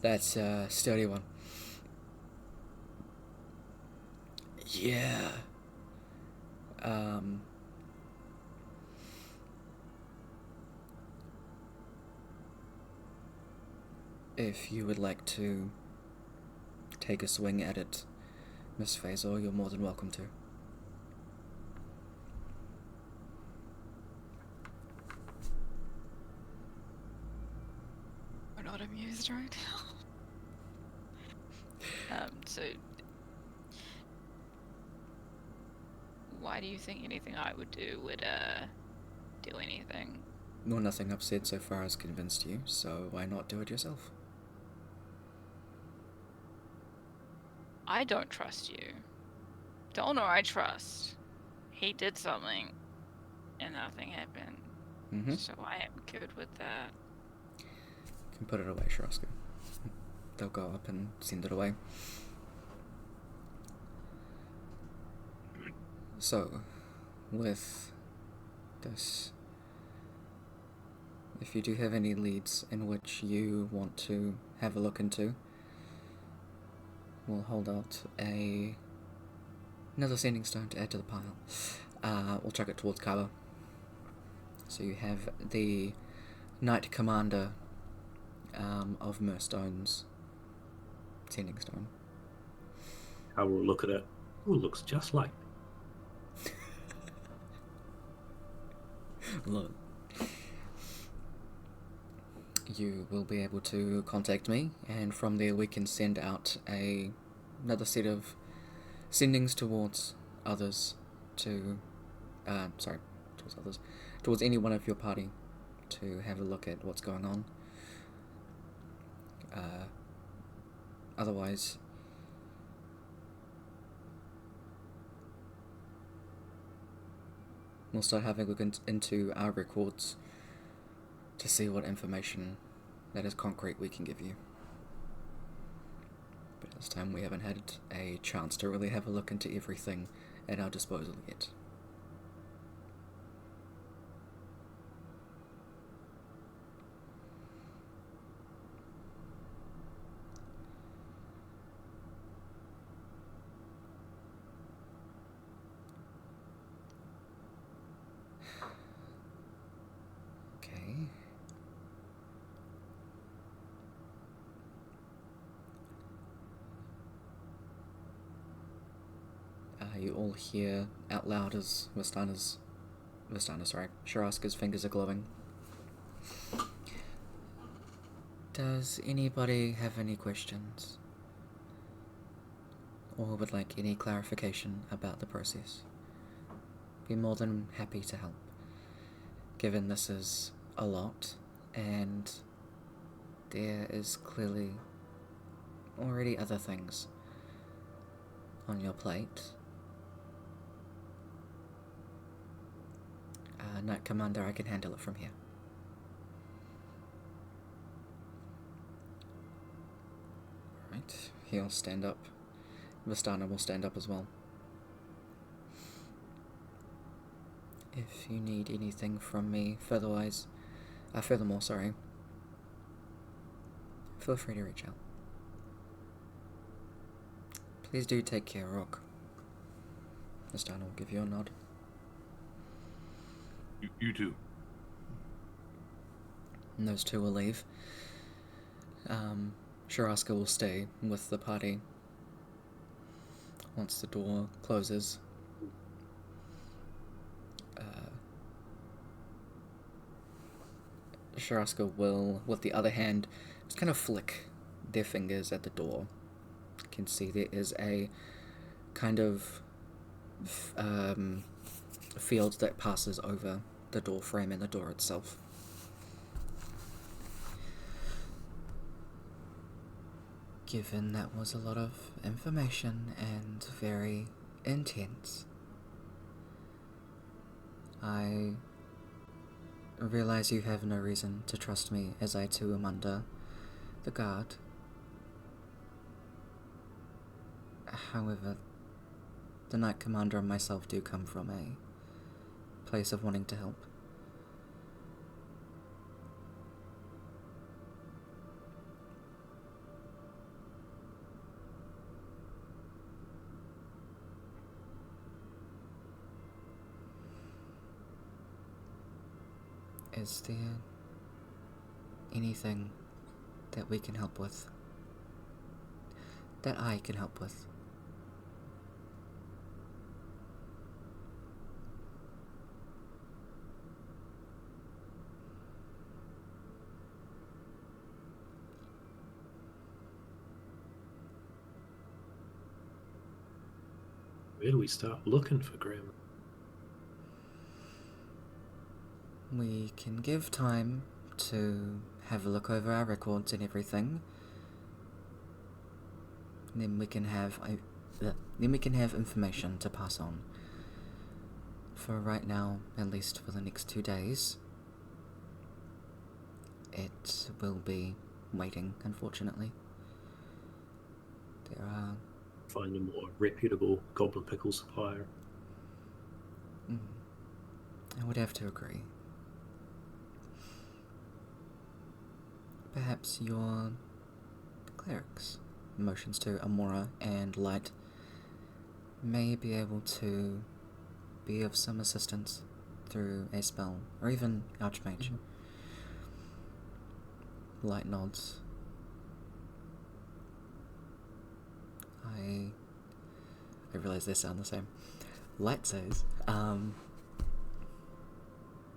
That's a sturdy one. Yeah. If you would like to take a swing at it, Miss Faisal, you're more than welcome to. We're not amused right now. So why do you think anything I would do would do anything? Well, nothing I've said so far has convinced you, so why not do it yourself? I don't trust you. Dolnor I trust. He did something and nothing happened. Mm-hmm. So I am good with that. Can put it away, Shraska. They'll go up and send it away. So, with this, if you do have any leads in which you want to have a look into, we'll hold out another sending stone to add to the pile. We'll chuck it towards Kaba. So you have the Knight Commander of Murstone's sending stone. I will look at it. Ooh, looks just like. Look. You will be able to contact me, and from there we can send out another set of sendings towards others towards any one of your party to have a look at what's going on. Otherwise, we'll start having a look into our records to see what information that is concrete we can give you. But this time we haven't had a chance to really have a look into everything at our disposal yet. all hear out loud as Sharaska's fingers are glowing. Does anybody have any questions? Or would like any clarification about the process? Be more than happy to help, given this is a lot, and there is clearly already other things on your plate. Knight Commander, I can handle it from here. Right, he'll stand up. Vistana will stand up as well. If you need anything from me, furthermore, feel free to reach out. Please do take care, Rock. Vistana will give you a nod. You too. And those two will leave. Sharaska will stay with the party once the door closes. Sharaska will, with the other hand, just kind of flick their fingers at the door. You can see there is a kind of field that passes over the door frame and the door itself. Given that was a lot of information and very intense, I realize you have no reason to trust me, as I too am under the guard. However, the Knight Commander and myself do come from a place of wanting to help. Is there anything that we can help with? That I can help with? Where do we start looking for Graham? We can give time to have a look over our records and everything. Then we can have information to pass on. For right now, at least for the next 2 days, it will be waiting, unfortunately. There are... Find a more reputable goblin pickle supplier. I would have to agree. Perhaps your clerics, motions to Amora and Light, may be able to be of some assistance through a spell, or even Archmage. Light nods. I realize they sound the same. Light says,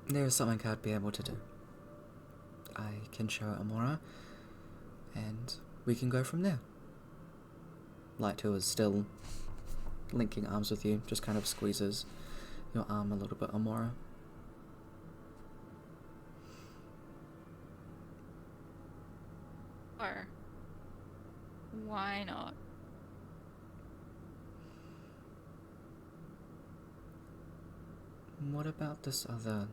there is something I'd be able to do. I can show Amora, and we can go from there. Light, who is still linking arms with you, just kind of squeezes your arm a little bit, Amora. Or why not? What about this other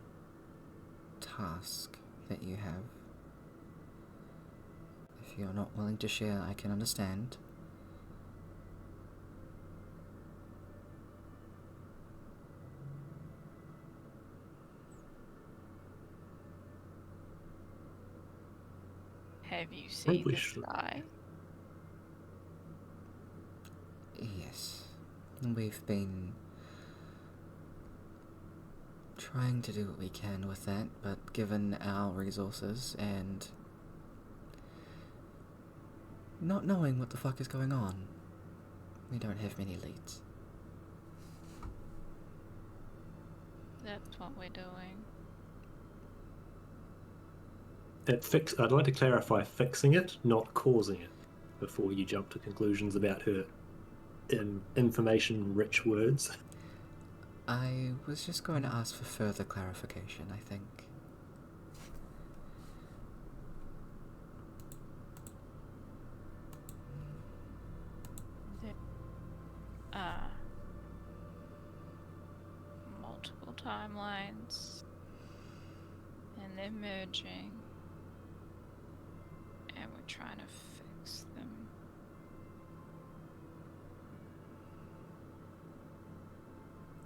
task that you have? If you're not willing to share, I can understand. Have you seen Probably this should. guy? Yes. We've been trying to do what we can with that, but given our resources and not knowing what the fuck is going on, we don't have many leads. That's what we're doing. I'd like to clarify fixing it, not causing it, before you jump to conclusions about her information-rich words. I was just going to ask for further clarification, I think. Multiple timelines, and they're merging, and we're trying to fix them.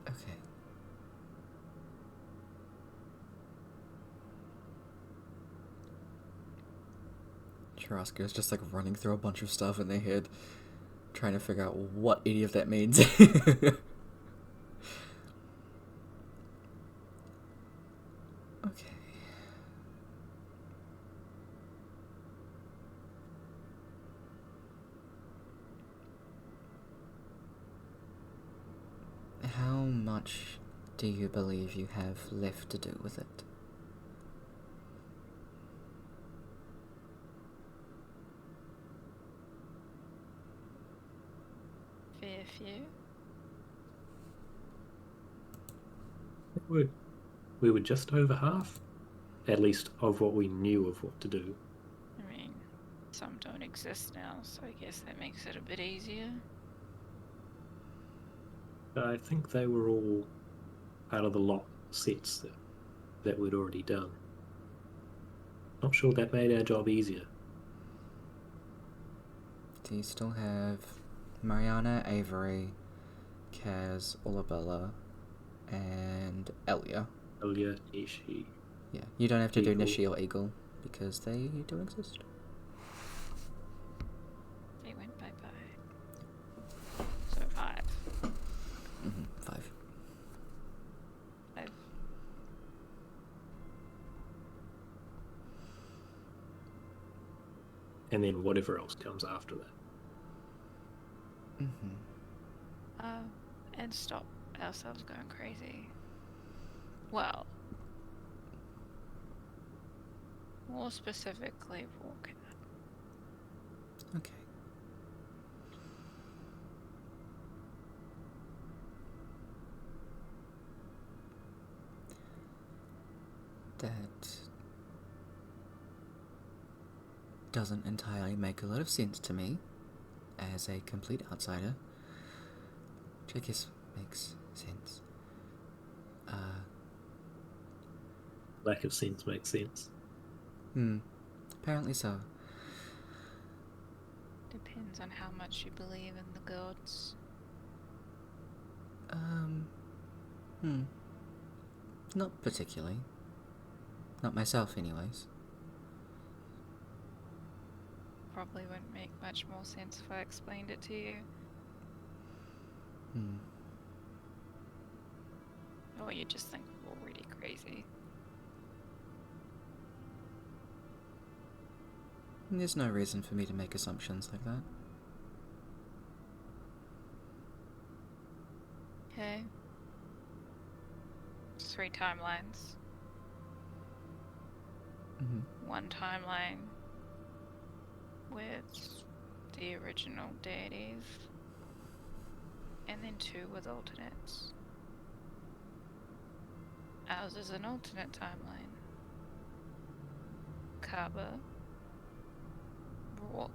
Okay. Churrasco is just like running through a bunch of stuff in their head, trying to figure out what any of that means. Okay. How much do you believe you have left to do with it? Fair few. We were just over half, at least of what we knew of what to do. I mean, some don't exist now, so I guess that makes it a bit easier. I think they were all out of the lot sets that we'd already done. Not sure that made our job easier. Do you still have Mariana, Avery, Kaz, Olabella, and Elia? Elia, Nishi. Yeah, you don't have to do Eagle. Nishi or Eagle, because they do exist. They went bye-bye. So 5. 5. 5. And then whatever else comes after that. And stop ourselves going crazy. Well, more specifically, walking. Okay. That doesn't entirely make a lot of sense to me, as a complete outsider, which I guess makes sense. Lack of sense makes sense. Apparently so. Depends on how much you believe in the gods. Not particularly. Not myself, anyways. Probably wouldn't make much more sense if I explained it to you. Or you just think we're already crazy. There's no reason for me to make assumptions like that. Okay. 3 timelines. One timeline with the original deities, and then 2 with alternates. Ours is an alternate timeline. Kaba, Brooke,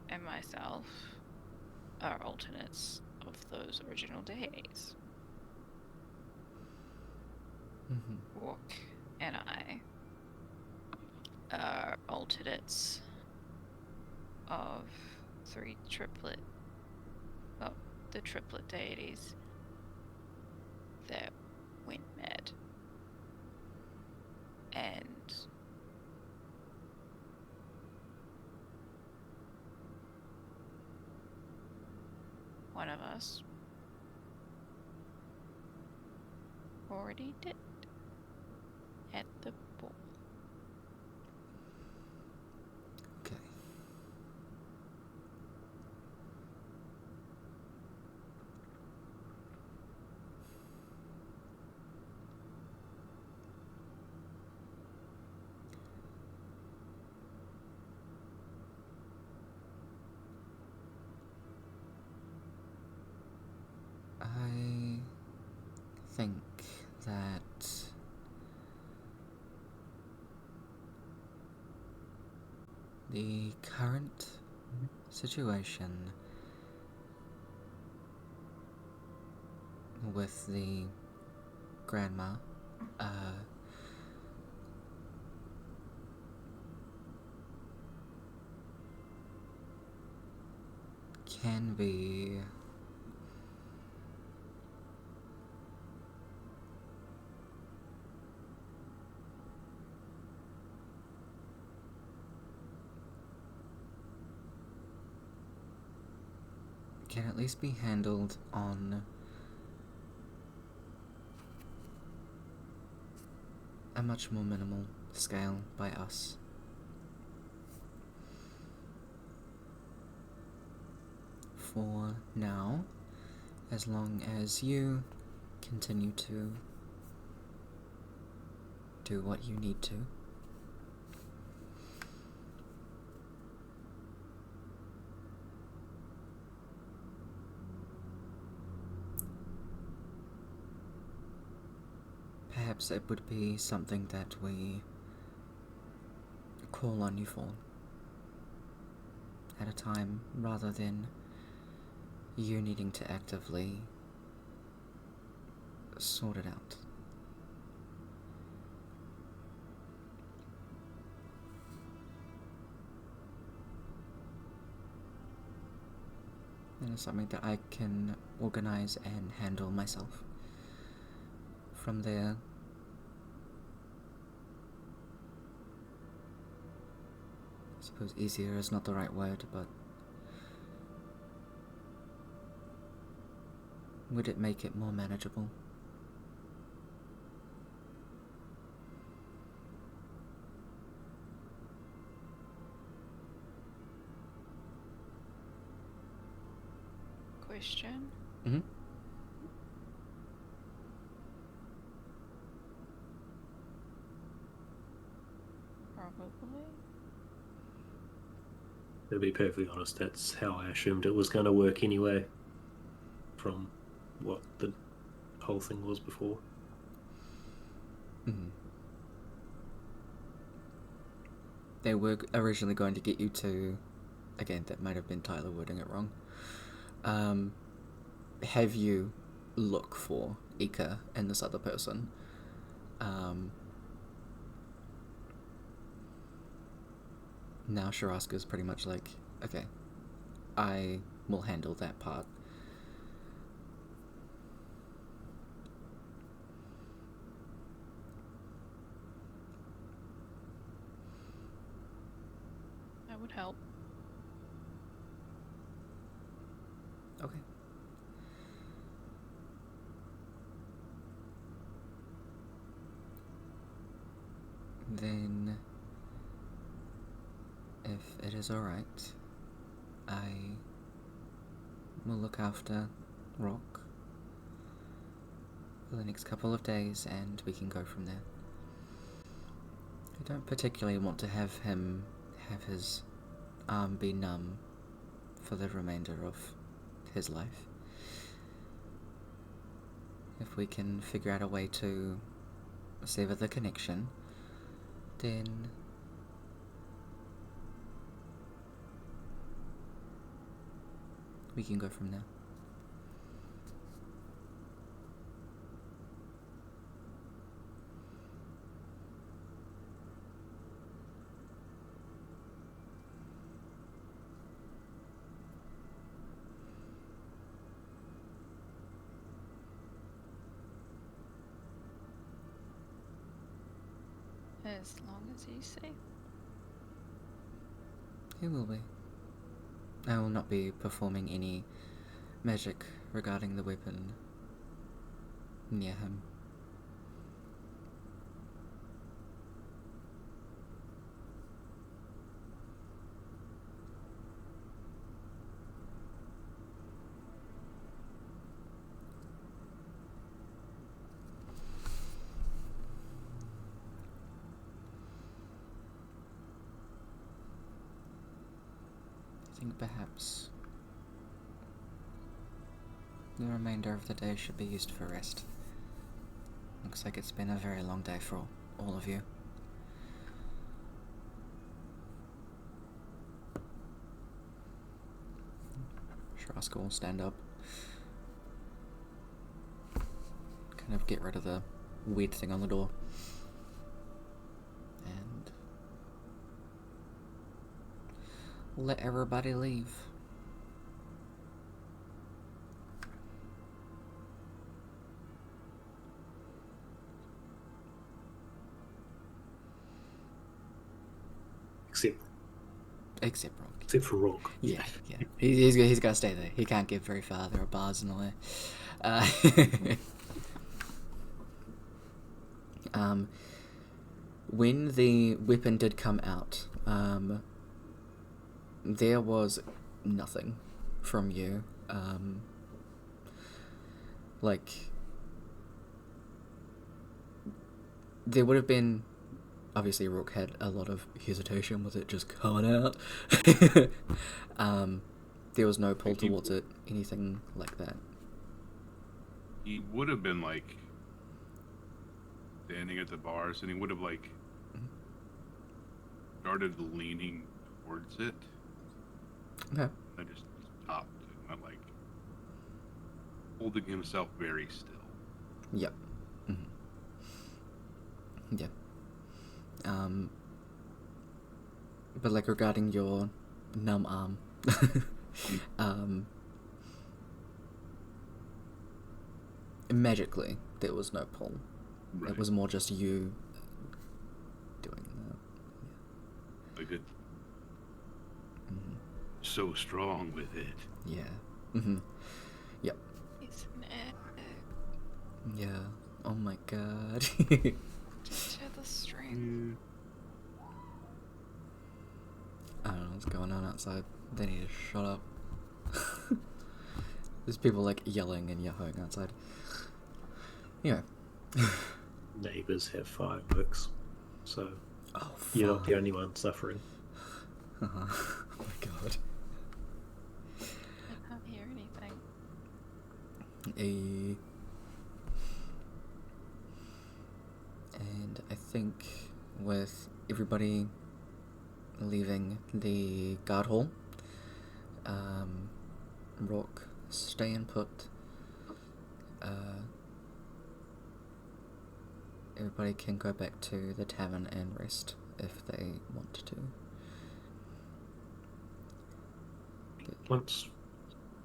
and myself are alternates of those original deities. Brooke and I are alternates of the triplet deities that went mad. And one of us already did at the ball. Okay. think that the current situation with the grandma, can be can at least be handled on a much more minimal scale by us. For now, as long as you continue to do what you need to. Perhaps it would be something that we call on you for at a time rather than you needing to actively sort it out. And it's something that I can organize and handle myself. From there, I suppose easier is not the right word, but would it make it more manageable? Question. Mm-hmm. Probably. To be perfectly honest, that's how I assumed it was going to work anyway, from what the whole thing was before. Mm-hmm. They were originally going to get you to, again, that might have been Tyler wording it wrong, have you look for Ece and this other person. Now Sharaska's pretty much like, okay, I will handle that part. That would help. Okay. Then, if it is alright, I will look after Rock for the next couple of days and we can go from there. I don't particularly want to have him have his arm be numb for the remainder of his life. If we can figure out a way to sever the connection, then we can go from there. As long as you say. He will be. I will not be performing any magic regarding the weapon near him. I think perhaps the remainder of the day should be used for rest. Looks like it's been a very long day for all of you. Trask will stand up. Kind of get rid of the weird thing on the door. And let everybody leave. Except Brooke. Except for Rook. Yeah. He's got to stay there. He can't get very far. There are bars in the way. When the weapon did come out, there was nothing from you. There would have been... Obviously, Rook had a lot of hesitation with it just coming out. There was no pull towards it, anything like that. He would have been like standing at the bars, and he would have like started leaning towards it. Okay. I just stopped and went like holding himself very still. Yep. Mm-hmm. Yep. But like regarding your numb arm, magically there was no pull. Right. It was more just you doing that. Like it. So strong with it. Yeah. Mm-hmm. Yep. He's an egg. Yeah. Oh my god. Just to the string. I don't know what's going on outside. They need to shut up. There's people like yelling and yahooing outside. Yeah. Neighbours have fireworks, so Oh, you're not fuck. the only one suffering. Oh my god. I can't hear anything. And I think with everybody leaving the guard hall, Rook, stay and put. Everybody can go back to the tavern and rest if they want to.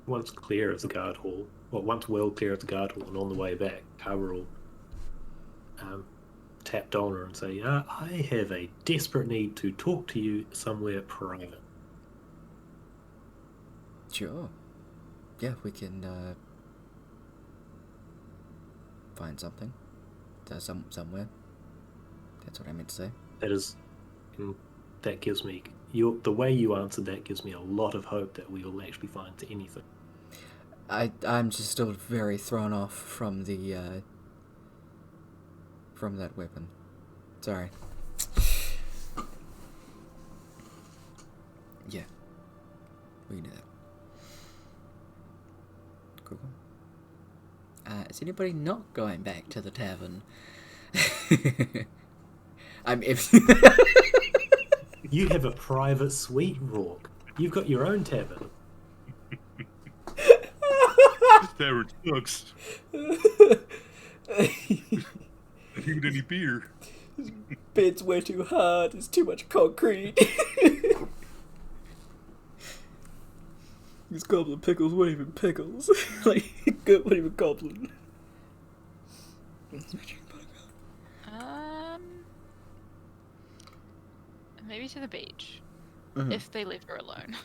Once clear of the guard hall, once well clear of the guard hall and on the way back, Cara will tap Donna and say, I have a desperate need to talk to you somewhere private. Sure. Yeah, we can find something. Somewhere. That's what I meant to say. That gives me the way you answered that gives me a lot of hope that we will actually find anything. I'm just still very thrown off from the from that weapon. Sorry. Yeah. We can do that. Cool. Is anybody not going back to the tavern? You have a private suite, Rourke. You've got your own tavern. This tavern sucks. Even any beer. Bed's way too hard. It's too much concrete. These goblin pickles weren't even pickles. Good, weren't even goblin. Maybe to the beach. Mm-hmm. If they leave her alone.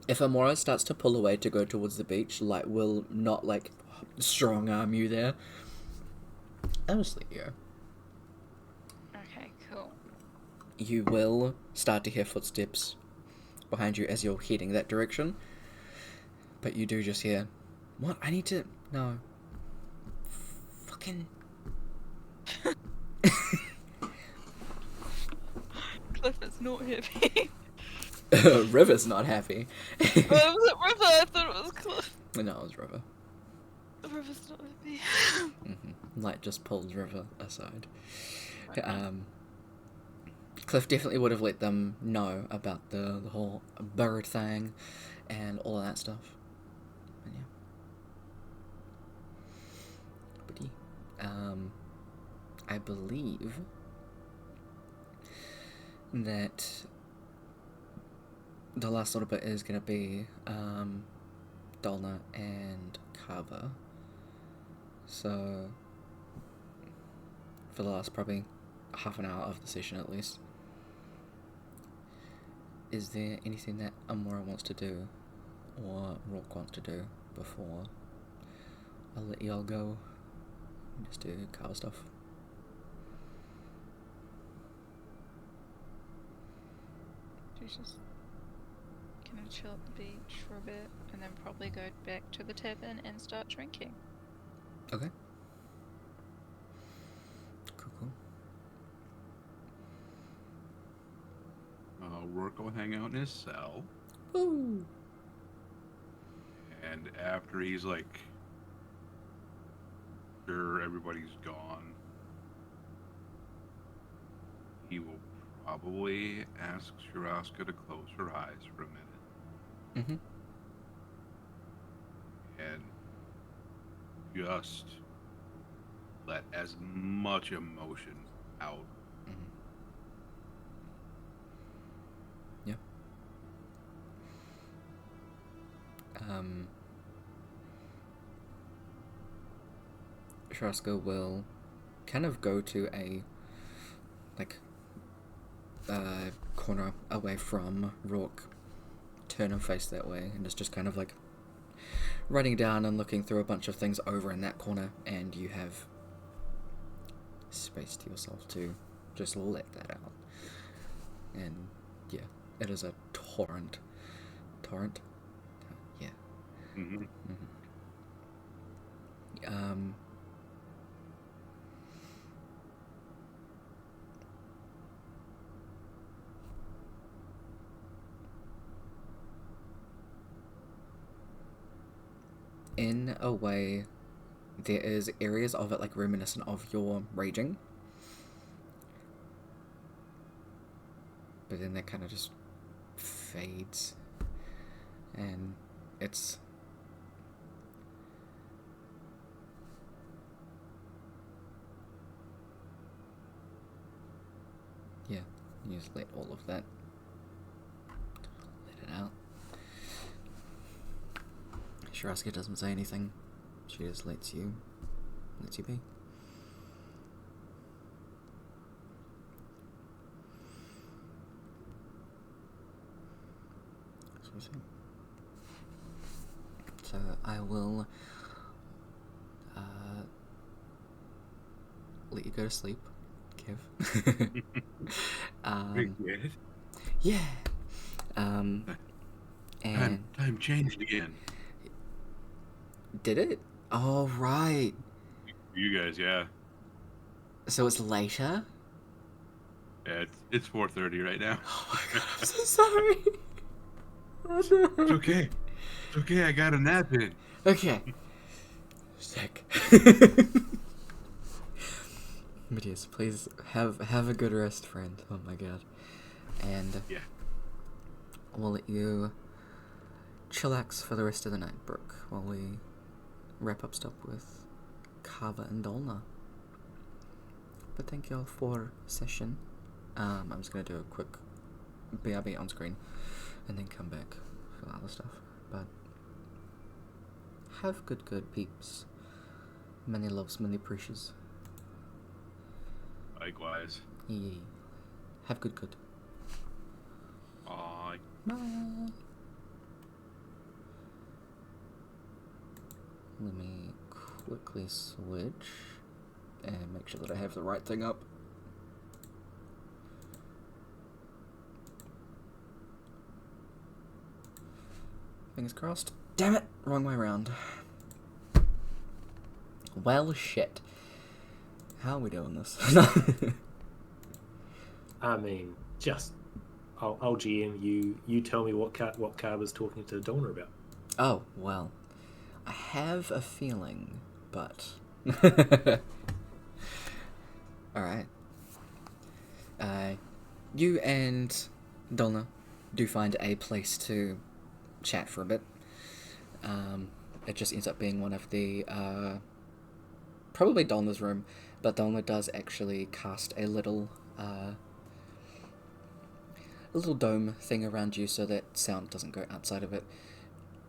If Amora starts to pull away to go towards the beach, Light will not, strong arm you there. I'll just let you go. Okay, cool. You will start to hear footsteps behind you as you're heading that direction. But you do just hear, what? I need to... No. Fucking... Cliff is not happy. River's not happy. Was it River? I thought it was Cliff. No, it was River. River's not with me. Light just pulls River aside. Cliff definitely would have let them know about the whole bird thing and all of that stuff. But yeah. I believe that the last little bit is going to be Dolna and Kava. So for the last probably half an hour of the session at least, is there anything that Amora wants to do or Rourke wants to do before I'll let y'all go and just do Kava stuff? She's just gonna chill at the beach for a bit and then probably go back to the tavern and start drinking. Okay. Cool. Rourke will hang out in his cell. Woo! And after he's like, sure everybody's gone, he will probably ask Shiraska to close her eyes for a minute. And just let as much emotion out. Yeah. Shiraska will kind of go to a corner away from Rourke, turn and face that way, and just kind of like writing down and looking through a bunch of things over in that corner, and you have space to yourself to just let that out. And yeah, it is a torrent. Yeah. In a way, there is areas of it like reminiscent of your raging, but then that kind of just fades, and it's yeah, you just let all of that let it out. Shiraska doesn't say anything. She just lets you be. So I will let you go to sleep, Kev. Appreciate it. Yeah. And Time changed again. did it? Oh, right. You guys, yeah. So it's later? Yeah, it's 4:30 right now. Oh my god, I'm so sorry. Oh no. It's okay. It's okay, I got a nap in. Okay. Sick. But yes, please have a good rest, friend. Oh my god. And Yeah. we'll let you chillax for the rest of the night, Brooke, while we wrap up stuff with Kava and Dolna. But thank you all for session. I'm just going to do a quick BRB on screen and then come back for the other stuff. But have good peeps. Many loves, many precious. Likewise. Yeah. Have good. Aw, Bye. Let me quickly switch and make sure that I have the right thing up. Fingers crossed. Damn it! Wrong way around. Well, shit. How are we doing this? I mean, just I'll GM you. You tell me what Carver's talking to Donna about. Oh, well. I have a feeling, but... Alright. You and Donna do find a place to chat for a bit. It just ends up being one of the, probably Donna's room, but Donna does actually cast a little dome thing around you so that sound doesn't go outside of it,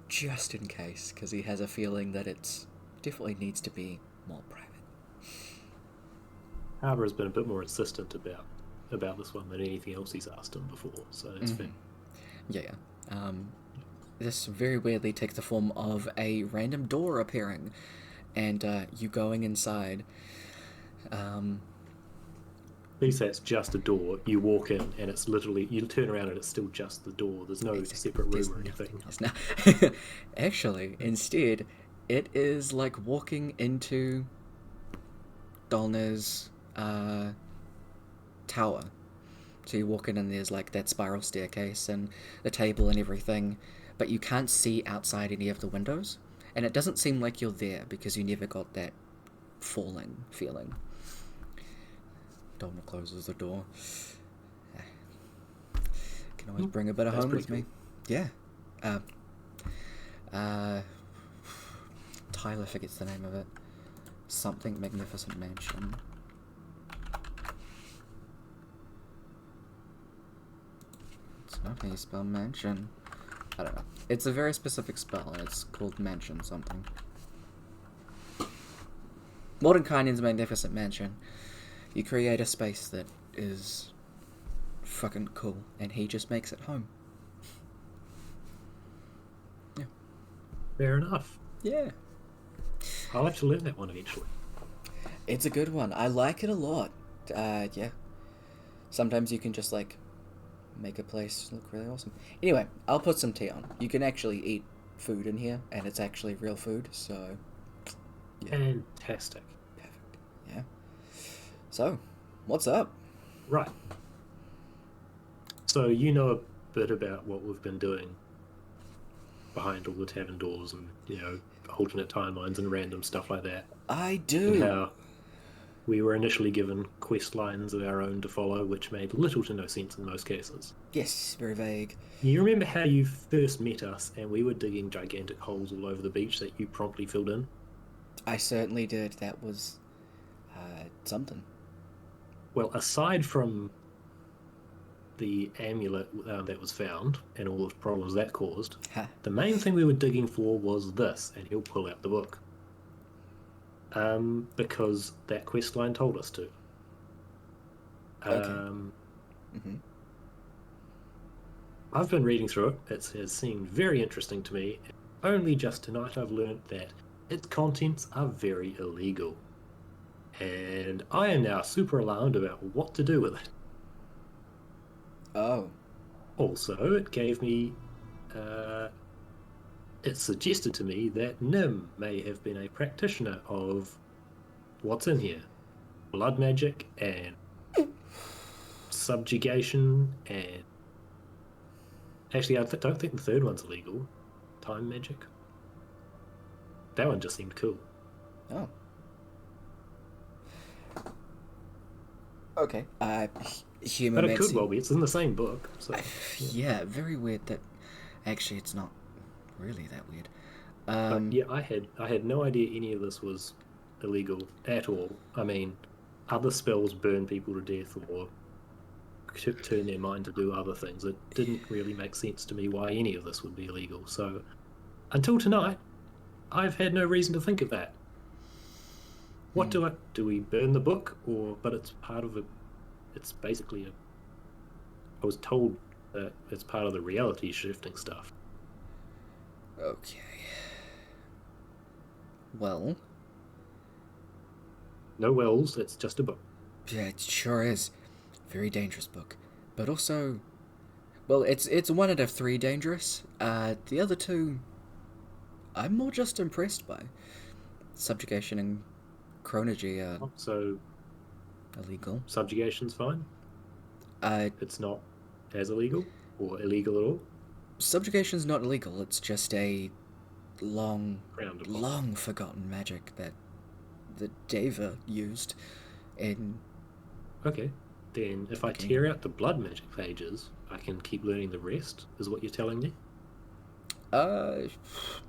just in case, because he has a feeling that it definitely needs to be more private. Harbour has been a bit more insistent about this one than anything else he's asked him before, so it's fair. Yeah. This very weirdly takes the form of a random door appearing, and you going inside. Please say it's just a door. You walk in, and it's literally, you turn around and it's still just the door. There's no separate room or anything. Actually, instead, it is like walking into Donna's tower. So you walk in and there's like that spiral staircase and the table and everything, but you can't see outside any of the windows, and it doesn't seem like you're there because you never got that falling feeling. Donna closes the door. Can always bring a bit of home with me. Yeah. Tyler forgets the name of it. Something Magnificent Mansion. It's not how you spell mansion. I don't know. It's a very specific spell, and it's called mansion something. Mordenkainen's Magnificent Mansion. You create a space that is fucking cool, and he just makes it home. Yeah. Fair enough. Yeah. I'll have to learn that one eventually. It's a good one. I like it a lot. Yeah. Sometimes you can just, like, make a place look really awesome. Anyway, I'll put some tea on. You can actually eat food in here, and it's actually real food, so... Yeah. Fantastic. Perfect. Yeah. So, what's up? Right. So you know a bit about what we've been doing behind all the tavern doors and, alternate timelines and random stuff like that. I do. And how we were initially given quest lines of our own to follow, which made little to no sense in most cases. Yes, very vague. You remember how you first met us and we were digging gigantic holes all over the beach that you promptly filled in? I certainly did. That was, something. Well, aside from the amulet that was found and all the problems that caused, the main thing we were digging for was this, and he'll pull out the book. Because that quest line told us to. Okay. I've been reading through it. It has seemed very interesting to me. Only just tonight I've learned that its contents are very illegal. And I am now super alarmed about what to do with it. Oh. Also, it gave me... it suggested to me that Nim may have been a practitioner of what's in here. Blood magic and subjugation and... Actually, I don't think the third one's illegal. Time magic. That one just seemed cool. Oh. Okay. Human. But it could well be. It's in the same book. So, yeah, very weird that... Actually, it's not really that weird. But yeah, I had no idea any of this was illegal at all. I mean, other spells burn people to death or turn their mind to do other things. It didn't really make sense to me why any of this would be illegal. So, until tonight, I've had no reason to think of that. What do we burn the book, or? But it's part of it. It's basically I was told that it's part of the reality shifting stuff. Okay. Well. No wells. It's just a book. Yeah, it sure is. Very dangerous book, but also, well, it's one out of 3 dangerous. The other 2, I'm more just impressed by. Subjugation and chronology are so illegal. Subjugation's fine. It's not as illegal or illegal at all. Subjugation's not illegal. It's just a frowned upon. long forgotten magic that the Deva used in... Okay, then if I tear out the blood magic pages, I can keep learning the rest, is what you're telling me?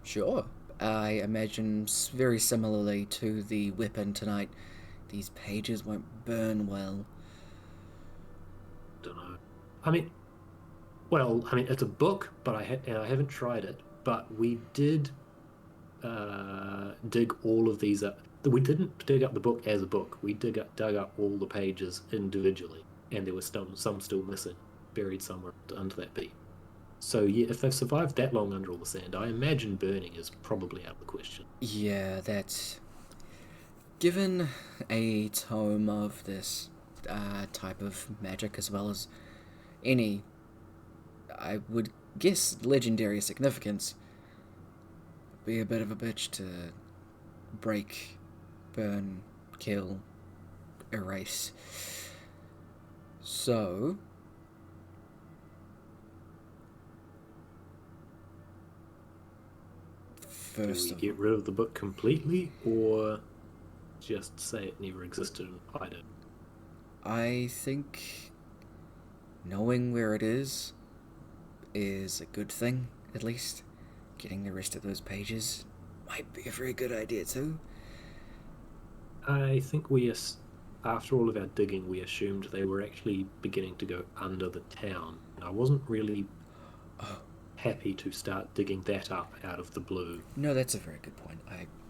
Sure. I imagine very similarly to the weapon tonight, these pages won't burn well. Don't know. I mean, it's a book, but I haven't tried it. But we did dig all of these up. We didn't dig up the book as a book. We dug up all the pages individually, and there was some still missing, buried somewhere under that beat. So yeah, if they've survived that long under all the sand, I imagine burning is probably out of the question. Yeah, that's... Given a tome of this type of magic, as well as any, I would guess, legendary significance, be a bit of a bitch to break, burn, kill, erase. So... Do we get rid of the book completely, or just say it never existed and hide it? I think knowing where it is a good thing, at least. Getting the rest of those pages might be a very good idea too. I think after all of our digging, we assumed they were actually beginning to go under the town. I wasn't really happy to start digging that up out of the blue. No, that's a very good point.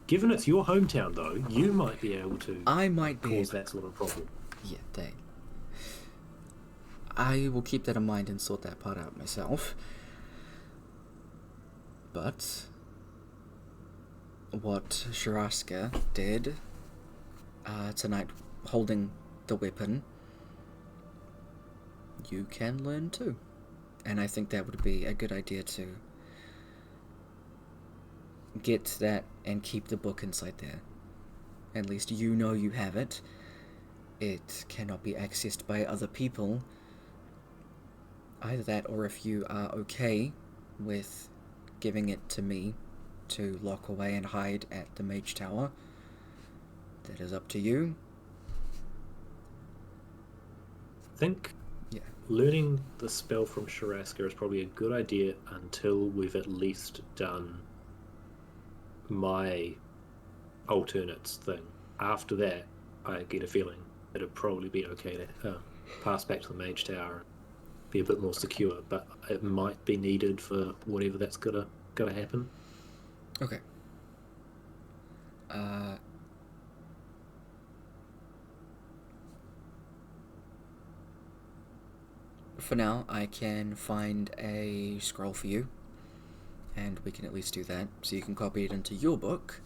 Given it's your hometown, though, you might be able to cause that sort of problem. Yeah, dang. I will keep that in mind and sort that part out myself. But what Sharaska did tonight, holding the weapon, you can learn too. And I think that would be a good idea to get that and keep the book inside there. At least you know you have it. It cannot be accessed by other people. Either that, or if you are okay with giving it to me to lock away and hide at the Mage Tower, that is up to you. I think learning the spell from Sharaska is probably a good idea until we've at least done my alternates thing. After that, I get a feeling it'd probably be okay to pass back to the Mage Tower and be a bit more secure, but it might be needed for whatever that's gotta happen. Okay. For now, I can find a scroll for you, and we can at least do that, so you can copy it into your book.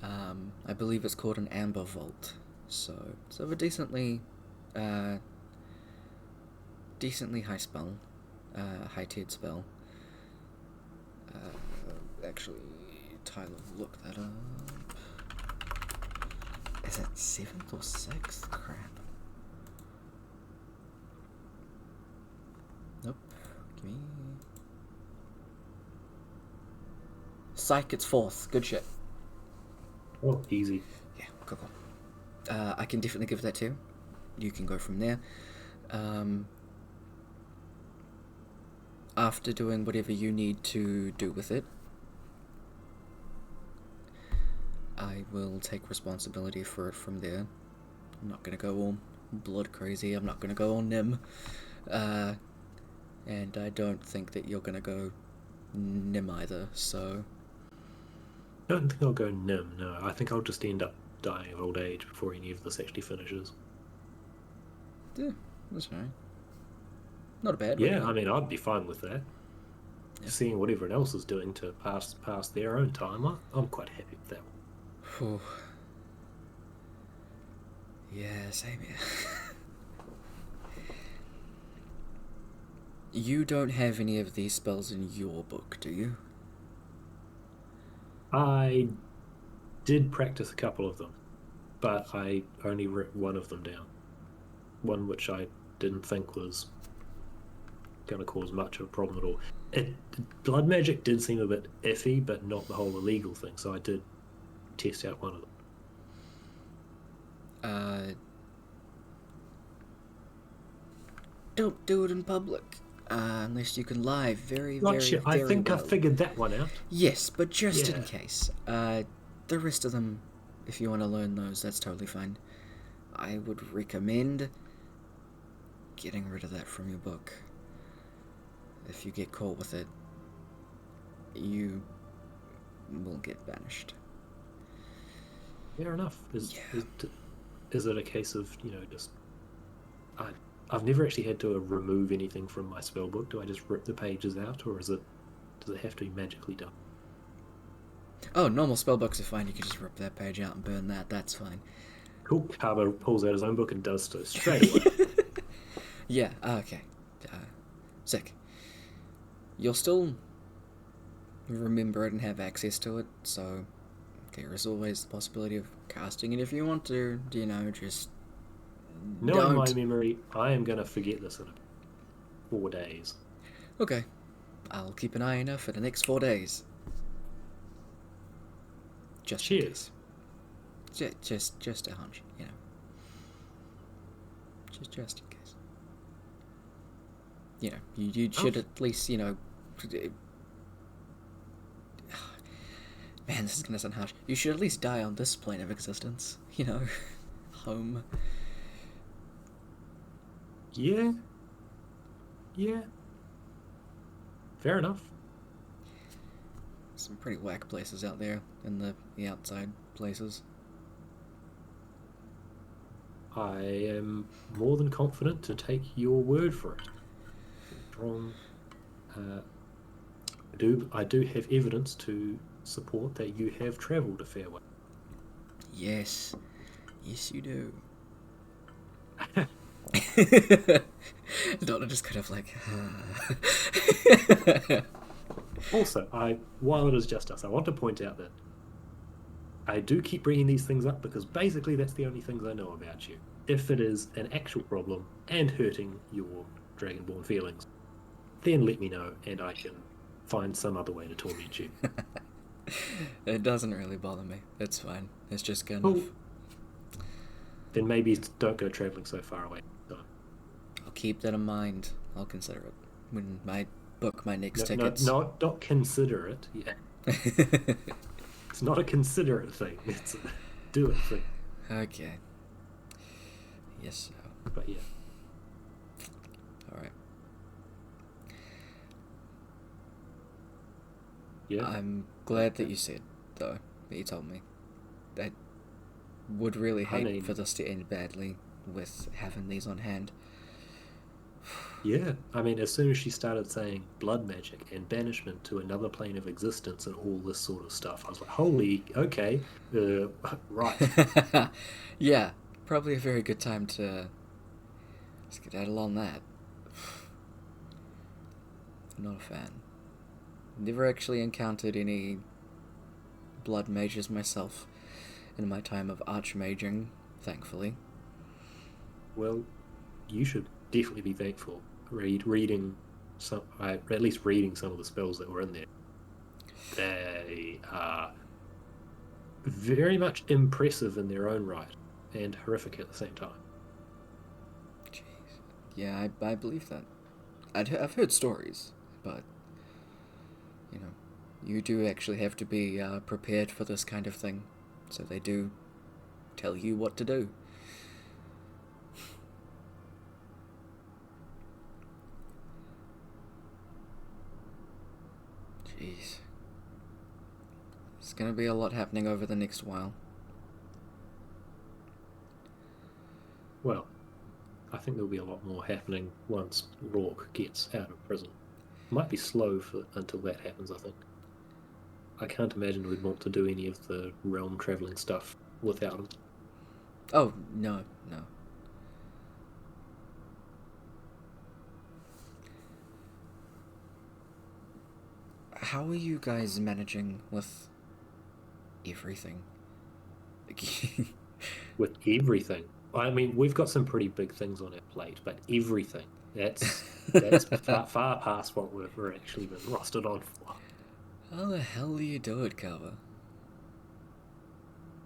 I believe it's called an Amber Vault, so it's of a decently high spell, high-tiered spell. Actually, Tyler, look that up. Is it 7th or 6th? Crap. Nope. Give me... Psych, it's 4th. Good shit. Oh, easy. Yeah, cool. I can definitely give that to you. You can go from there. After doing whatever you need to do with it, I will take responsibility for it from there. I'm not going to go all blood crazy. I'm not going to go all Nim. And I don't think that you're going to go Nim either, so... I don't think I'll go Nim, no. I think I'll just end up dying of old age before any of this actually finishes. Yeah, that's fine. Not a bad Yeah, I mean, I'd be fine with that. Yeah. Seeing what everyone else is doing to pass their own time, I'm quite happy with that one. Whew. Yeah, same here. You don't have any of these spells in your book, do you? I did practice a couple of them, but I only wrote one of them down. One which I didn't think was going to cause much of a problem at all. Blood magic did seem a bit iffy, but not the whole illegal thing, so I did test out one of them. Don't do it in public. Unless you can lie very, Not very, sure. very I think well. I figured that one out. Yes, but just in Yeah. case. The rest of them, if you want to learn those, that's totally fine. I would recommend getting rid of that from your book. If you get caught with it, you will get banished. Fair enough. Yeah. Is it a case of, just... I've never actually had to remove anything from my spellbook. Do I just rip the pages out, or does it have to be magically done? Oh, normal spellbooks are fine. You can just rip that page out and burn that. That's fine. Cool. Carbo pulls out his own book and does so straight away. Yeah, okay. Sick. You'll still remember it and have access to it, so there is always the possibility of casting it if you want to, just Knowing my don't. memory, I am going to forget this in 4 days. Okay. I'll keep an eye on it for the next 4 days. Just Cheers. in case. Just a hunch, Just in case. You should at least, man, this is gonna sound harsh. You should at least die on this plane of existence, home. Yeah. Fair enough. Some pretty whack places out there in the outside places. I am more than confident to take your word for it. From, I do have evidence to support that you have travelled a fair way. Yes, you do. Donna just kind of like. Also, while it is just us, I want to point out that I do keep bringing these things up because basically that's the only things I know about you. If it is an actual problem and hurting your Dragonborn feelings, then let me know and I can find some other way to torment you. It doesn't really bother me. It's fine. It's just kind Well, of. then maybe don't go travelling so far away. So, I'll keep that in mind. I'll consider it when I book my next no, tickets. not consider it. Yeah, it's not a consider it thing. It's a do it thing. Okay. Yes, so. But yeah, Alright. yeah. I'm glad that you said, though, that you told me. I would really hate for this to end badly with having these on hand. Yeah, I mean, as soon as she started saying blood magic and banishment to another plane of existence and all this sort of stuff, I was like, holy, okay, right. Yeah, probably a very good time to skedaddle on that. Not a fan. Never actually encountered any blood mages myself in my time of archmaging, thankfully. Well, you should definitely be thankful. Reading some, at least reading some of the spells that were in there. They are very much impressive in their own right and horrific at the same time. Jeez. Yeah, I believe that. I've heard stories, but you do actually have to be prepared for this kind of thing. So they do tell you what to do. Jeez. There's gonna be a lot happening over the next while. Well, I think there'll be a lot more happening once Rourke gets out of prison. Might be slow until that happens, I think. I can't imagine we'd want to do any of the realm travelling stuff without him. Oh, no. How are you guys managing with everything? With everything. I mean, we've got some pretty big things on our plate, but everything. That's That's far past what we're actually been rostered on for. How the hell do you do it, Carver?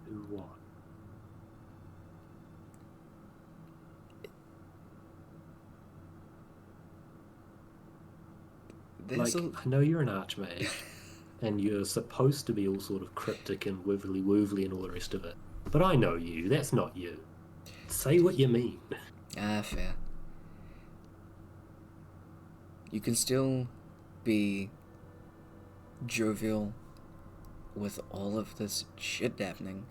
Do what? There's Like, I know you're an archmage, and you're supposed to be all sort of cryptic and wibbly woovly and all the rest of it. But I know you. That's not you. Say what you mean. fair. You can still be jovial with all of this shit happening.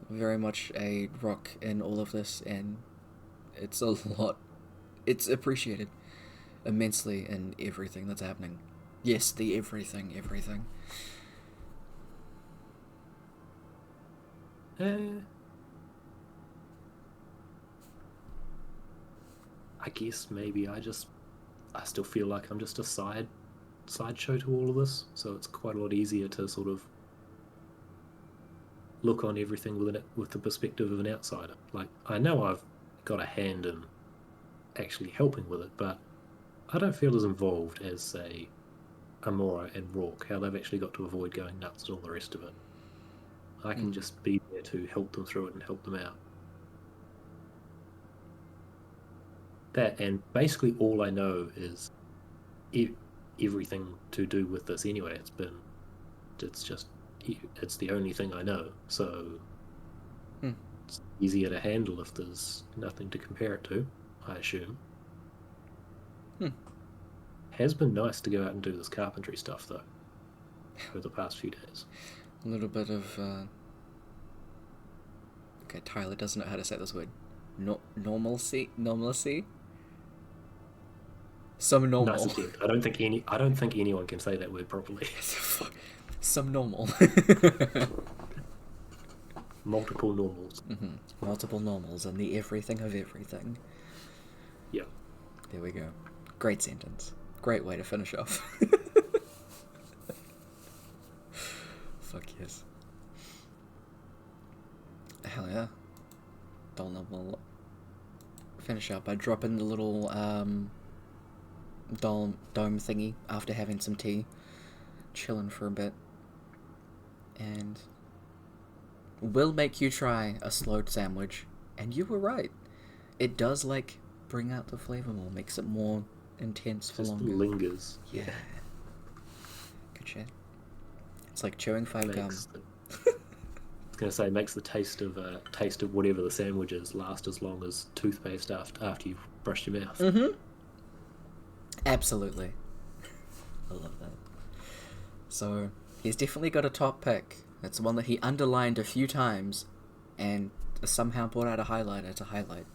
Very much a rock in all of this, and it's a lot. It's appreciated immensely in everything that's happening. Yes, the everything. I guess maybe I still feel like I'm just a sideshow to all of this, so it's quite a lot easier to sort of look on everything with the perspective of an outsider. Like, I know I've got a hand in actually helping with it, but I don't feel as involved as, say, Amora and Rourke, how they've actually got to avoid going nuts and all the rest of it. I can just be there to help them through it and help them out. That, and basically all I know is everything to do with this anyway. It's the only thing I know, so it's easier to handle if there's nothing to compare it to, I assume. Has been nice to go out and do this carpentry stuff, though, over the past few days. A little bit of, okay, Tyler doesn't know how to say this word. Normalcy? Some normal. Nice attempt. I don't think anyone can say that word properly. Some normal. Multiple normals. Multiple normals and the everything of everything. Yeah. There we go. Great sentence. Great way to finish off. Fuck yes. Hell yeah. Donald will finish up by dropping the little dome thingy after having some tea, chilling for a bit, and will make you try a slowed sandwich. And you were right. It does bring out the flavor more, makes it more intense for Just longer. lingers. Yeah. Good shit. It's like chewing five gum. I was gonna say, makes the taste of whatever the sandwich is last as long as toothpaste after you've brushed your mouth. Absolutely. I love that. So he's definitely got a top pick. It's one that he underlined a few times and somehow brought out a highlighter to highlight.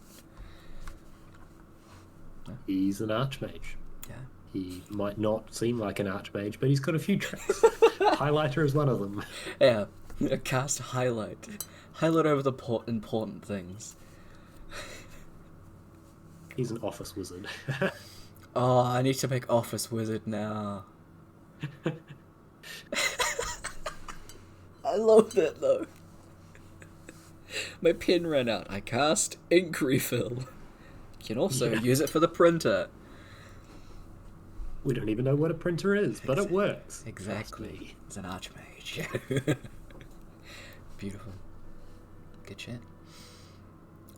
He's an archmage. Yeah. He might not seem like an archmage, but he's got a few tricks. Highlighter is one of them. Yeah. Cast highlight. Highlight over the important things. He's an office wizard. Oh, I need to make Office Wizard now. I love that though. My pen ran out. I cast ink refill. You can also use it for the printer. We don't even know what a printer is, but it works. Exactly. It's an archmage. Beautiful. Good shit.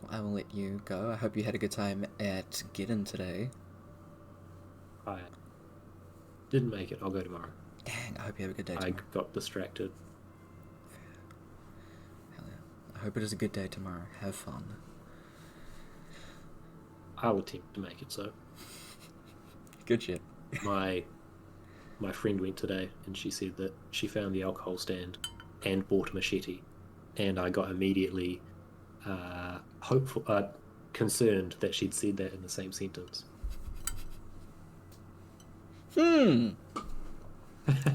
Well, I will let you go. I hope you had a good time at Gideon today. I didn't make it. I'll go tomorrow. Dang, I hope you have a good day tomorrow. I got distracted. Hell yeah. I hope it is a good day tomorrow. Have fun. I'll attempt to make it so. Good shit. My friend went today and she said that she found the alcohol stand and bought a machete, and I got immediately concerned that she'd said that in the same sentence.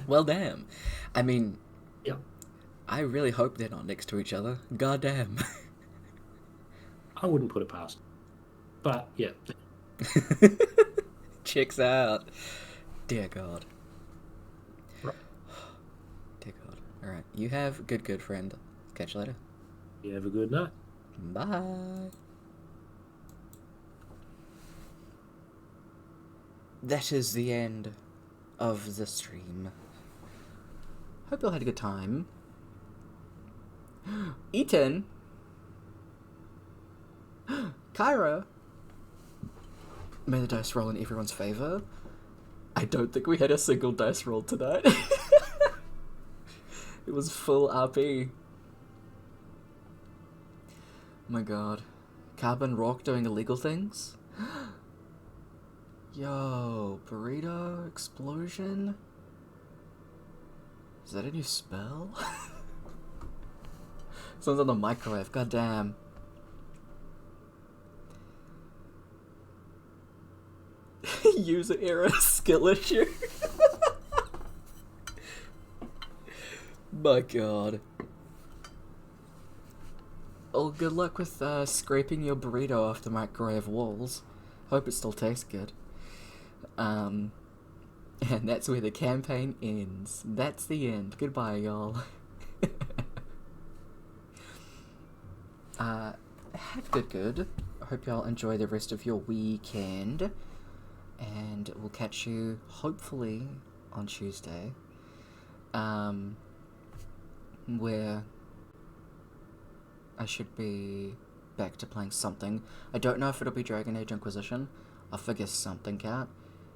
Well, damn. I mean, yeah. I really hope they're not next to each other. God damn. I wouldn't put it past. But, yeah. Checks out. Dear God. Right. Dear God. Alright, you have a good friend. Catch you later. You have a good night. Bye. that is the end of the stream. Hope you all had a good time. Ethan! Kyra! May the dice roll in everyone's favour. I don't think we had a single dice roll tonight. It was full RP. Oh my god. Carbon Rock doing illegal things? Yo, burrito explosion? Is that a new spell? Sounds on the microwave, goddamn. User error skill issue. My god. Oh, good luck with scraping your burrito off the microwave walls. Hope it still tastes good. And that's where the campaign ends. That's the end. Goodbye, y'all. Have good. I hope y'all enjoy the rest of your weekend. And we'll catch you, hopefully, on Tuesday. Where I should be back to playing something. I don't know if it'll be Dragon Age Inquisition. I'll figure something out.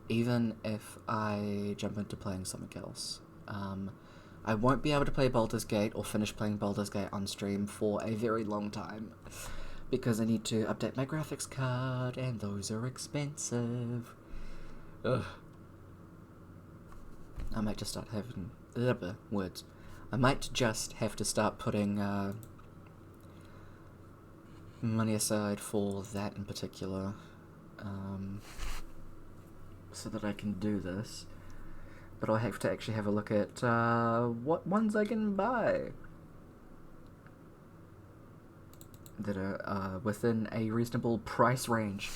Even if I jump into playing something else. I won't be able to play Baldur's Gate or finish playing Baldur's Gate on stream for a very long time. Because I need to update my graphics card, and those are expensive. Ugh. I might just start having... words. I might just have to start putting money aside for that in particular. So that I can do this. But I'll have to actually have a look at what ones I can buy that are within a reasonable price range.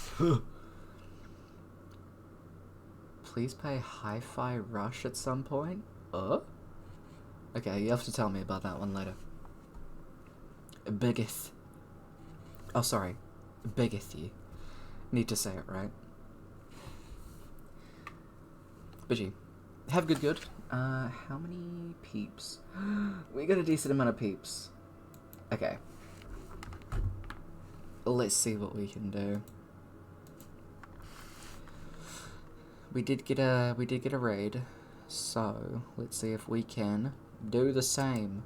Please pay Hi-Fi Rush at some point? Okay, you have to tell me about that one later. Biggeth. Oh, sorry. Biggeth you. Need to say it right. Bidgie. Have good. How many peeps? We got a decent amount of peeps. Okay. Let's see what we can do. We did get a raid, so let's see if we can do the same.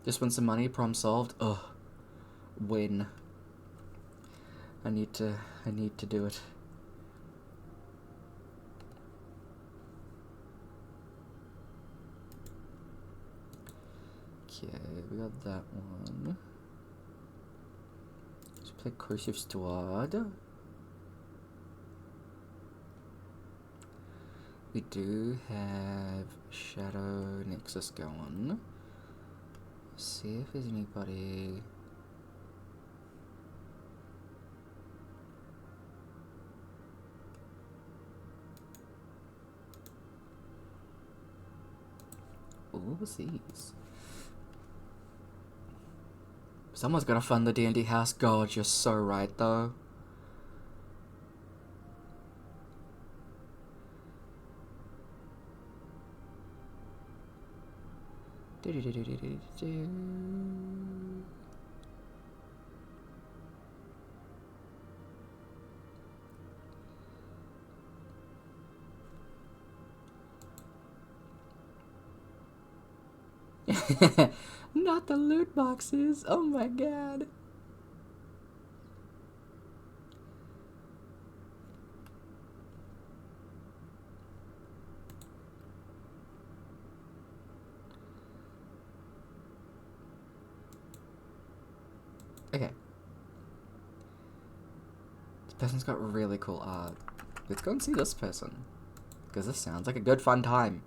Just win some money, problem solved. Ugh. Win. I need to do it. Okay, we got that one. Let's play Cursive Steward. We do have Shadow Nexus going. See if there's anybody... Ooh, what was these? Someone's gotta fund the D&D house. God, you're so right, though. Not the loot boxes. Oh my god. Okay. This person's got really cool art. Let's go and see this person. Because this sounds like a good fun time.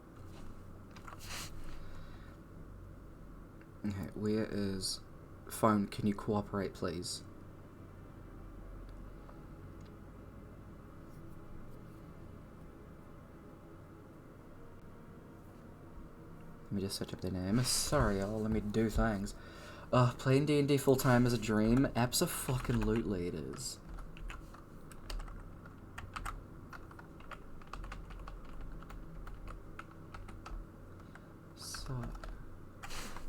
Okay, where is... Phone, can you cooperate, please? Let me just search up their name. Sorry, y'all, let me do things. Playing D&D full-time is a dream. Abso-fucking-lutely it is.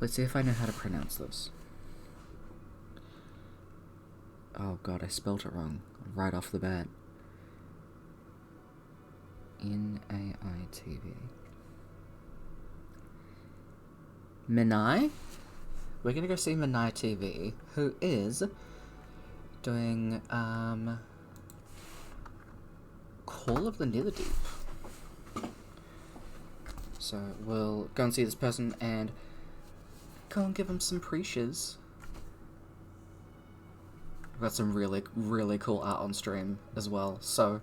Let's see if I know how to pronounce this. Oh god, I spelt it wrong right off the bat. Naitv. Minai? We're gonna go see Minai TV, who is doing, Call of the Netherdeep. So we'll go and see this person and go and give him some pre-shiz. We've got some really, really cool art on stream as well, so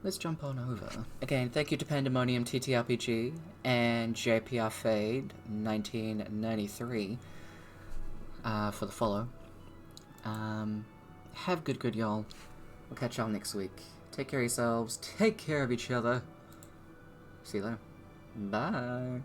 let's jump on over. Again, thank you to Pandemonium TTRPG and JPR Fade 1993 for the follow. Have good y'all. We'll catch y'all next week. Take care of yourselves. Take care of each other. See you later. Bye.